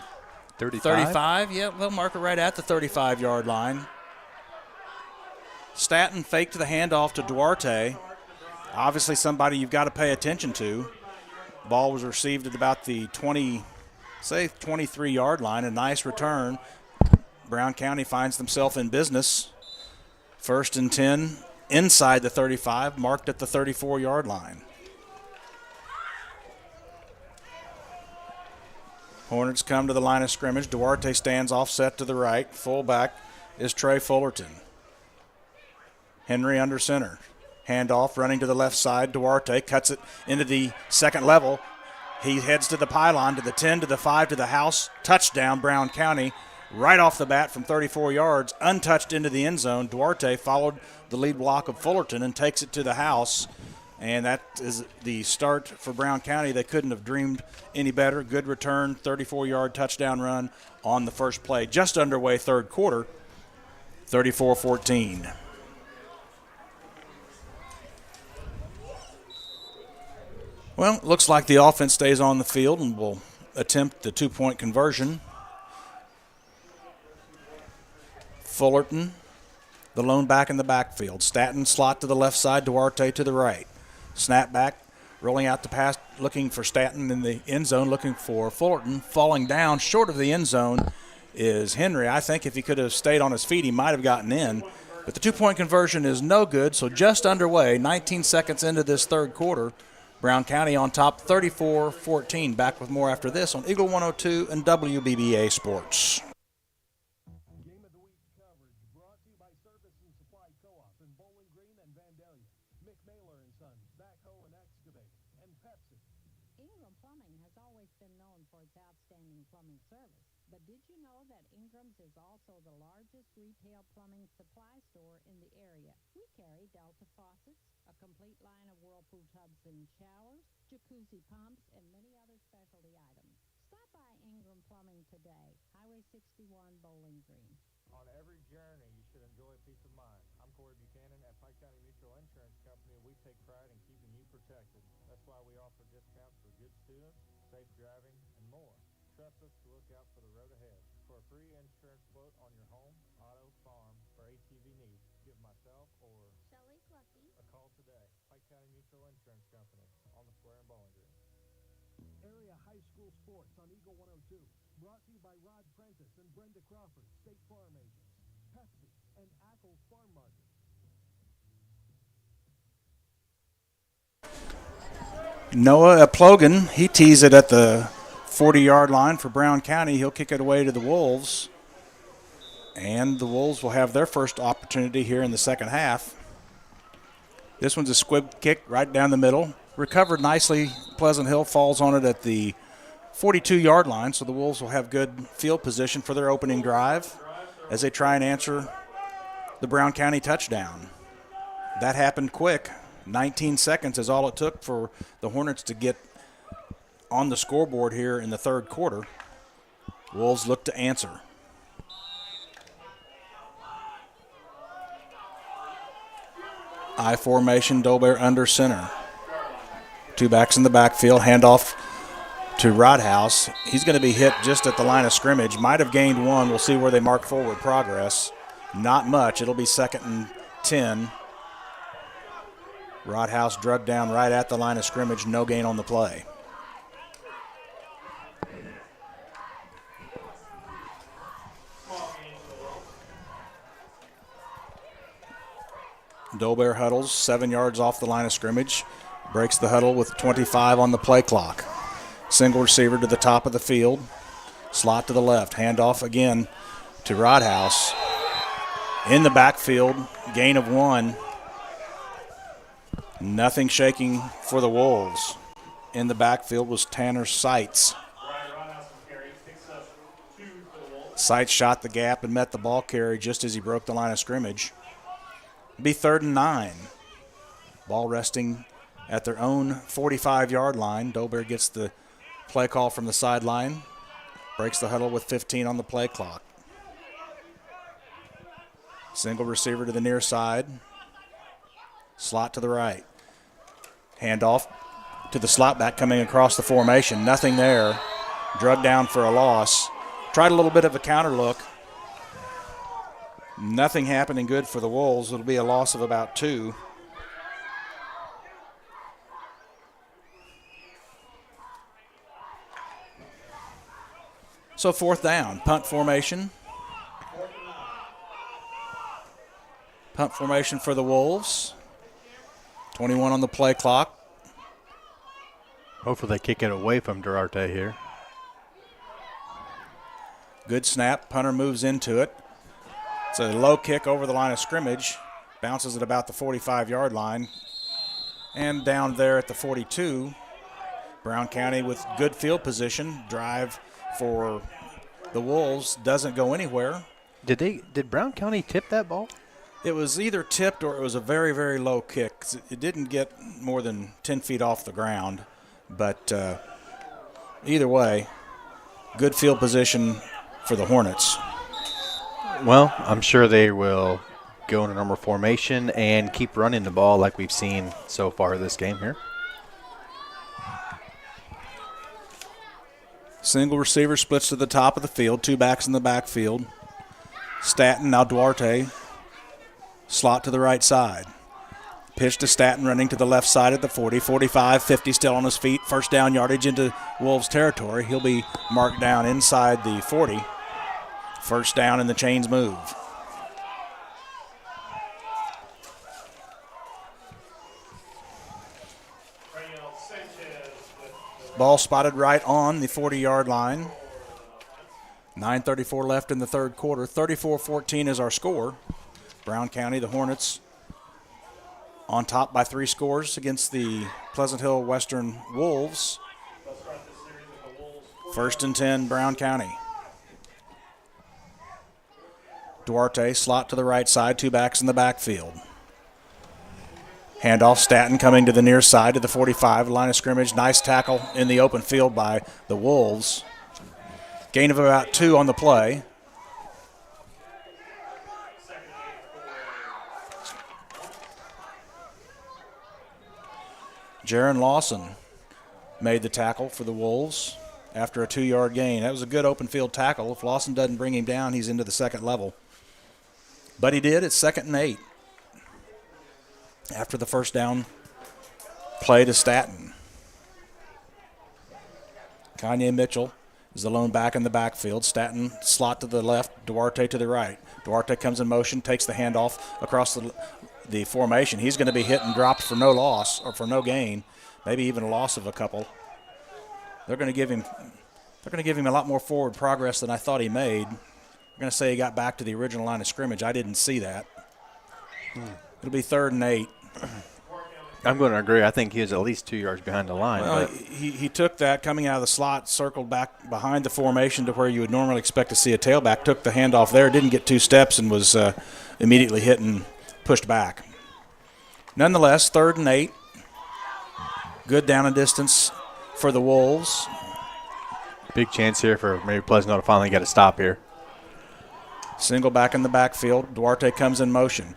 35. Yeah, they'll mark it right at the 35-yard line. Staton faked the handoff to Duarte. Obviously somebody you've got to pay attention to. Ball was received at about the 23-yard line. A nice return. Brown County finds themselves in business. 1st and 10 inside the 35, marked at the 34-yard line. Hornets come to the line of scrimmage. Duarte stands offset to the right. Fullback is Trey Fullerton. Henry under center. Handoff running to the left side. Duarte cuts it into the second level. He heads to the pylon, to the 10, to the 5, to the house. Touchdown, Brown County. Right off the bat from 34 yards, untouched into the end zone. Duarte followed the lead block of Fullerton and takes it to the house. And that is the start for Brown County. They couldn't have dreamed any better. Good return, 34-yard touchdown run on the first play. Just underway third quarter, 34-14. Well, it looks like the offense stays on the field and will attempt the two-point conversion. Fullerton, the lone back in the backfield. Staton slot to the left side, Duarte to the right. Snap back, rolling out the pass, looking for Staton in the end zone, looking for Fullerton. Falling down short of the end zone is Henry. I think if he could have stayed on his feet, he might have gotten in. But the two-point conversion is no good, so just underway, 19 seconds into this third quarter. Brown County on top, 34-14. Back with more after this on Eagle 102 and WBBA Sports. Game of the Week coverage brought to you by Service and Supply Co-op in Bowling Green and Vandalia. McNaylor and Sons, Backhoe and Excavator, and Pepsi. Ingram Plumbing has always been known for its outstanding plumbing service. But did you know that Ingram's is also the largest retail plumbing supply store in the area? We carry Delta faucets, a complete line of Whirlpool tubs and showers, jacuzzi pumps, and many other specialty items. Stop by Ingram Plumbing today, Highway 61, Bowling Green. On every journey, you should enjoy a peace of mind. I'm Corey Buchanan at Pike County Mutual Insurance Company. We take pride in keeping you protected. That's why we offer discounts for good students, safe driving, and more. Trust us to look out for the road ahead. For a free insurance quote on your home, auto, farm, or ATV needs, give myself or Shelly Clucky a call today. Pike County Mutual Insurance Company on the square in Bowling Green. Area high school sports on Eagle 102. Brought to you by Rod Prentice and Brenda Crawford, State Farm Agents, Pepsi, and Ackles Farm Market. Noah Plogan, he tees it at the 40-yard line for Brown County. He'll kick it away to the Wolves. And the Wolves will have their first opportunity here in the second half. This one's a squib kick right down the middle. Recovered nicely. Pleasant Hill falls on it at the 42-yard line, so the Wolves will have good field position for their opening drive as they try and answer the Brown County touchdown. That happened quick. 19 seconds is all it took for the Hornets to get on the scoreboard here in the third quarter. Wolves look to answer. I formation, Dolbear under center. Two backs in the backfield, handoff to Rodhouse. He's going to be hit just at the line of scrimmage. Might have gained one. We'll see where they mark forward progress. Not much. It'll be 2nd and 10. Rodhouse drugged down right at the line of scrimmage. No gain on the play. Dolbear huddles 7 yards off the line of scrimmage. Breaks the huddle with 25 on the play clock. Single receiver to the top of the field. Slot to the left. Handoff again to Rodhouse. In the backfield, gain of 1. Nothing shaking for the Wolves. In the backfield was Tanner Seitz. Seitz shot the gap and met the ball carry just as he broke the line of scrimmage. Be 3rd and 9. Ball resting at their own 45-yard line. Dolbear gets the play call from the sideline. Breaks the huddle with 15 on the play clock. Single receiver to the near side. Slot to the right. Handoff to the slot back coming across the formation. Nothing there. Drugged down for a loss. Tried a little bit of a counter look. Nothing happening good for the Wolves. It'll be a loss of about 2. So 4th down, punt formation. Punt formation for the Wolves. 21 on the play clock. Hopefully they kick it away from Duarte here. Good snap. Punter moves into it. It's a low kick over the line of scrimmage. Bounces at about the 45-yard line. And down there at the 42, Brown County with good field position. Drive for the Wolves doesn't go anywhere. Did Brown County tip that ball? It was either tipped or it was a very, very low kick. It didn't get more than 10 feet off the ground. But either way, good field position for the Hornets. Well, I'm sure they will go in a number formation and keep running the ball like we've seen so far this game here. Single receiver splits to the top of the field. 2 backs in the backfield. Staten, now Duarte. Slot to the right side. Pitch to Staten running to the left side at the 40, 45, 50 still on his feet. First down yardage into Wolves territory. He'll be marked down inside the 40. First down and the chains move. Ball spotted right on the 40-yard line. 9:34 left in the third quarter. 34-14 is our score. Brown County, the Hornets, on top by 3 scores against the Pleasant Hill Western Wolves. 1st and 10, Brown County. Duarte, slot to the right side, 2 backs in the backfield. Handoff, Staten coming to the near side to the 45, line of scrimmage. Nice tackle in the open field by the Wolves. Gain of about 2 on the play. Jaron Lawson made the tackle for the Wolves after a 2-yard gain. That was a good open field tackle. If Lawson doesn't bring him down, he's into the second level. But he did. It's 2nd and 8 after the first down play to Staten. Kanye Mitchell is the lone back in the backfield. Staten slot to the left, Duarte to the right. Duarte comes in motion, takes the handoff across the formation. He's going to be hit and dropped for no loss or for no gain, maybe even a loss of a couple. They're going to give him a lot more forward progress than I thought he made. I'm going to say he got back to the original line of scrimmage. I didn't see that. It'll be 3rd and 8. I'm going to agree. I think he was at least 2 yards behind the line. Well, he took that coming out of the slot, circled back behind the formation to where you would normally expect to see a tailback, took the handoff there, didn't get 2 steps, and was immediately hit and pushed back. Nonetheless, 3rd and 8. Good down and distance for the Wolves. Big chance here for maybe Pleasant Hill to finally get a stop here. Single back in the backfield. Duarte comes in motion.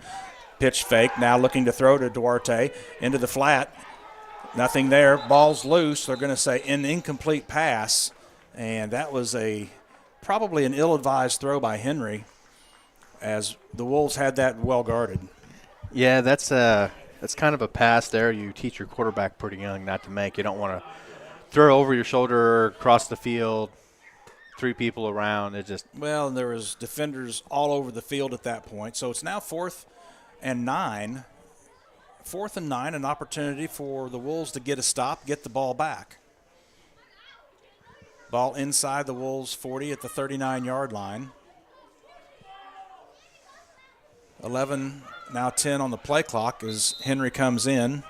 Pitch fake. Now looking to throw to Duarte into the flat. Nothing there. Ball's loose. They're going to say an incomplete pass. And that was probably an ill-advised throw by Henry, as the Wolves had that well guarded. Yeah, that's kind of a pass there you teach your quarterback pretty young not to make. You don't want to throw over your shoulder, across the field, 3 people around. Well, there was defenders all over the field at that point. So it's now 4th and 9. 4th and 9, an opportunity for the Wolves to get a stop, get the ball back. Ball inside the Wolves' 40 at the 39-yard line. 11, now 10 on the play clock as Henry comes in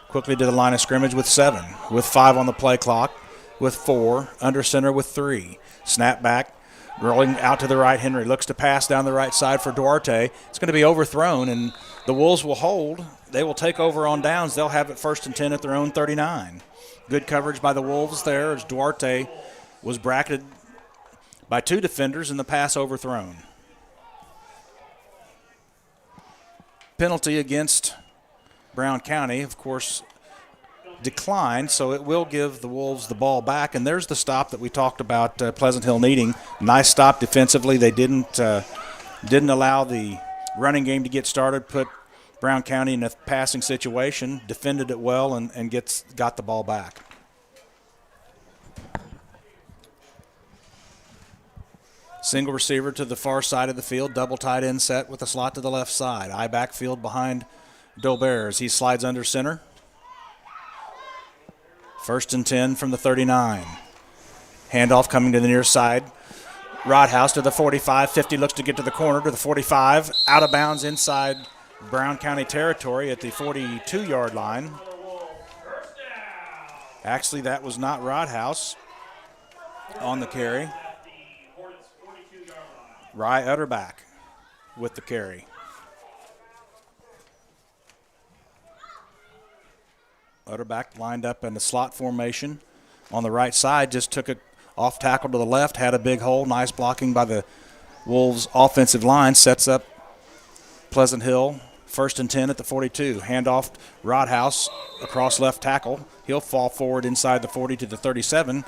quickly to the line of scrimmage with 7, with 5 on the play clock, with 4, under center with 3. Snap back, rolling out to the right. Henry looks to pass down the right side for Duarte. It's going to be overthrown, and the Wolves will hold. They will take over on downs. They'll have it 1st and 10 at their own 39. Good coverage by the Wolves there as Duarte was bracketed by 2 defenders and the pass overthrown. Penalty against Brown County, of course, declined, so it will give the Wolves the ball back. And there's the stop that we talked about Pleasant Hill needing. Nice stop defensively. They didn't allow the running game to get started, put Brown County in a passing situation, defended it well, and got the ball back. Single receiver to the far side of the field, double tight end set with a slot to the left side. Eye backfield behind Dolbear as he slides under center. 1st and 10 from the 39. Handoff coming to the near side. Rodhouse to the 45, 50 looks to get to the corner to the 45. Out of bounds inside Brown County territory at the 42-yard line. Actually, that was not Rodhouse on the carry. Rye Utterback with the carry. Utterback lined up in the slot formation on the right side, just took it off tackle to the left, had a big hole. Nice blocking by the Wolves offensive line, sets up Pleasant Hill 1st and 10 at the 42. Handoff Rodhouse across left tackle. He'll fall forward inside the 40 to the 37.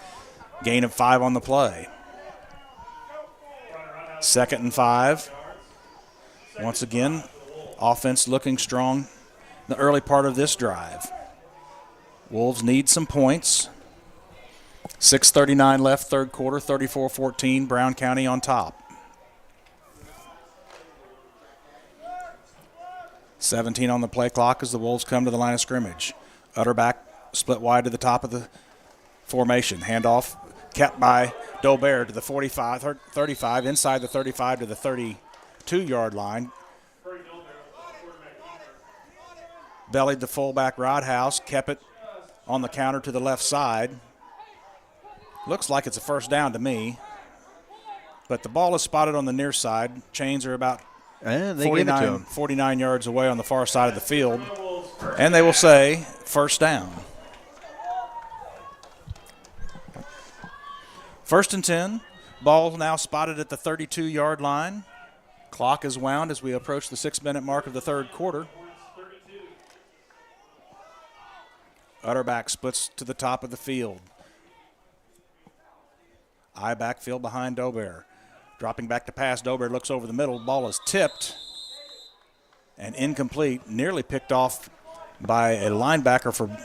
Gain of 5 on the play. 2nd and 5. Once again, offense looking strong in the early part of this drive. Wolves need some points. 6:39 left, 3rd quarter, 34-14, Brown County on top. 17 on the play clock as the Wolves come to the line of scrimmage. Utterback split wide to the top of the formation. Handoff kept by Dolbear to the 45, 35, inside the 35 to the 32-yard line. Bellied the fullback Rodhouse, kept it on the counter to the left side. Looks like it's a 1st down to me, but the ball is spotted on the near side. Chains are about 49 yards away on the far side of the field, and they will say 1st down. 1st and 10. Ball now spotted at the 32-yard line. Clock is wound as we approach the 6-minute mark of the 3rd quarter. Utterback splits to the top of the field. Eye backfield behind Dolbear. Dropping back to pass, Dolbear looks over the middle. Ball is tipped and incomplete, nearly picked off by a linebacker for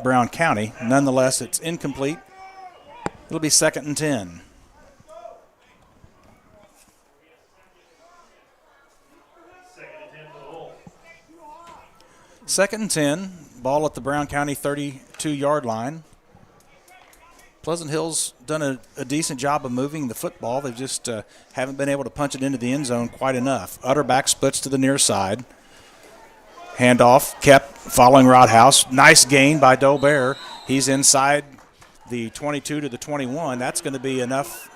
Brown County. Nonetheless, it's incomplete. It'll be 2nd and 10. Second and 10, ball at the Brown County 32-yard line. Pleasant Hill's done a decent job of moving the football. They just haven't been able to punch it into the end zone quite enough. Utterback splits to the near side. Handoff kept following Rodhouse. Nice gain by Dolbear. He's inside the 22 to the 21. That's going to be enough.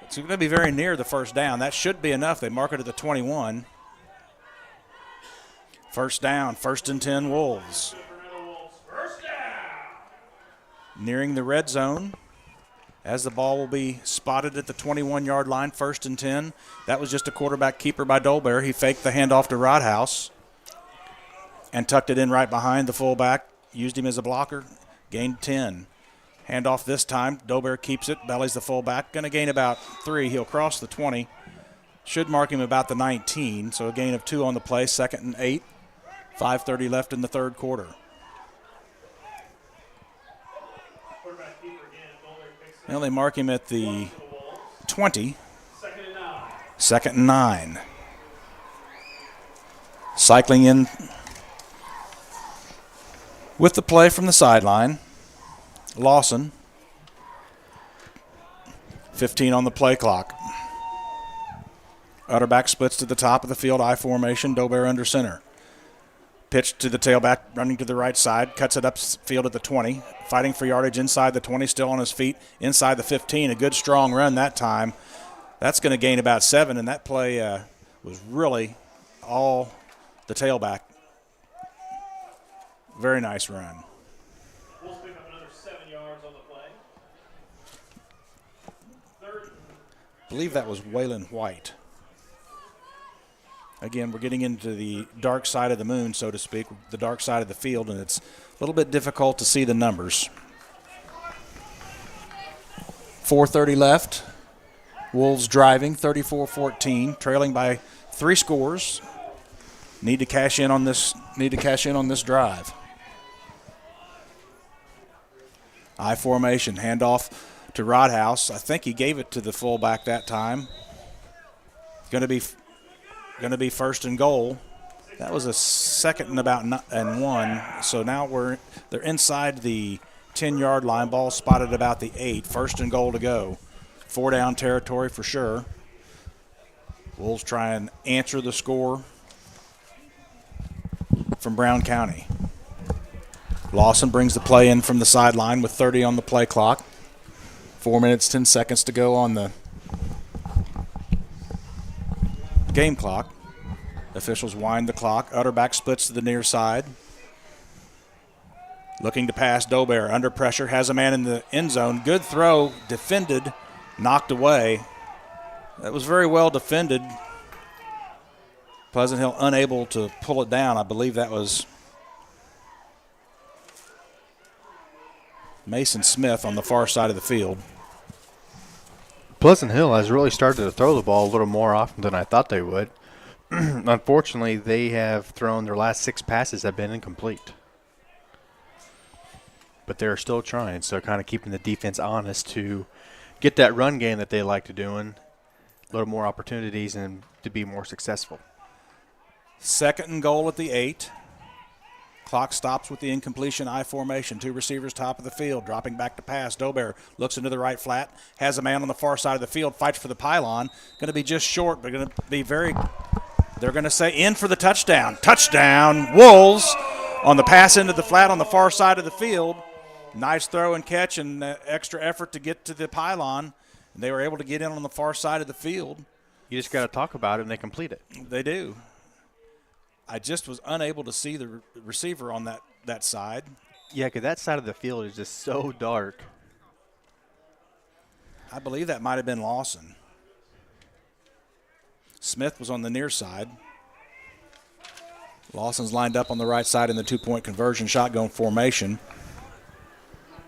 It's going to be very near the 1st down. That should be enough. They mark it at the 21. First down, 1st and 10 Wolves. Nearing the red zone as the ball will be spotted at the 21-yard line, 1st and 10. That was just a quarterback keeper by Dolbear. He faked the handoff to Rodhouse and tucked it in right behind the fullback, used him as a blocker, gained 10. Handoff this time, Dolbear keeps it, bellies the fullback, going to gain about 3. He'll cross the 20, should mark him about the 19, so a gain of 2 on the play, 2nd and 8, 5:30 left in the third quarter. Well, they mark him at the 20. 2nd and 9. Cycling in with the play from the sideline. Lawson. 15 on the play clock. Utterback splits to the top of the field, I formation, Dolbear under center. Pitch to the tailback, running to the right side, cuts it upfield at the 20, fighting for yardage inside the 20, still on his feet, inside the 15. A good strong run that time. That's going to gain about 7, and that play was really all the tailback. Very nice run. Wolves pick up another 7 yards on the play. I believe that was Waylon White. Again, we're getting into the dark side of the moon, so to speak, the dark side of the field, and it's a little bit difficult to see the numbers. 4:30 left. Wolves driving, 34-14, trailing by 3 scores. Need to cash in on this drive. I formation, handoff to Rodhouse. I think he gave it to the fullback that time. Going to be 1st and goal. That was a 2nd and about 1. So now they're inside the 10-yard line. Ball spotted about the 8. 1st and goal to go. 4 down territory for sure. Wolves try and answer the score from Brown County. Lawson brings the play in from the sideline with 30 on the play clock. 4 minutes, 10 seconds to go on the game clock. Officials wind the clock. Utterback splits to the near side. Looking to pass, Dolbear under pressure, has a man in the end zone. Good throw, defended, knocked away. That was very well defended. Pleasant Hill unable to pull it down. I believe that was Mason Smith on the far side of the field. Pleasant Hill has really started to throw the ball a little more often than I thought they would. Unfortunately, they have thrown their last 6 passes have been incomplete. But they're still trying, so kind of keeping the defense honest to get that run game that they like to do, and a little more opportunities and to be more successful. 2nd and goal at the 8. Clock stops with the incompletion I formation. 2 receivers top of the field, dropping back to pass. Dolbear looks into the right flat, has a man on the far side of the field, fights for the pylon. Going to be just short, but going to be they're going to say in for the touchdown. Touchdown, Wolves on the pass into the flat on the far side of the field. Nice throw and catch and extra effort to get to the pylon. And they were able to get in on the far side of the field. You just got to talk about it and they complete it. They do. I just was unable to see the receiver on that side. Yeah, because that side of the field is just so dark. I believe that might have been Lawson. Smith was on the near side. Lawson's lined up on the right side in the 2-point conversion shotgun formation.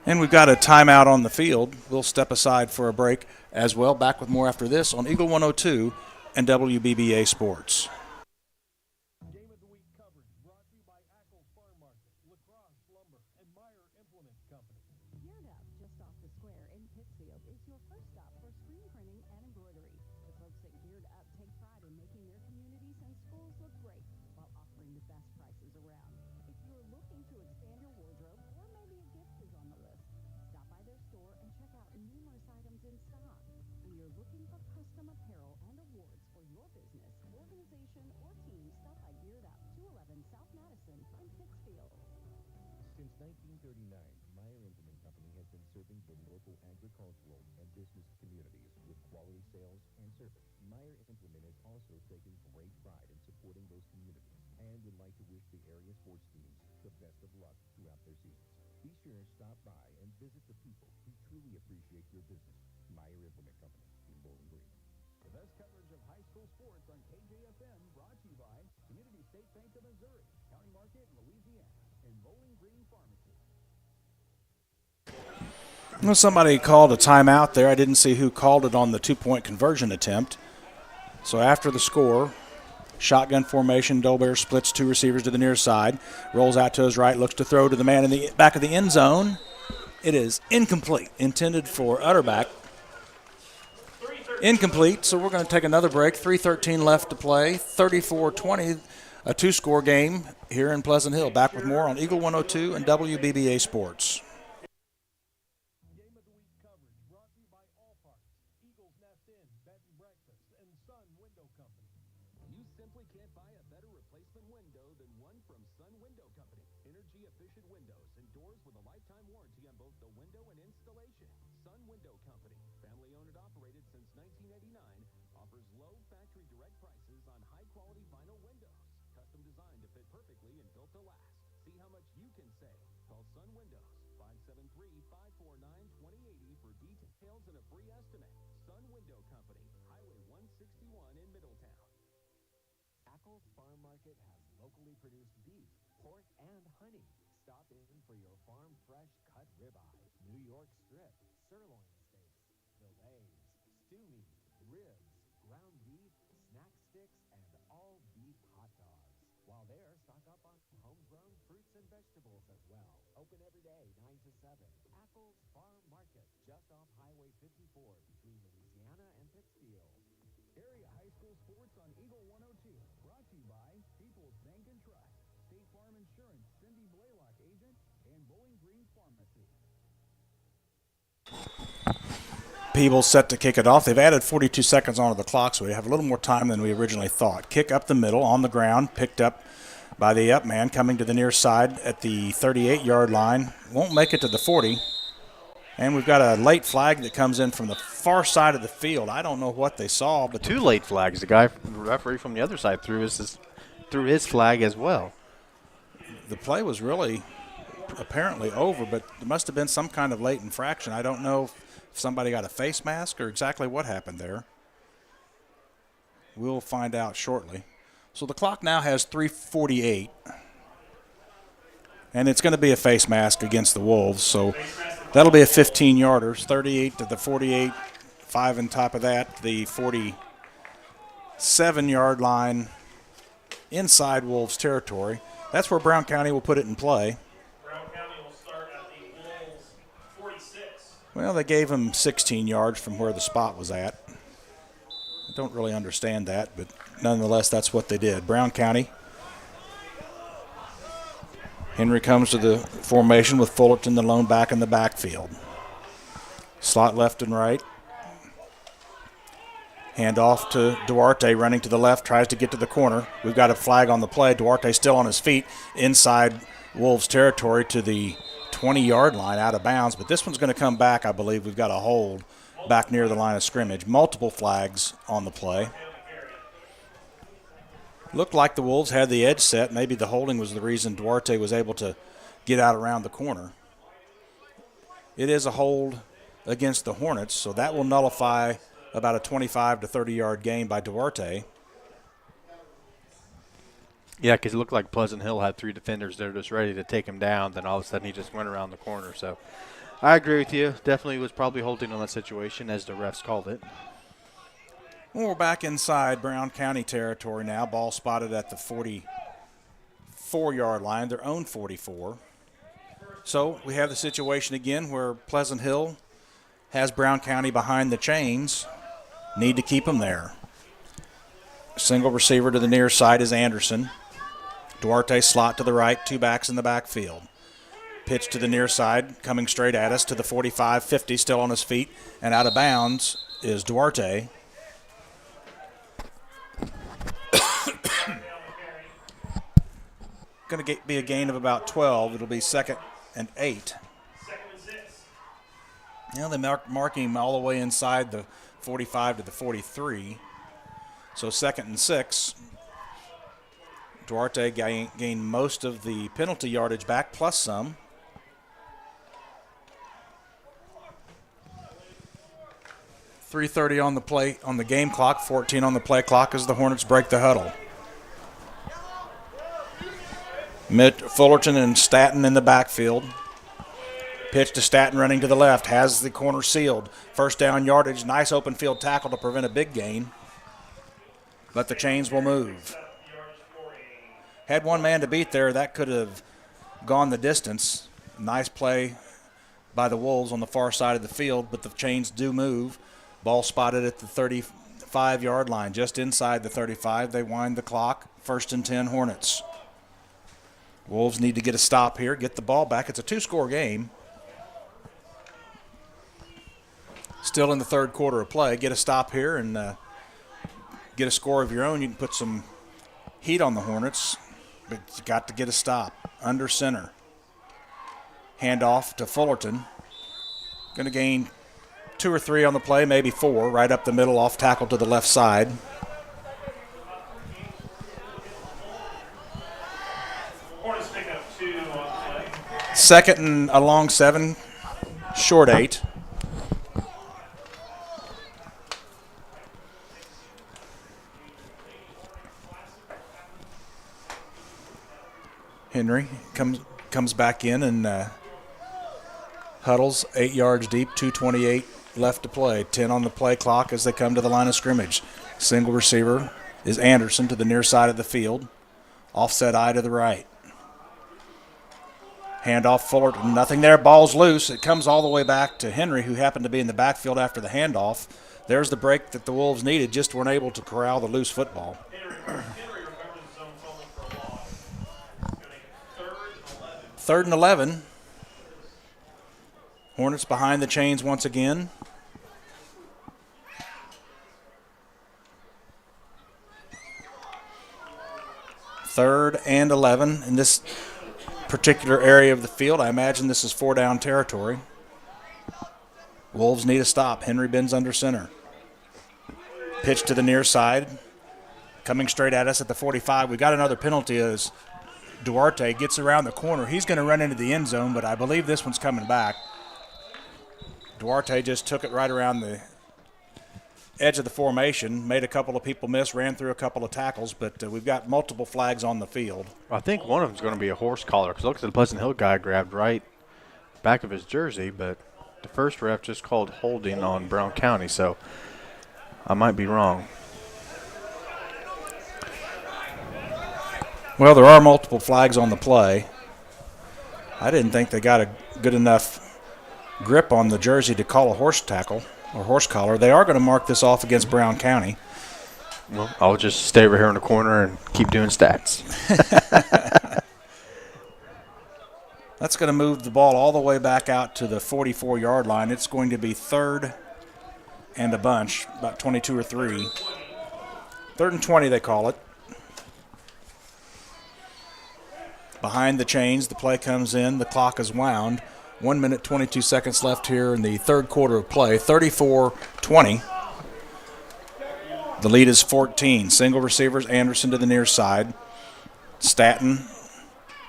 And we've got a timeout on the field. We'll step aside for a break as well. Back with more after this on Eagle 102 and WBBA Sports. Game of the Week coverage brought to you by Ackles Farm Market, Lacrosse Lumber, and Meyer Implement Company. Geared Up, just off the square in Pittsfield, is your first stop for screen printing and embroidery. The folks at Geared Up take pride in making their communities and schools look great while offering the best prices around. If you're looking to expand your wardrobe, or maybe a gift is on the list, stop by their store and check out numerous items in stock. When you're looking for custom apparel and awards for your business, organization, or team, stop by Geared Up, 211 South Madison in Pittsfield. Since 1939, Meyer Implement Company has been serving the local agricultural and business communities with quality sales and service. Meyer Implement has also taken great pride in supporting those communities and would like to wish the area sports teams the best of luck throughout their seasons. Be sure to stop by and visit the people who truly appreciate your business. Meyer Implement Company in Bowling Green. The best coverage of high school sports on KJFM, brought to you by Community State Bank of Missouri, County Market, Louisiana, and Bowling Green Pharmacy. Well, somebody called a timeout there. I didn't see who called it on the two-point conversion attempt. So after the score, shotgun formation, Dolbear splits two receivers to the near side, rolls out to his right, looks to throw to the man in the back of the end zone. It is incomplete, intended for Utterback. Incomplete, so we're going to take another break. 3:13 left to play, 34-20, a two-score game here in Pleasant Hill. Back with more on Eagle 102 and WBBA Sports. Game of the Week coverage brought to you by All Parts, Eagles Nest Inn, Bed and Breakfast, and Sun Window Company. You simply can't buy a better replacement window than one from Sun Window Company. Energy-efficient windows and doors with a lifetime warranty on both the window and installation. Sun Window Company, family-owned and operated since 1989, offers low factory direct prices on high-quality vinyl windows. Custom designed to fit perfectly and built to last. See how much you can save. Call Sun Windows, 573-549-2080 for details and a free estimate. Sun Window Company, Highway 161 in Middletown. Ackles Farm Market has locally produced beef, pork, and honey. Stop in for your farm fresh cut ribeye, New York strip, sirloin steaks, fillets, stew meat, ribs, ground beef, snack sticks, and all beef hot dogs. While there, stock up on homegrown fruits and vegetables as well. Open every day, 9 to 7. Ackles Farm Market, just off Highway 54 between Louisiana and Pittsfield. Area high school sports on Eagle 102. Brought to you by People's Bank and Trust, State Farm Insurance, Cindy Blaylock agent, and Bowling Green Pharmacy. Peebles set to kick it off. They've added 42 seconds onto the clock, so we have a little more time than we originally thought. Kick up the middle on the ground, picked up by the up man, coming to the near side at the 38-yard line. Won't make it to the 40. And we've got a late flag that comes in from the far side of the field. I don't know what they saw, but two late flags. The referee from the other side threw his flag as well. The play was really apparently over, but there must have been some kind of late infraction. I don't know if somebody got a face mask or exactly what happened there. We'll find out shortly. So the clock now has 3:48, and it's going to be a face mask against the Wolves, so that'll be a 15-yarder, 38 to the 48, 5 on top of that, the 47-yard line inside Wolves territory. That's where Brown County will put it in play. Brown County will start at the Wolves 46. Well, they gave him 16 yards from where the spot was at. I don't really understand that, but nonetheless, that's what they did. Brown County. Henry comes to the formation with Fullerton, the lone back in the backfield. Slot left and right. Hand off to Duarte, running to the left, tries to get to the corner. We've got a flag on the play. Duarte still on his feet inside Wolves territory to the 20-yard line, out of bounds. But this one's going to come back, I believe. We've got a hold back near the line of scrimmage. Multiple flags on the play. Looked like the Wolves had the edge set. Maybe the holding was the reason Duarte was able to get out around the corner. It is a hold against the Hornets, so that will nullify about a 25 to 30-yard gain by Duarte. Yeah, because it looked like Pleasant Hill had three defenders there just ready to take him down. Then all of a sudden he just went around the corner. So I agree with you. Definitely was probably holding on that situation as the refs called it. Well, we're back inside Brown County territory now. Ball spotted at the 44-yard line, their own 44. So we have the situation again where Pleasant Hill has Brown County behind the chains. Need to keep them there. Single receiver to the near side is Anderson. Duarte slot to the right, two backs in the backfield. Pitch to the near side, coming straight at us to the 45-50, still on his feet, and out of bounds is Duarte. Going to be a gain of about 12. It'll be 2nd and 8. Now they mark him all the way inside the 45 to the 43. So 2nd and 6. Duarte gained most of the penalty yardage back, plus some. .330 on the game clock, 14 on the play clock as the Hornets break the huddle. Fullerton and Staton in the backfield. Pitch to Staton running to the left, has the corner sealed. First down yardage, nice open field tackle to prevent a big gain. But the chains will move. Had one man to beat there, that could have gone the distance. Nice play by the Wolves on the far side of the field, but the chains do move. Ball spotted at the 35-yard line, just inside the 35. They wind the clock. 1st and 10 Hornets. Wolves need to get a stop here, get the ball back. It's a 2-score game. Still in the third quarter of play. Get a stop here and get a score of your own. You can put some heat on the Hornets, but you got to get a stop. Under center. Handoff to Fullerton. Going to gain 2 or 3 on the play, maybe 4. Right up the middle, off tackle to the left side. Hornets pick up 2 on play. 2nd and a long 7, short 8. Henry comes back in and huddles 8 yards deep, 2:28 left to play. 10 on the play clock as they come to the line of scrimmage. Single receiver is Anderson to the near side of the field. Offset eye to the right. Handoff Fullerton, nothing there. Ball's loose. It comes all the way back to Henry, who happened to be in the backfield after the handoff. There's the break that the Wolves needed, just weren't able to corral the loose football. Third and 11. Hornets behind the chains once again. Third and 11 in this particular area of the field. I imagine this is 4-down territory. Wolves need a stop. Henry bends under center. Pitch to the near side. Coming straight at us at the 45. We got another penalty as Duarte gets around the corner. He's going to run into the end zone, but I believe this one's coming back. Duarte just took it right around the edge of the formation, made a couple of people miss, ran through a couple of tackles, but we've got multiple flags on the field. I think one of them is going to be a horse collar because look at the Pleasant Hill guy grabbed right back of his jersey, but the first ref just called holding on Brown County, so I might be wrong. Well, there are multiple flags on the play. I didn't think they got a good enough grip on the jersey to call a horse tackle or horse collar. They are going to mark this off against Brown County. Well, I'll just stay over here in the corner and keep doing stats. That's going to move the ball all the way back out to the 44-yard line. It's going to be 3rd and a bunch, about 22 or 3. 3rd and 20, they call it. Behind the chains, the play comes in. The clock is wound. 1 minute, 22 seconds left here in the third quarter of play. 34-20. The lead is 14. Single receivers, Anderson to the near side. Staton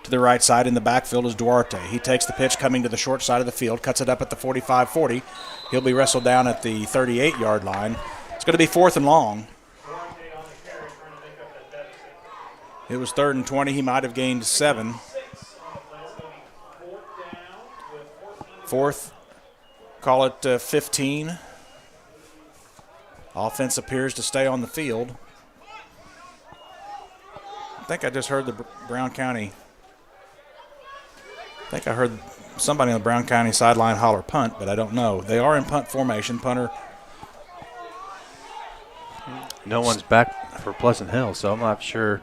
to the right side. In the backfield is Duarte. He takes the pitch coming to the short side of the field, cuts it up at the 45-40. He'll be wrestled down at the 38-yard line. It's going to be 4th and long. It was 3rd and 20. He might have gained 7. 4th, call it 15. Offense appears to stay on the field. I think I just heard the Brown County. I think I heard somebody on the Brown County sideline holler punt, but I don't know. They are in punt formation. Punter. No one's back for Pleasant Hill, so I'm not sure.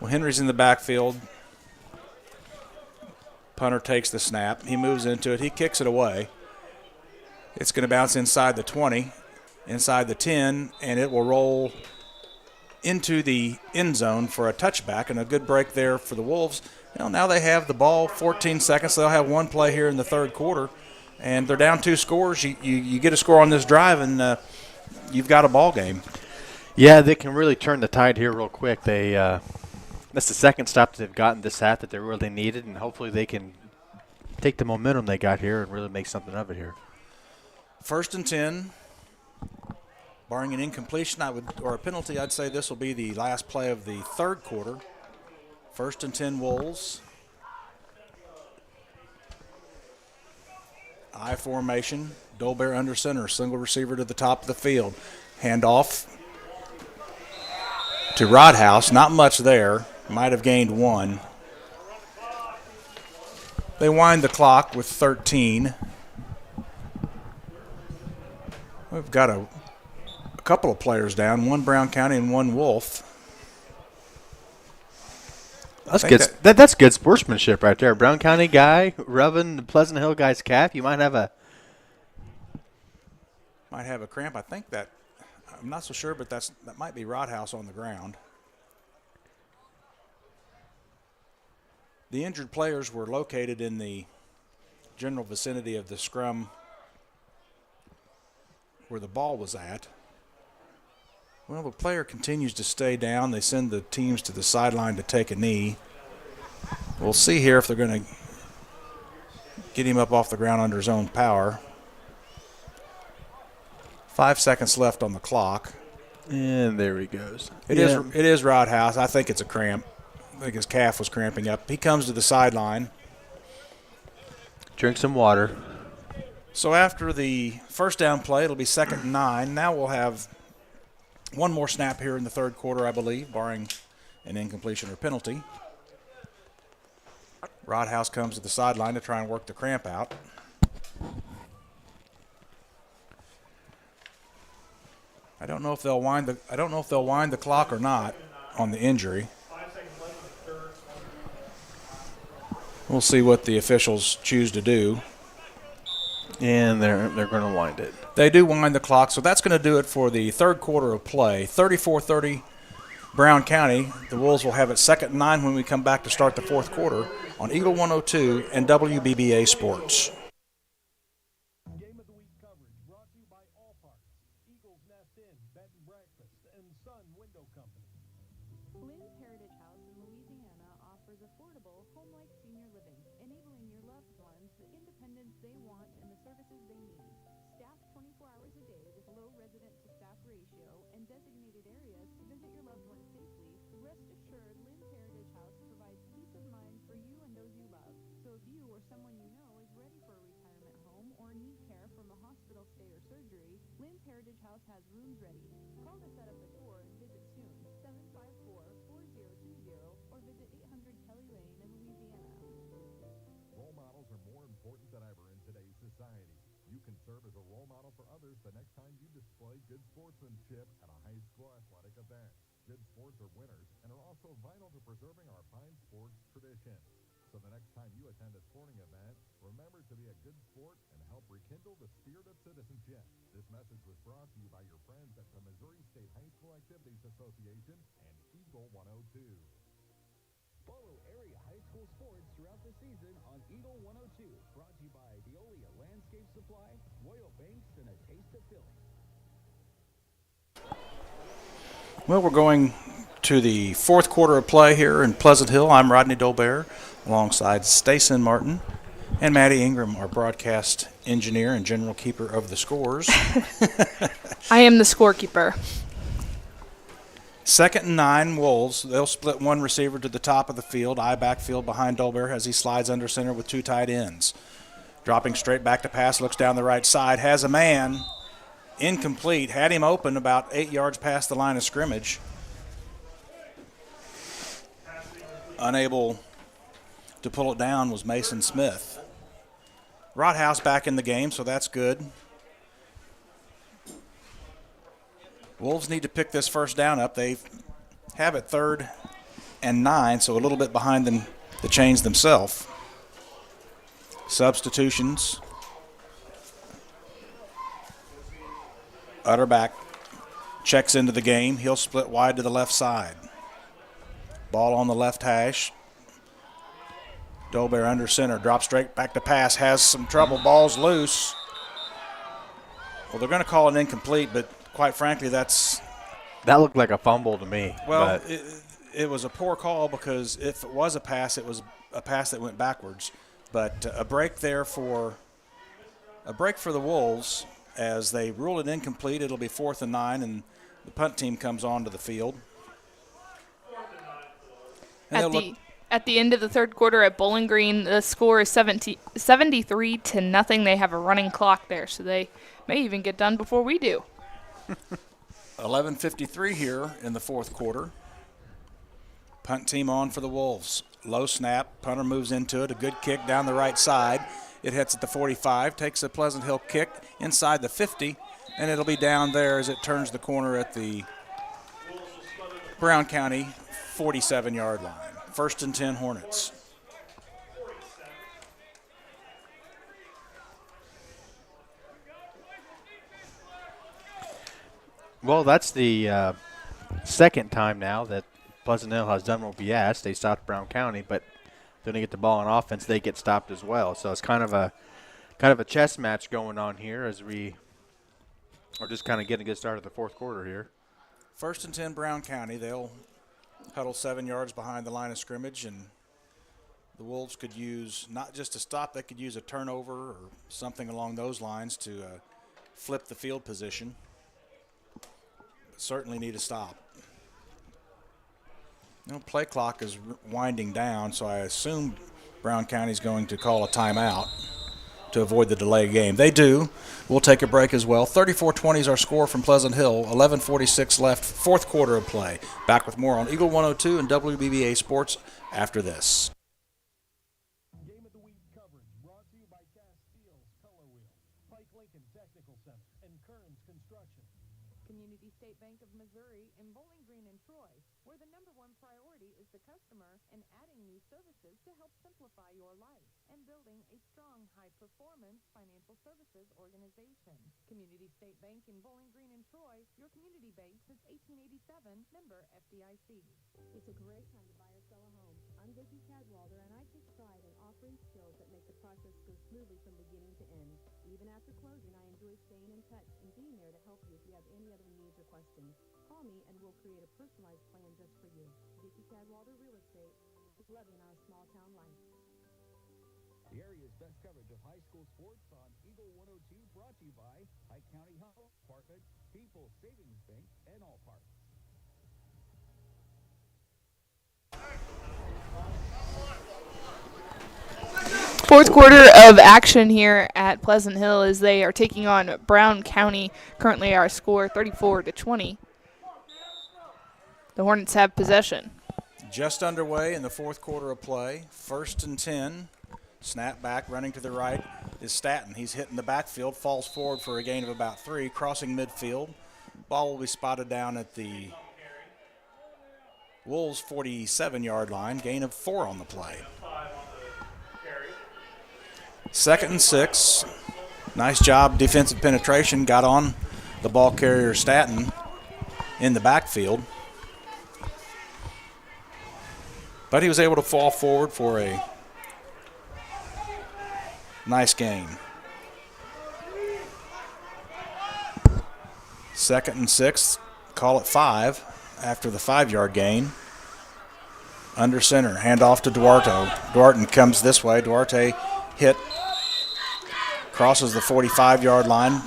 Well, Henry's in the backfield. Punter takes the snap. He moves into it. He kicks it away. It's going to bounce inside the 20, inside the 10, and it will roll into the end zone for a touchback and a good break there for the Wolves. Now they have the ball, 14 seconds. They'll have one play here in the third quarter, and they're down 2 scores. You get a score on this drive, and you've got a ball game. Yeah, they can really turn the tide here real quick. That's the second stop that they've gotten this half that they really needed, and hopefully they can take the momentum they got here and really make something of it here. 1st and 10. Barring an incompletion, or a penalty, I'd say this will be the last play of the third quarter. 1st and 10 Wolves. I formation. Dolbear under center. Single receiver to the top of the field. Handoff to Rodhouse. Not much there. Might have gained 1. They wind the clock with 13. We've got a couple of players down, 1 Brown County and 1 Wolf. That's good. That's good sportsmanship right there. Brown County guy rubbing the Pleasant Hill guy's calf. You might have a cramp. I think that I'm not so sure, but that might be Rodhouse on the ground. The injured players were located in the general vicinity of the scrum where the ball was at. Well, the player continues to stay down. They send the teams to the sideline to take a knee. We'll see here if they're going to get him up off the ground under his own power. 5 seconds left on the clock. And there he goes. It is Rodhouse. I think it's a cramp. I think his calf was cramping up. He comes to the sideline. Drink some water. So after the first down play, it'll be 2nd and 9. Now we'll have one more snap here in the third quarter, I believe, barring an incompletion or penalty. Rodhouse comes to the sideline to try and work the cramp out. I don't know if they'll wind the clock or not on the injury. We'll see what the officials choose to do. And they're going to wind it. They do wind the clock, so that's going to do it for the third quarter of play. 34-30 Brown County. The Wolves will have it 2nd and 9 when we come back to start the fourth quarter on Eagle 102 and WBBA Sports. Game of the Week coverage brought to you by Allparks, Eagles Nest Inn, Bed and Breakfast, and Sun Window Company. Lynn's Heritage House in Louisiana offers affordable, home-like senior living, enabling your loved ones the independence they want and the services they need. Staffed 24 hours a day with low resident-to-staff ratio and designated areas to visit your loved ones safely, rest assured Lynn's Heritage House provides peace of mind for you and those you love. So if you or someone you know is ready for a retirement home or need care from a hospital stay or surgery, Lynn's Heritage House has rooms ready. Call to set up a tour and visit soon, 754-4020, or visit 800 Kelly Lane in Louisiana. Role models are more important than ever in today's society. You can serve as a role model for others the next time you display good sportsmanship at a high school athletic event. Good sports are winners and are also vital to preserving our fine sports tradition. So the next time you attend a sporting event, remember to be a good sport and help rekindle the spirit of citizenship. This message was brought to you by your friends at the Missouri State High School Activities Association and Eagle 102. Follow area high school sports throughout the season on Eagle 102. Brought to you by Veolia Landscape Supply, Royal Banks, and A Taste of Philly. Well, we're going to the fourth quarter of play here in Pleasant Hill. I'm Rodney Dolbear alongside Stacey Martin and Maddie Ingram, our broadcast engineer and general keeper of the scores. I am the scorekeeper. 2nd and 9 Wolves. They'll split one receiver to the top of the field, eye backfield behind Dolbear as he slides under center with 2 tight ends. Dropping straight back to pass, looks down the right side, has a man. Incomplete. Had him open about 8 yards past the line of scrimmage. Unable to pull it down was Mason Smith. Rodhouse back in the game, so that's good. Wolves need to pick this first down up. They have it 3rd and 9, so a little bit behind the chains themselves. Substitutions. Utterback checks into the game. He'll split wide to the left side. Ball on the left hash. Dolbear under center. Drops straight back to pass. Has some trouble. Ball's loose. Well, they're going to call it incomplete, but quite frankly, that's That looked like a fumble to me. Well, but it was a poor call because if it was a pass, it was a pass that went backwards. But a break there for the Wolves as they rule it incomplete. It'll be 4th and 9, and the punt team comes onto the field. And At the end of the third quarter at Bowling Green, the score is 73-0. They have a running clock there, so they may even get done before we do. 11:53 here in the fourth quarter. Punt team on for the Wolves. Low snap. Punter moves into it. A good kick down the right side. It hits at the 45, takes a Pleasant Hill kick inside the 50, and it'll be down there as it turns the corner at the Brown County 47-yard line. 1st and 10 Hornets. Well, that's the second time now that Pleasant Hill has done what we asked. They stopped Brown County, but then they get the ball on offense, they get stopped as well. So it's kind of a chess match going on here as we are just kind of getting a good start of the fourth quarter here. 1st and 10 Brown County. They'll huddle 7 yards behind the line of scrimmage, and the Wolves could use not just a stop, they could use a turnover or something along those lines to flip the field position. Certainly need a stop. Play clock is winding down, so I assume Brown County is going to call a timeout to avoid the delay game. They do. We'll take a break as well. 34-20 is our score from Pleasant Hill. 11:46 left, fourth quarter of play. Back with more on Eagle 102 and WBBA Sports after this. Game of the Week coverage brought to you by Castile's Color Wheel, Pike Lincoln Technical Center, and Kearns Construction. Community State Bank of Missouri in Bowling Green and Troy, where the number one priority is the customer and adding new services to help simplify your life and building a strong, high-performance financial services organization. Community State Bank in Bowling Green and Troy, your community bank since 1887, member FDIC. It's a great time to buy or sell a home. I'm Vicki Cadwalder, and I take pride in offering skills that make the process go smoothly from beginning to end. Even after closing, I enjoy staying in touch and being there to help you if you have any other needs or questions. Call me and we'll create a personalized plan just for you. Vicki Cadwalder Real Estate, loving our small town life. The area's best coverage of high school sports on Eagle 102, brought to you by Pike County Health Department, People Savings Bank, and All Parks. Fourth quarter of action here at Pleasant Hill as they are taking on Brown County. Currently our score 34-20. The Hornets have possession. Just underway in the fourth quarter of play. 1st and 10. Snap back, running to the right is Staton. He's hitting the backfield, falls forward for a gain of about 3, crossing midfield. Ball will be spotted down at the Wolves' 47-yard line, gain of 4 on the play. 2nd and 6. Nice job, defensive penetration, got on the ball carrier Staton in the backfield. But he was able to fall forward for a nice gain. 2nd and 6, call it 5 after the 5-yard gain. Under center, handoff to Duarte. Duarte comes this way. Duarte hit, crosses the 45-yard line,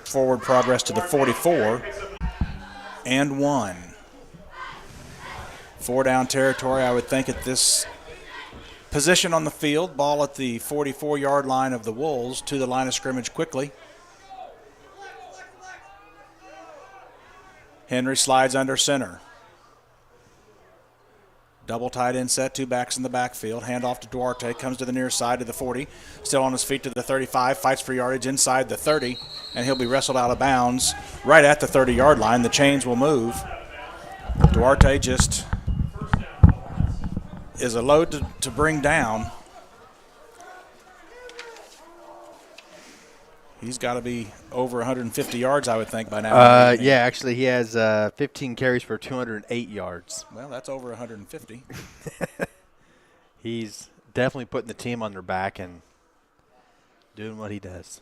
forward progress to the 44, and 1. 4-down territory, I would think, at this position on the field. Ball at the 44-yard line of the Wolves, to the line of scrimmage quickly. Henry slides under center. Double tight end set, 2 backs in the backfield. Handoff to Duarte, comes to the near side to the 40. Still on his feet to the 35, fights for yardage inside the 30, and he'll be wrestled out of bounds right at the 30-yard line. The chains will move. Duarte just is a load to bring down. He's got to be over 150 yards, I would think, by now. Yeah, actually, he has 15 carries for 208 yards. Well, that's over 150. He's definitely putting the team on their back and doing what he does.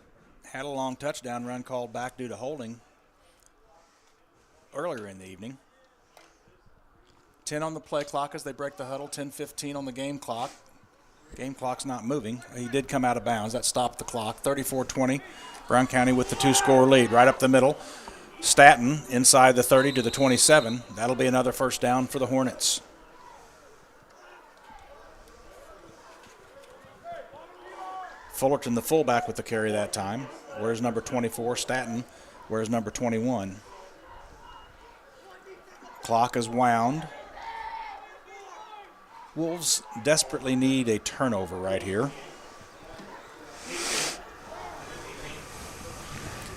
Had a long touchdown run called back due to holding earlier in the evening. 10 on the play clock as they break the huddle, 10:15 on the game clock. Game clock's not moving. He did come out of bounds. That stopped the clock. 34-20, Brown County with the 2-score lead. Right up the middle, Staton inside the 30 to the 27. That'll be another first down for the Hornets. Fullerton, the fullback, with the carry that time. Where's number 24? Staton. Where's number 21? Clock is wound. Wolves desperately need a turnover right here.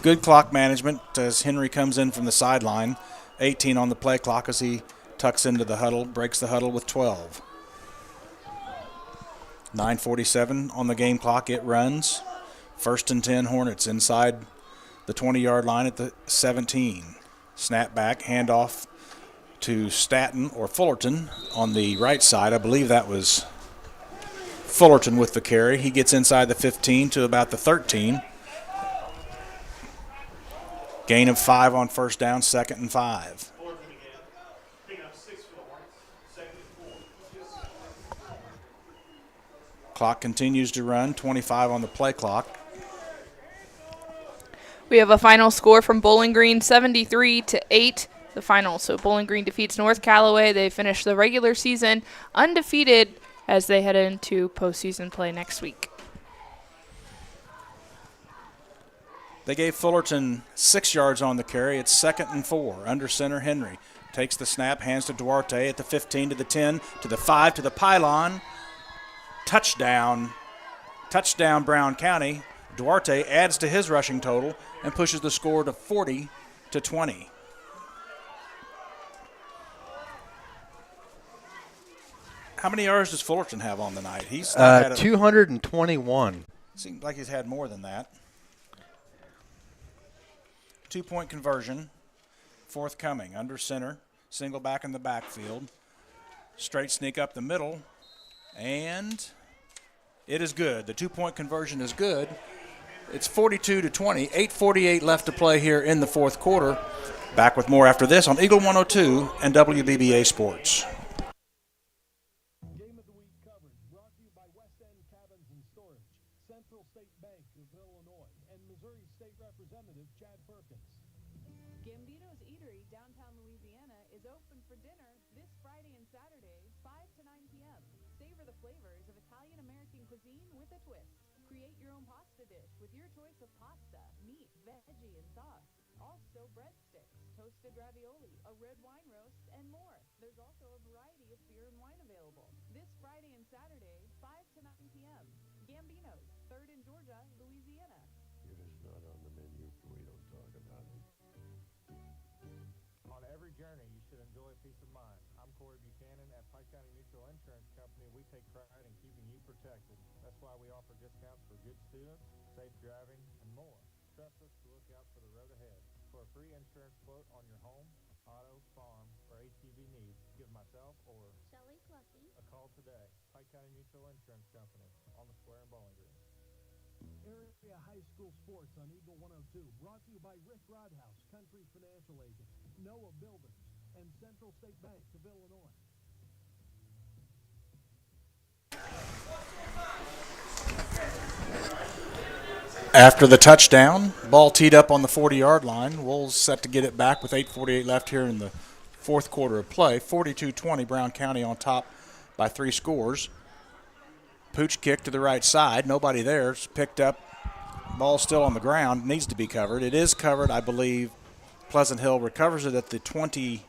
Good clock management as Henry comes in from the sideline. 18 on the play clock as he tucks into the huddle, breaks the huddle with 12. 9:47 on the game clock. It runs. 1st and 10 Hornets inside the 20-yard line at the 17. Snap back, handoff to Staton or Fullerton on the right side. I believe that was Fullerton with the carry. He gets inside the 15 to about the 13. Gain of 5 on first down, 2nd and 5. Clock continues to run, 25 on the play clock. We have a final score from Bowling Green, 73-8. The final. So Bowling Green defeats North Callaway. They finish the regular season undefeated as they head into postseason play next week. They gave Fullerton 6 yards on the carry. It's 2nd and 4. Under center, Henry takes the snap, hands to Duarte at the 15 to the 10 to the 5 to the pylon. Touchdown. Touchdown, Brown County. Duarte adds to his rushing total and pushes the score to 40-20. How many yards does Fullerton have on the night? He's 221. Seems like he's had more than that. 2-point conversion, forthcoming. Under center, single back in the backfield. Straight sneak up the middle, and it is good. The 2-point conversion is good. It's 42-20, 8:48 left to play here in the fourth quarter. Back with more after this on Eagle 102 and WBBA Sports. Gambino's Eatery, downtown Louisiana, is open for dinner this Friday and Saturday, 5 to 9 p.m. Savor the flavors of Italian-American cuisine with a twist. Create your own pasta dish with your choice of pasta, meat, veggie, and sauce. Also breadsticks, toasted ravioli, a red wine roast, and more. There's also a variety of beer and wine available. This Friday and Saturday, 5 to 9 p.m. Gambino's, 3rd and Georgia, Louisiana. If it's not on the menu, we don't talk about it. On every journey, you should enjoy a peace of mind. I'm Corey Buchanan at Pike County Mutual Insurance Company. We take pride in keeping you protected. That's why we offer discounts for good students, safe driving, and more. Trust us to look out for the road ahead. For a free insurance quote on your home, auto, farm, or ATV needs, give myself or Shelly Clucky a call today. Pike County Mutual Insurance Company on the square in Bowling Green. Area High School Sports on Eagle 102, brought to you by Rick Rodhouse, Country Financial Agent, Noah Builders, and Central State Bank of Illinois. After the touchdown, ball teed up on the 40-yard line. Wolves set to get it back with 8:48 left here in the fourth quarter of play. 42-20, Brown County on top by 3 scores. Pooch kick to the right side. Nobody there. It's picked up. Ball still on the ground. Needs to be covered. It is covered, I believe. Pleasant Hill recovers it at the 23,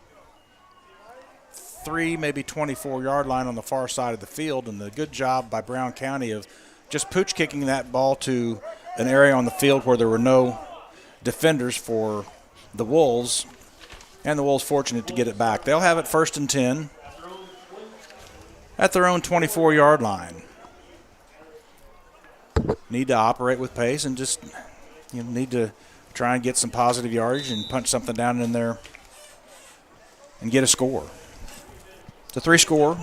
maybe 24-yard line on the far side of the field. And the good job by Brown County of just pooch kicking that ball to an area on the field where there were no defenders for the Wolves. And the Wolves fortunate to get it back. They'll have it 1st and 10 at their own 24-yard line. Need to operate with pace and just need to try and get some positive yardage and punch something down in there and get a score. It's a 3-score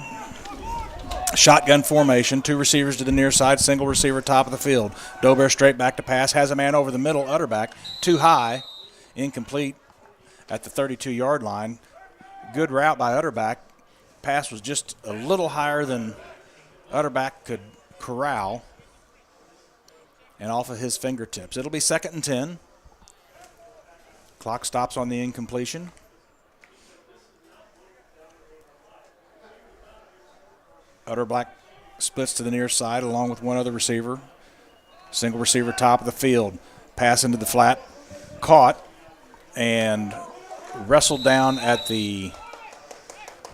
shotgun formation. 2 receivers to the near side, single receiver top of the field. Dober straight back to pass, has a man over the middle, Utterback, too high, incomplete. at the 32-yard line. Good route by Utterback. Pass was just a little higher than Utterback could corral and off of his fingertips. It'll be 2nd and 10. Clock stops on the incompletion. Utterback splits to the near side along with one other receiver. Single receiver top of the field. Pass into the flat. Caught and wrestled down at the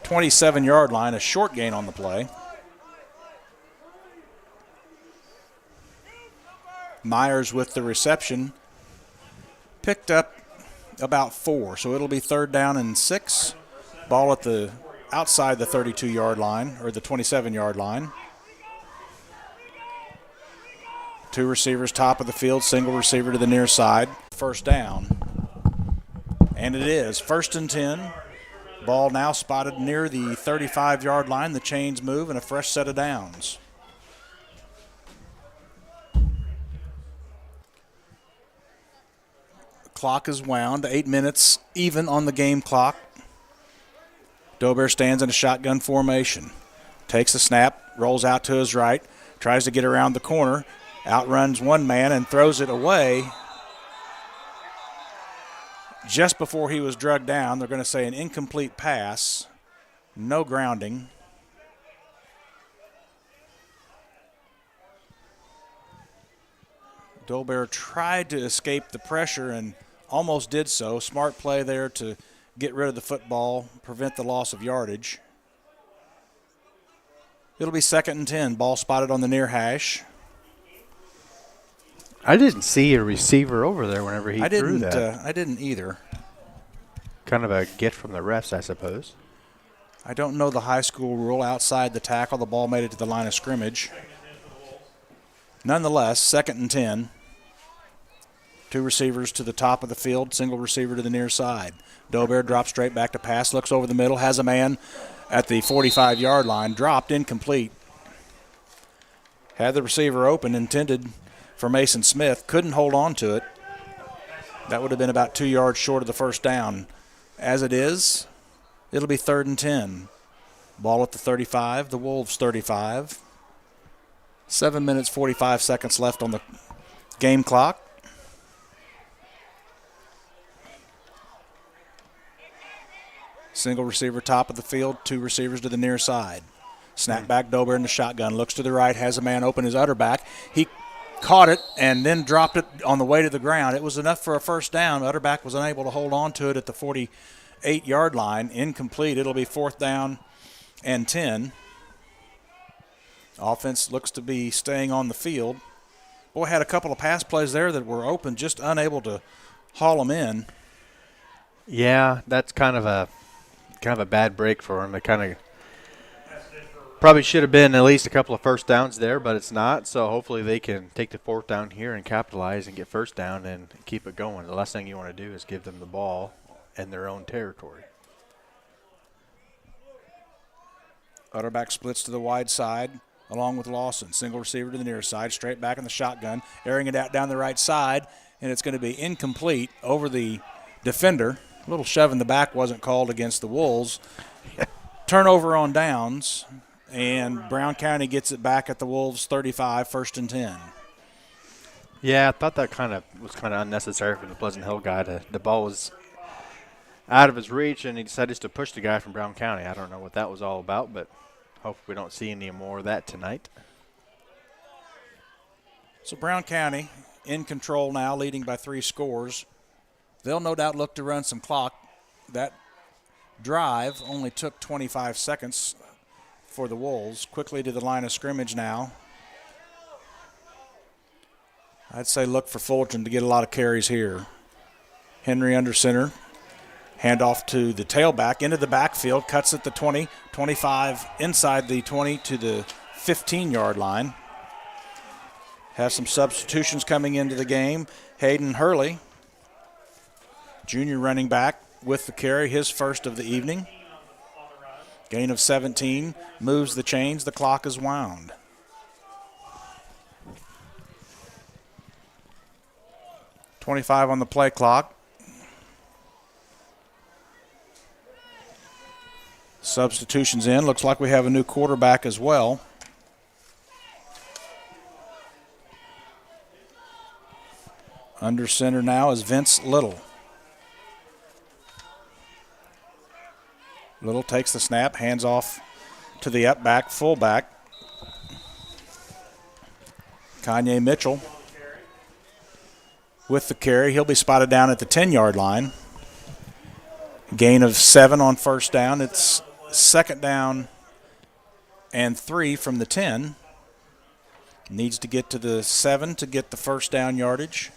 27-yard line. A short gain on the play. Myers with the reception. Picked up about 4, so it'll be 3rd down and 6. Ball at the outside the 32-yard line, or the 27-yard line. 2 receivers top of the field, single receiver to the near side. 1st down. And it is 1st and 10. Ball now spotted near the 35-yard line. The chains move and a fresh set of downs. Clock is wound, 8 minutes even on the game clock. Dobear stands in a shotgun formation. Takes the snap, rolls out to his right, tries to get around the corner, outruns one man and throws it away. Just before he was drugged down, they're going to say an incomplete pass, no grounding. Dobear tried to escape the pressure and almost did so. Smart play there to get rid of the football, prevent the loss of yardage. It'll be 2nd and 10. Ball spotted on the near hash. I didn't see a receiver over there whenever he threw that. I didn't either. Kind of a gift from the refs, I suppose. I don't know the high school rule. Outside the tackle, the ball made it to the line of scrimmage. Nonetheless, 2nd and 10. 2 receivers to the top of the field, single receiver to the near side. Dobear drops straight back to pass, looks over the middle, has a man at the 45-yard line, dropped, incomplete. Had the receiver open, intended for Mason Smith, couldn't hold on to it. That would have been about 2 yards short of the 1st down. As it is, it'll be 3rd and 10. Ball at the 35, the Wolves 35. 7 minutes, 45 seconds left on the game clock. Single receiver top of the field, 2 receivers to the near side. Snap back, Dobear in the shotgun, looks to the right, has a man open, his Utterback. He caught it and then dropped it on the way to the ground. It was enough for a 1st down. Utterback was unable to hold on to it at the 48-yard line. Incomplete. It'll be 4th down and 10. Offense looks to be staying on the field. Boy, had a couple of pass plays there that were open, just unable to haul them in. Yeah, that's kind of a bad break for him. It kind of probably should have been at least a couple of 1st downs there, but it's not. So hopefully they can take the 4th down here and capitalize and get 1st down and keep it going. The last thing you want to do is give them the ball in their own territory. Utterback splits to the wide side along with Lawson. Single receiver to the near side, straight back in the shotgun, airing it out down the right side, and it's going to be incomplete over the defender. A little shove in the back wasn't called against the Wolves. Turnover on downs, and Brown County gets it back at the Wolves 35, 1st and 10. Yeah, I thought that was kind of unnecessary for the Pleasant Hill guy. The ball was out of his reach, and he decided to push the guy from Brown County. I don't know what that was all about, but hopefully we don't see any more of that tonight. So Brown County in control now, leading by 3 scores. They'll no doubt look to run some clock. That drive only took 25 seconds for the Wolves. Quickly to the line of scrimmage now. I'd say look for Fulton to get a lot of carries here. Henry under center. Handoff to the tailback into the backfield. Cuts at the 20, 25, inside the 20 to the 15-yard line. Have some substitutions coming into the game. Hayden Hurley, junior running back, with the carry, his first of the evening. Gain of 17, moves the chains, the clock is wound. .25 on the play clock. Substitutions in. Looks like we have a new quarterback as well. Under center now is Vince Little. Little takes the snap, hands off to the up back, fullback. Kanye Mitchell with the carry. He'll be spotted down at the 10-yard line. Gain of 7 on first down. It's second down and 3 from the 10. Needs to get to the 7 to get the first down yardage.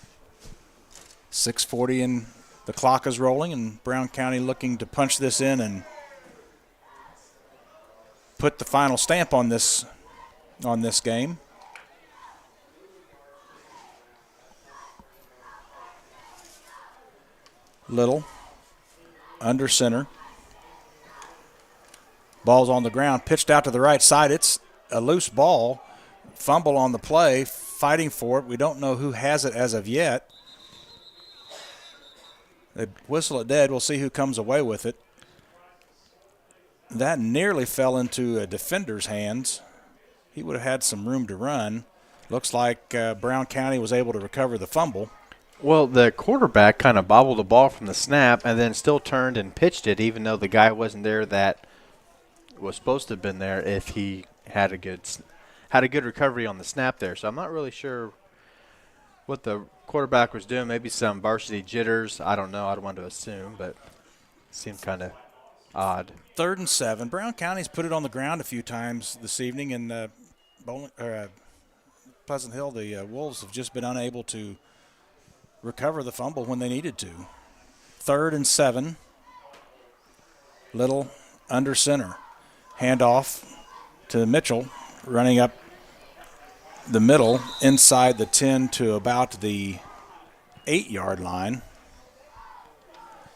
6:40 and the clock is rolling, and Brown County looking to punch this in and put the final stamp on this game. Little under center. Ball's on the ground, pitched out to the right side. It's a loose ball. Fumble on the play, fighting for it. We don't know who has it as of yet. They whistle it dead. We'll see who comes away with it. That nearly fell into a defender's hands. He would have had some room to run. Looks like Brown County was able to recover the fumble. Well, the quarterback kind of bobbled the ball from the snap and then still turned and pitched it, even though the guy wasn't there that was supposed to have been there if he had a good recovery on the snap there. So I'm not really sure what the quarterback was doing. Maybe some varsity jitters. I don't know. I don't want to assume, but it seemed kind of odd. 3rd and 7. Brown County's put it on the ground a few times this evening, and Pleasant Hill, the Wolves have just been unable to recover the fumble when they needed to. 3rd and 7. Little under center. Handoff to Mitchell, running up the middle inside the 10 to about the 8-yard line.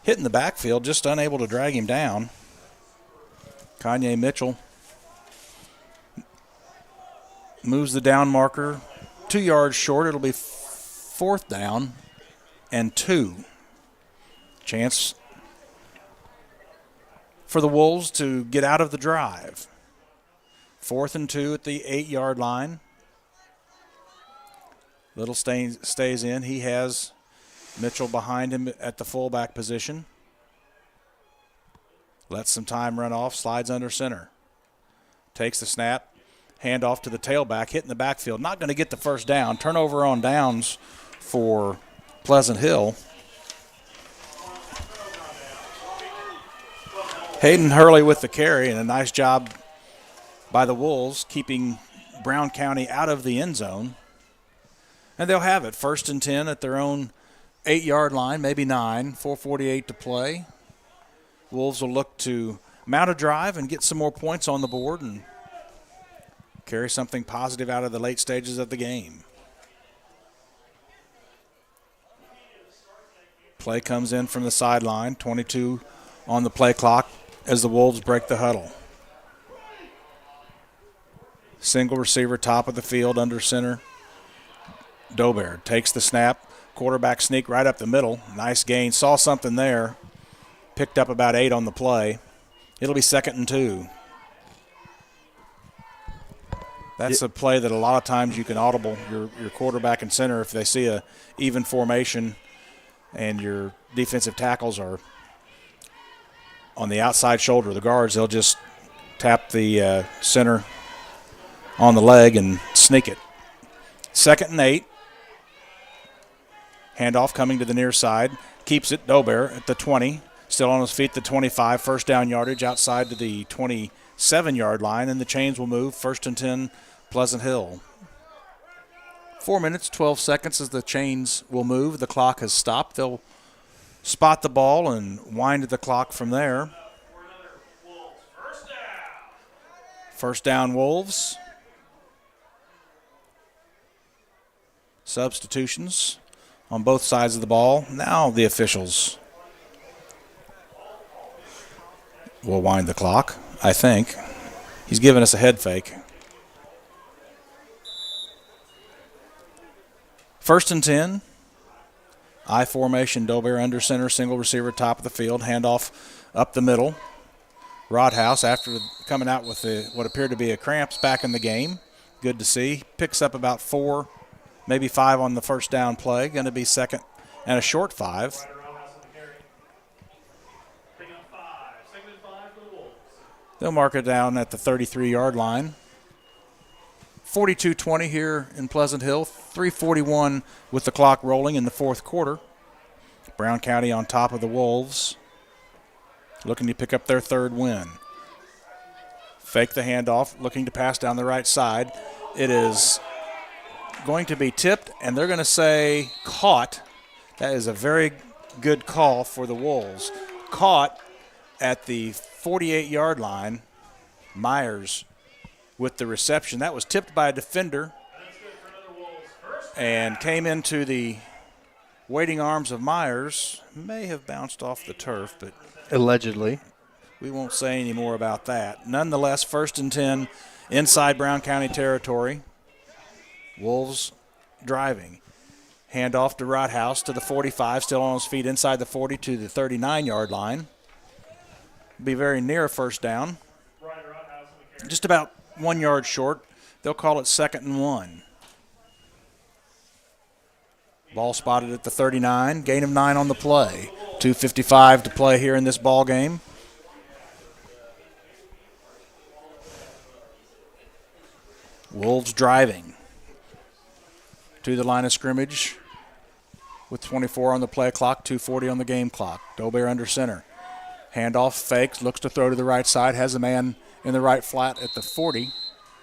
Hitting the backfield, just unable to drag him down. Kanye Mitchell moves the down marker 2 yards short. It'll be 4th down and 2. Chance for the Wolves to get out of the drive. 4th and 2 at the 8-yard line. Little stays in. He has Mitchell behind him at the fullback position. Lets some time run off, slides under center. Takes the snap, hand off to the tailback, hitting the backfield. Not going to get the first down. Turnover on downs for Pleasant Hill. Hayden Hurley with the carry, and a nice job by the Wolves keeping Brown County out of the end zone. And they'll have it. 1st and 10 at their own 8-yard line, maybe 9, 4:48 to play. Wolves will look to mount a drive and get some more points on the board and carry something positive out of the late stages of the game. Play comes in from the sideline, 22 on the play clock as the Wolves break the huddle. Single receiver, top of the field, under center. Dobert takes the snap. Quarterback sneak right up the middle. Nice gain. Saw something there. Picked up about 8 on the play. It'll be 2nd and 2. That's a play that a lot of times you can audible your quarterback and center if they see a even formation and your defensive tackles are on the outside shoulder of the guards. They'll just tap the center on the leg and sneak it. 2nd and 8. Handoff coming to the near side. Keeps it. Dobert at the 20. Still on his feet, the 25. First down yardage outside to the 27-yard line, and the chains will move. 1st and 10, Pleasant Hill. 4 minutes, 12 seconds as the chains will move. The clock has stopped. They'll spot the ball and wind the clock from there. First down, Wolves. Substitutions on both sides of the ball. Now the officials will wind the clock, I think. He's giving us a head fake. 1st and 10. I formation, Dobert under center, single receiver, top of the field. Handoff up the middle. Rodhouse, after coming out with what appeared to be a cramps, back in the game. Good to see. Picks up about 4, maybe 5 on the first down play. Going to be second and a short 5. They'll mark it down at the 33-yard line. 42-20 here in Pleasant Hill. 3:41 with the clock rolling in the fourth quarter. Brown County on top of the Wolves, looking to pick up their third win. Fake the handoff, looking to pass down the right side. It is going to be tipped, and they're going to say caught. That is a very good call for the Wolves. Caught at the 48-yard line. Myers with the reception. That was tipped by a defender and came into the waiting arms of Myers. May have bounced off the turf, but allegedly. We won't say any more about that. Nonetheless, 1st and 10 inside Brown County territory. Wolves driving. Handoff to Rodhouse to the 45, still on his feet inside the 40 to the 39-yard line. Be very near a first down. Just about 1 yard short. They'll call it 2nd and 1. Ball spotted at the 39. Gain of 9 on the play. 2:55 to play here in this ball game. Wolves driving to the line of scrimmage with 24 on the play clock, 2:40 on the game clock. Dolbear under center. Handoff fakes, looks to throw to the right side, has a man in the right flat at the 40,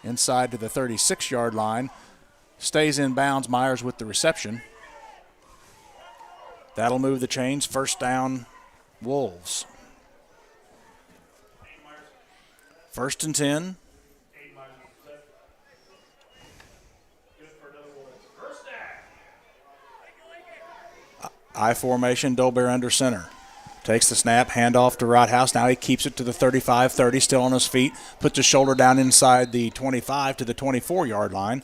inside to the 36-yard line. Stays in bounds, Myers with the reception. That'll move the chains. First down, Wolves. 1st and 10. I formation, Dolbear under center. Takes the snap, handoff to Rodhouse. Now he keeps it to the 35-30, still on his feet. Puts his shoulder down inside the 25 to the 24-yard line.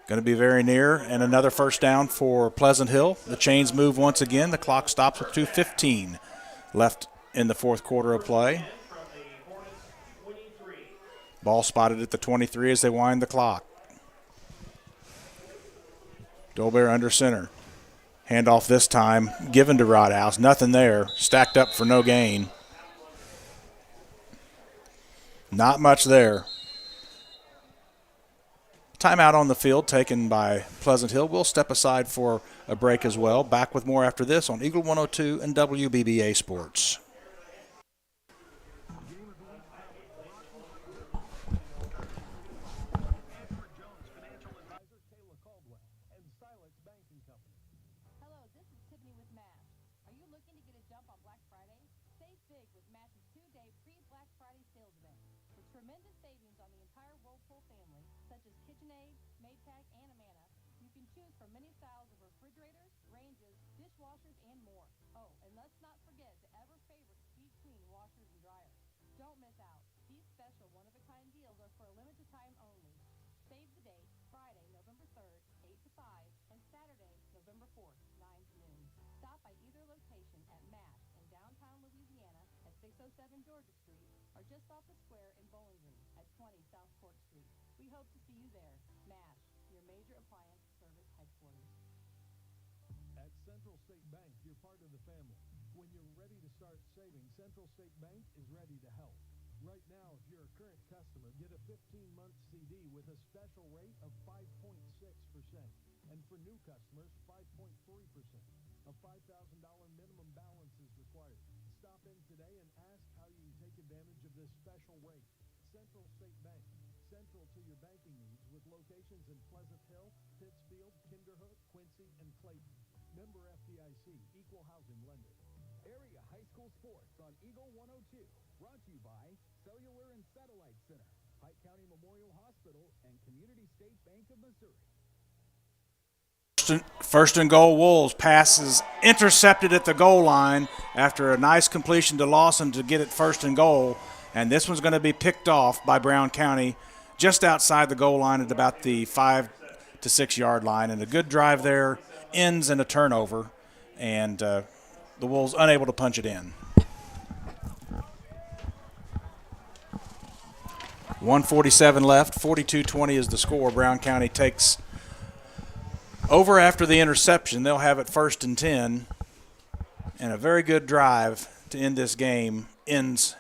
Going to be very near, and another first down for Pleasant Hill. The chains move once again. The clock stops with 2:15 left in the fourth quarter of play. Ball spotted at the 23 as they wind the clock. Dolbear under center. Handoff this time, given to Rodhouse. Nothing there. Stacked up for no gain. Not much there. Timeout on the field taken by Pleasant Hill. We'll step aside for a break as well. Back with more after this on Eagle 102 and WBBA Sports. Central State Bank is ready to help. Right now, if you're a current customer, get a 15-month CD with a special rate of 5.6%. And for new customers, 5.3%. A $5,000 minimum balance is required. Stop in today and ask how you can take advantage of this special rate. Central State Bank, central to your banking needs with locations in Pleasant Hill, Pittsfield, Kinderhook, Quincy, and Clayton. Member FDIC, equal housing lender. Area high school sports on Eagle 102. Brought to you by Cellular and Satellite Center, Pike County Memorial Hospital, and Community State Bank of Missouri. First and goal, Wolves. Passes intercepted at the goal line after a nice completion to Lawson to get it 1st and goal. And this one's going to be picked off by Brown County just outside the goal line at about the 5 to 6 yard line. And a good drive there ends in a turnover. And the Wolves unable to punch it in. 1:47 left, 42-20 is the score. Brown County takes over after the interception. They'll have it 1st and 10, and a very good drive to end this game ends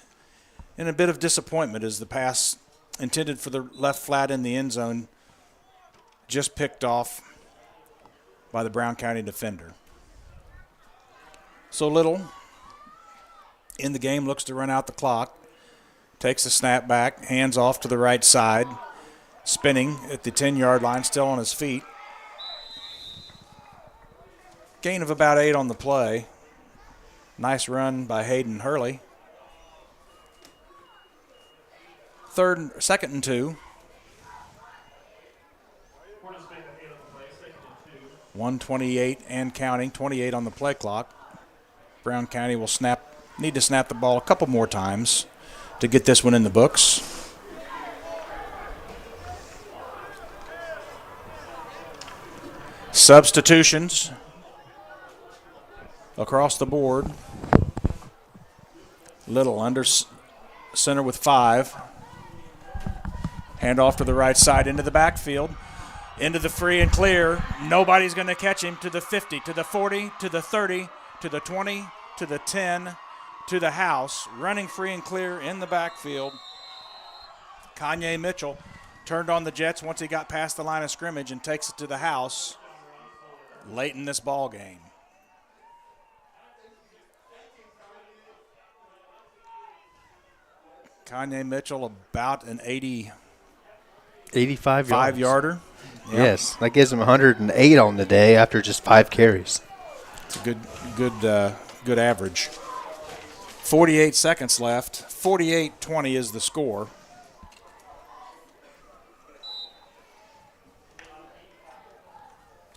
in a bit of disappointment as the pass intended for the left flat in the end zone just picked off by the Brown County defender. So Little in the game looks to run out the clock. Takes the snap back, hands off to the right side, spinning at the 10-yard line, still on his feet. Gain of about 8 on the play. Nice run by Hayden Hurley. 2nd and 2. 1:28 and counting, 28 on the play clock. Brown County will need to snap the ball a couple more times to get this one in the books. Substitutions across the board. Little under center with 5. Hand off to the right side into the backfield. Into the free and clear. Nobody's going to catch him. To the 50, to the 40, to the 30, to the 20, to the 10, to the house. Running free and clear in the backfield. Kanye Mitchell turned on the Jets once he got past the line of scrimmage and takes it to the house late in this ball game. Kanye Mitchell about an 85 yarder. Yep. Yes, that gives him 108 on the day after just 5 carries. It's a good average. 48 seconds left. 48-20 is the score.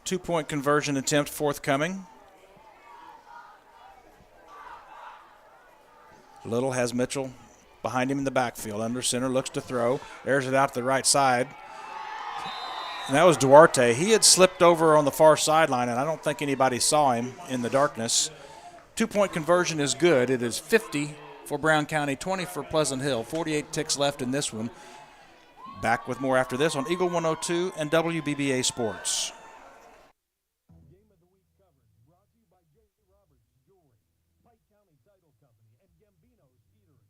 Two-point conversion attempt forthcoming. Little has Mitchell behind him in the backfield. Under center, looks to throw. Airs it out to the right side. And that was Duarte. He had slipped over on the far sideline, and I don't think anybody saw him in the darkness. Two-point conversion is good. It is 50 for Brown County, 20 for Pleasant Hill. 48 ticks left in this one. Back with more after this on Eagle 102 and WBBA Sports. Game of the Week coverage brought to you by J. Roberts Jewelry, Pike County Title Company, and Gambino's Eatery.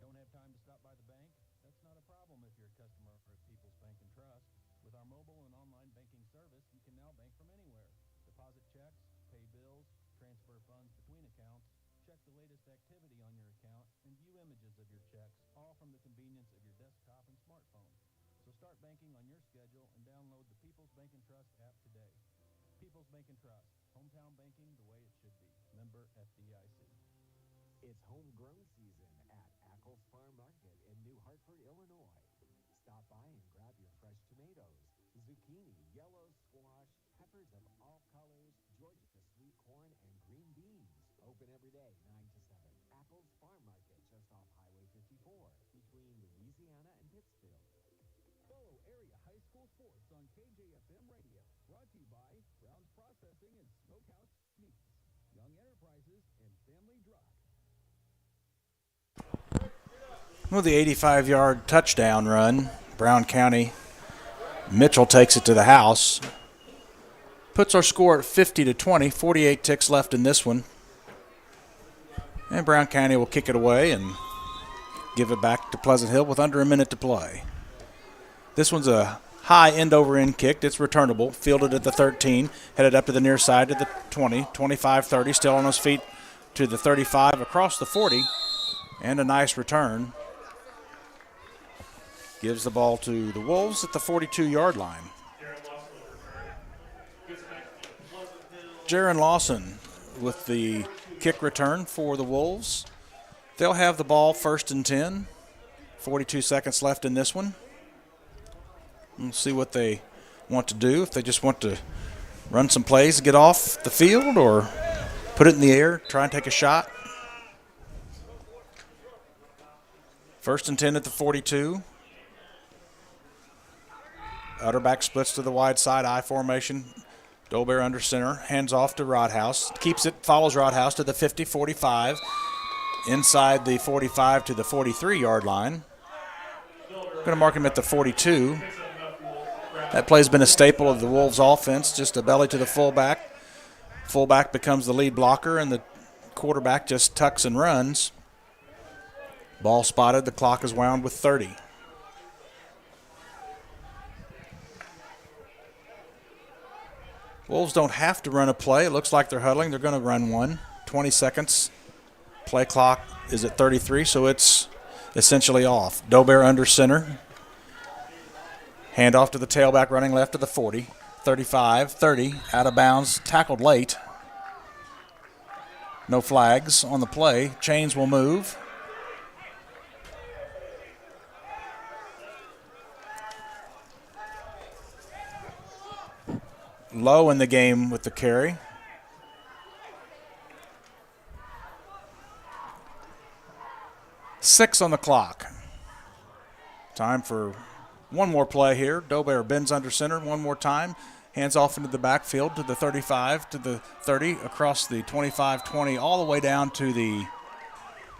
Don't have time to stop by the bank? That's not a problem if you're a customer of People's Bank and Trust. With our mobile and online banking service, you can now bank from anywhere. Deposit checks, pay bills, transfer funds between accounts, check the latest activity on your account, and view images of your checks, all from the convenience of your desktop and smartphone. So start banking on your schedule and download the People's Bank and Trust app today. People's Bank and Trust, hometown banking the way it should be. Member FDIC. It's homegrown season at Ackles Farm Market in New Hartford, Illinois. Stop by and grab your fresh tomatoes, zucchini, yellow squash, peppers of all colors, Georgia sweet corn, and green beans. Open every day, 9 to 7. Ackles Farm Market, just off Highway 54, between Louisiana and Pittsfield. Follow Area High School Sports on KJFM Radio. Brought to you by Brown's Processing and Smokehouse Meats, Young Enterprises, and Family Drug. Well, the 85-yard touchdown run, Brown County. Mitchell takes it to the house. Puts our score at 50-20, 48 ticks left in this one. And Brown County will kick it away and give it back to Pleasant Hill with under a minute to play. This one's a high end-over-end kick. It's returnable. Fielded at the 13, headed up to the near side to the 20, 25-30, still on his feet to the 35, across the 40, and a nice return. Gives the ball to the Wolves at the 42-yard line. Jaron Lawson with the kick return for the Wolves. They'll have the ball 1st and 10. 42 seconds left in this one. We'll see what they want to do. If they just want to run some plays, get off the field, or put it in the air, try and take a shot. 1st and 10 at the 42. Utterback splits to the wide side, I formation. Dolbear under center, hands off to Rodhouse. Keeps it, follows Rodhouse to the 50, 45. Inside the 45 to the 43-yard line. Going to mark him at the 42. That play's been a staple of the Wolves offense, just a belly to the fullback. Fullback becomes the lead blocker, and the quarterback just tucks and runs. Ball spotted. The clock is wound with 30. Wolves don't have to run a play. It looks like they're huddling. They're going to run one. 20 seconds. Play clock is at 33, so it's essentially off. Dobear under center. Handoff to the tailback running left to the 40. 35, 30, out of bounds, tackled late. No flags on the play. Chains will move. Low in the game with the carry. Six on the clock. Time for one more play here. Dobear bends under center one more time. Hands off into the backfield to the 35, to the 30, across the 25-20, all the way down to the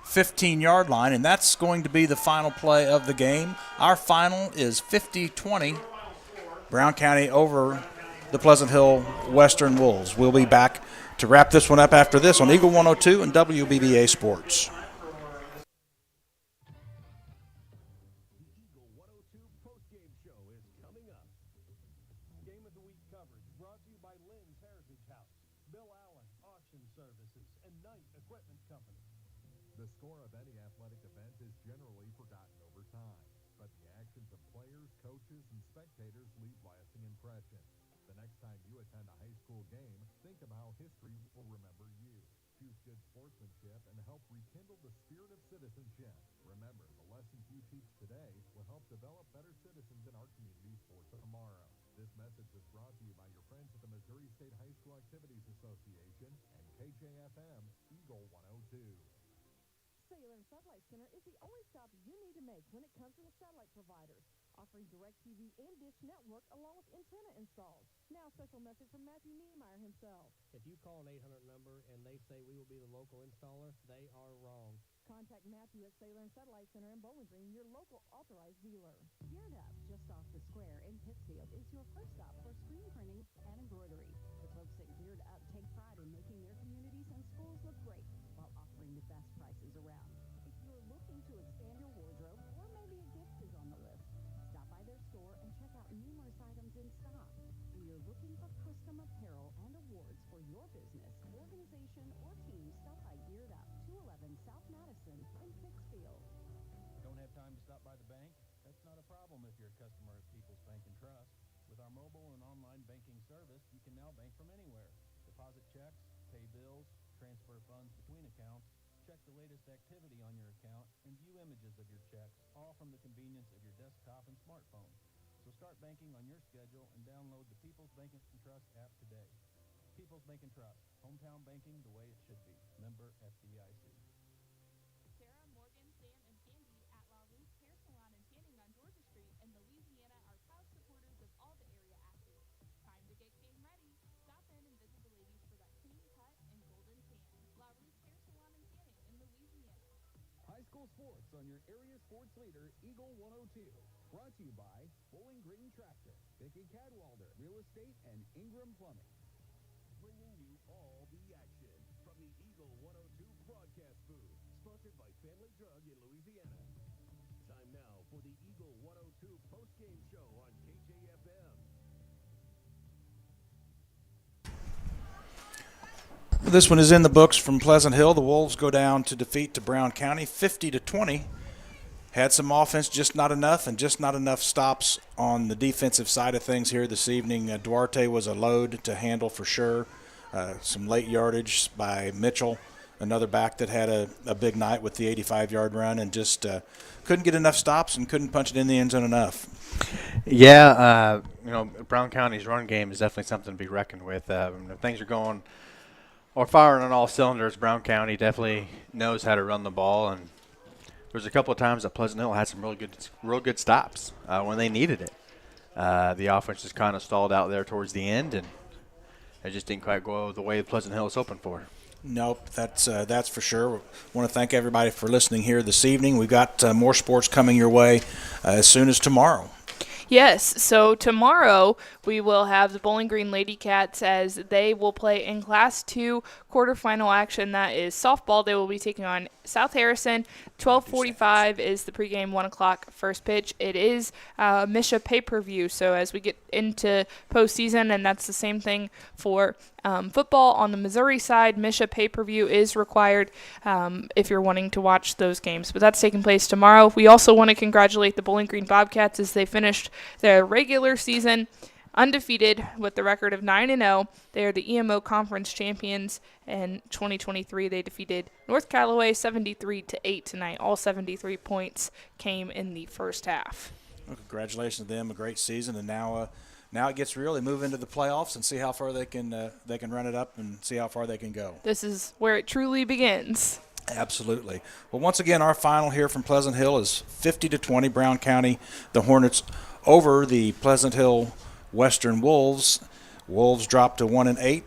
15-yard line, and that's going to be the final play of the game. Our final is 50-20. Brown County over the Pleasant Hill Western Wolves. We'll be back to wrap this one up after this on Eagle 102 and WBBA Sports. The score of any athletic event is generally forgotten over time, but the actions of players, coaches, and spectators leave lasting impressions. The next time you attend a high school game, think of how history will remember you. Choose good sportsmanship and help rekindle the spirit of citizenship. Remember, the lessons you teach today will help develop better citizens in our communities for tomorrow. This message is brought to you by your friends at the Missouri State High School Activities Association and KJFM Eagle 102. Cellular and Satellite Center is the only stop you need to make when it comes to the satellite providers, offering DirecTV and Dish Network along with antenna installs. Now, a special message from Matthew Niemeyer himself. If you call an 800 number and they say we will be the local installer, they are wrong. Contact Matthew at Cellular and Satellite Center in Bowling Green, your local authorized dealer. Geared Up, just off the square in Pittsfield, is your first stop for screen printing and embroidery. The folks at Geared Up take pride in making their communities and schools look great while offering the best prices around. If you're looking to expand your wardrobe or maybe a gift is on the list, stop by their store and check out numerous items in stock. When you're looking for custom apparel and awards for your business, organization, or team, stop by Geared Up, 211 South Madison in Pittsfield. Don't have time to stop by the bank? That's not a problem if you're a customer of People's Bank and Trust. With our mobile and online banking service, you can now bank from anywhere. Deposit checks, pay bills, transfer funds between accounts, check the latest activity on your account, and view images of your checks, all from the convenience of your desktop and smartphone. So start banking on your schedule and download the People's Bank and Trust app today. People's Bank and Trust, hometown banking the way it should be. Member FDIC. Sarah, Morgan, Sam, and Candy at La Ruth Hair Salon and Tanning on Georgia Street in Louisiana are proud supporters of all the area athletes. Time to get game ready. Stop in and visit the ladies for that clean cut and golden tan. La Ruth Hair Salon and Tanning in Louisiana. High school sports on your area sports leader, Eagle 102. Brought to you by Bowling Green Tractor, Vicky Cadwalder, Real Estate, and Ingram Plumbing. Bringing you all the action from the Eagle 102 broadcast booth, sponsored by Family Drug in Louisiana. Time now for the Eagle 102 post-game show on KJFM. This one is in the books from Pleasant Hill. The Wolves go down to defeat to Brown County 50-20. Had some offense, just not enough, and just not enough stops on the defensive side of things here this evening. Duarte was a load to handle for sure. Some late yardage by Mitchell, another back that had a big night with the 85-yard run, and just couldn't get enough stops and couldn't punch it in the end zone enough. Yeah, Brown County's run game is definitely something to be reckoned with. If things are going or firing on all cylinders, Brown County definitely knows how to run the ball, and there's a couple of times that Pleasant Hill had some real good stops when they needed it. The offense just kind of stalled out there towards the end, and it just didn't quite go the way Pleasant Hill was hoping for. Nope, that's for sure. Want to thank everybody for listening here this evening. We've got more sports coming your way as soon as tomorrow. Yes, so tomorrow we will have the Bowling Green Lady Cats as they will play in Class 2 quarterfinal action. That is softball. They will be taking on South Harrison. 12:45 is the pregame, 1 o'clock first pitch. It is Misha pay-per-view, so as we get into postseason, and that's the same thing for football on the Missouri side, Misha pay-per-view is required if you're wanting to watch those games. But that's taking place tomorrow. We also want to congratulate the Bowling Green Bobcats as they finished their regular season undefeated with the record of 9-0. They are the EMO Conference champions. In 2023, they defeated North Callaway 73-8 tonight. All 73 points came in the first half. Well, congratulations to them, a great season, and now it gets real. They move into the playoffs and see how far they can run it up and see how far they can go. This is where it truly begins. Absolutely. Well, once again, our final here from Pleasant Hill is 50-20, Brown County, the Hornets over the Pleasant Hill Western Wolves. Wolves drop to 1-8.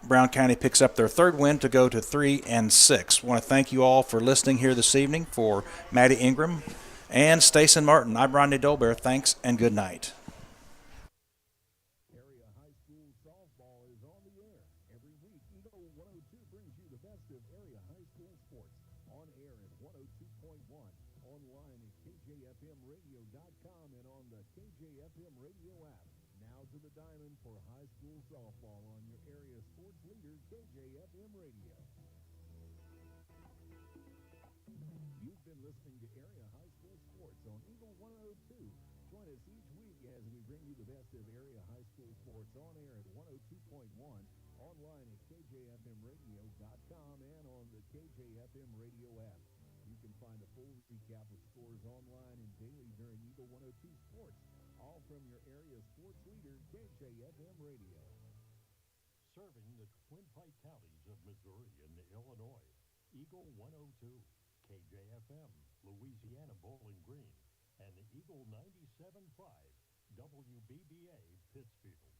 Brown County picks up their third win to go to 3-6. I want to thank you all for listening here this evening. For Maddie Ingram and Stacey Martin, I'm Rodney Dolbear. Thanks and good night. Area High School softball is on the air. Every week, Eagle 102 brings you the best of area high school sports. On air at 102.1, online at kjfmradio.com, and on the KJFM radio app. Now to the diamond for high school softball on your area sports leader, KJFM Radio. You've been listening to Area High School Sports on Eagle 102. Join us each week as we bring you the best of area high school sports on air at 102.1, online at kjfmradio.com, and on the KJFM radio app. You can find a full recap of scores online and daily during Eagle 102 Sports, all from your area sports leader, KJFM Radio. Serving the Twin Pike counties of Missouri and Illinois, Eagle 102, KJFM, Louisiana Bowling Green, and Eagle 97.5, WBBA Pittsfield.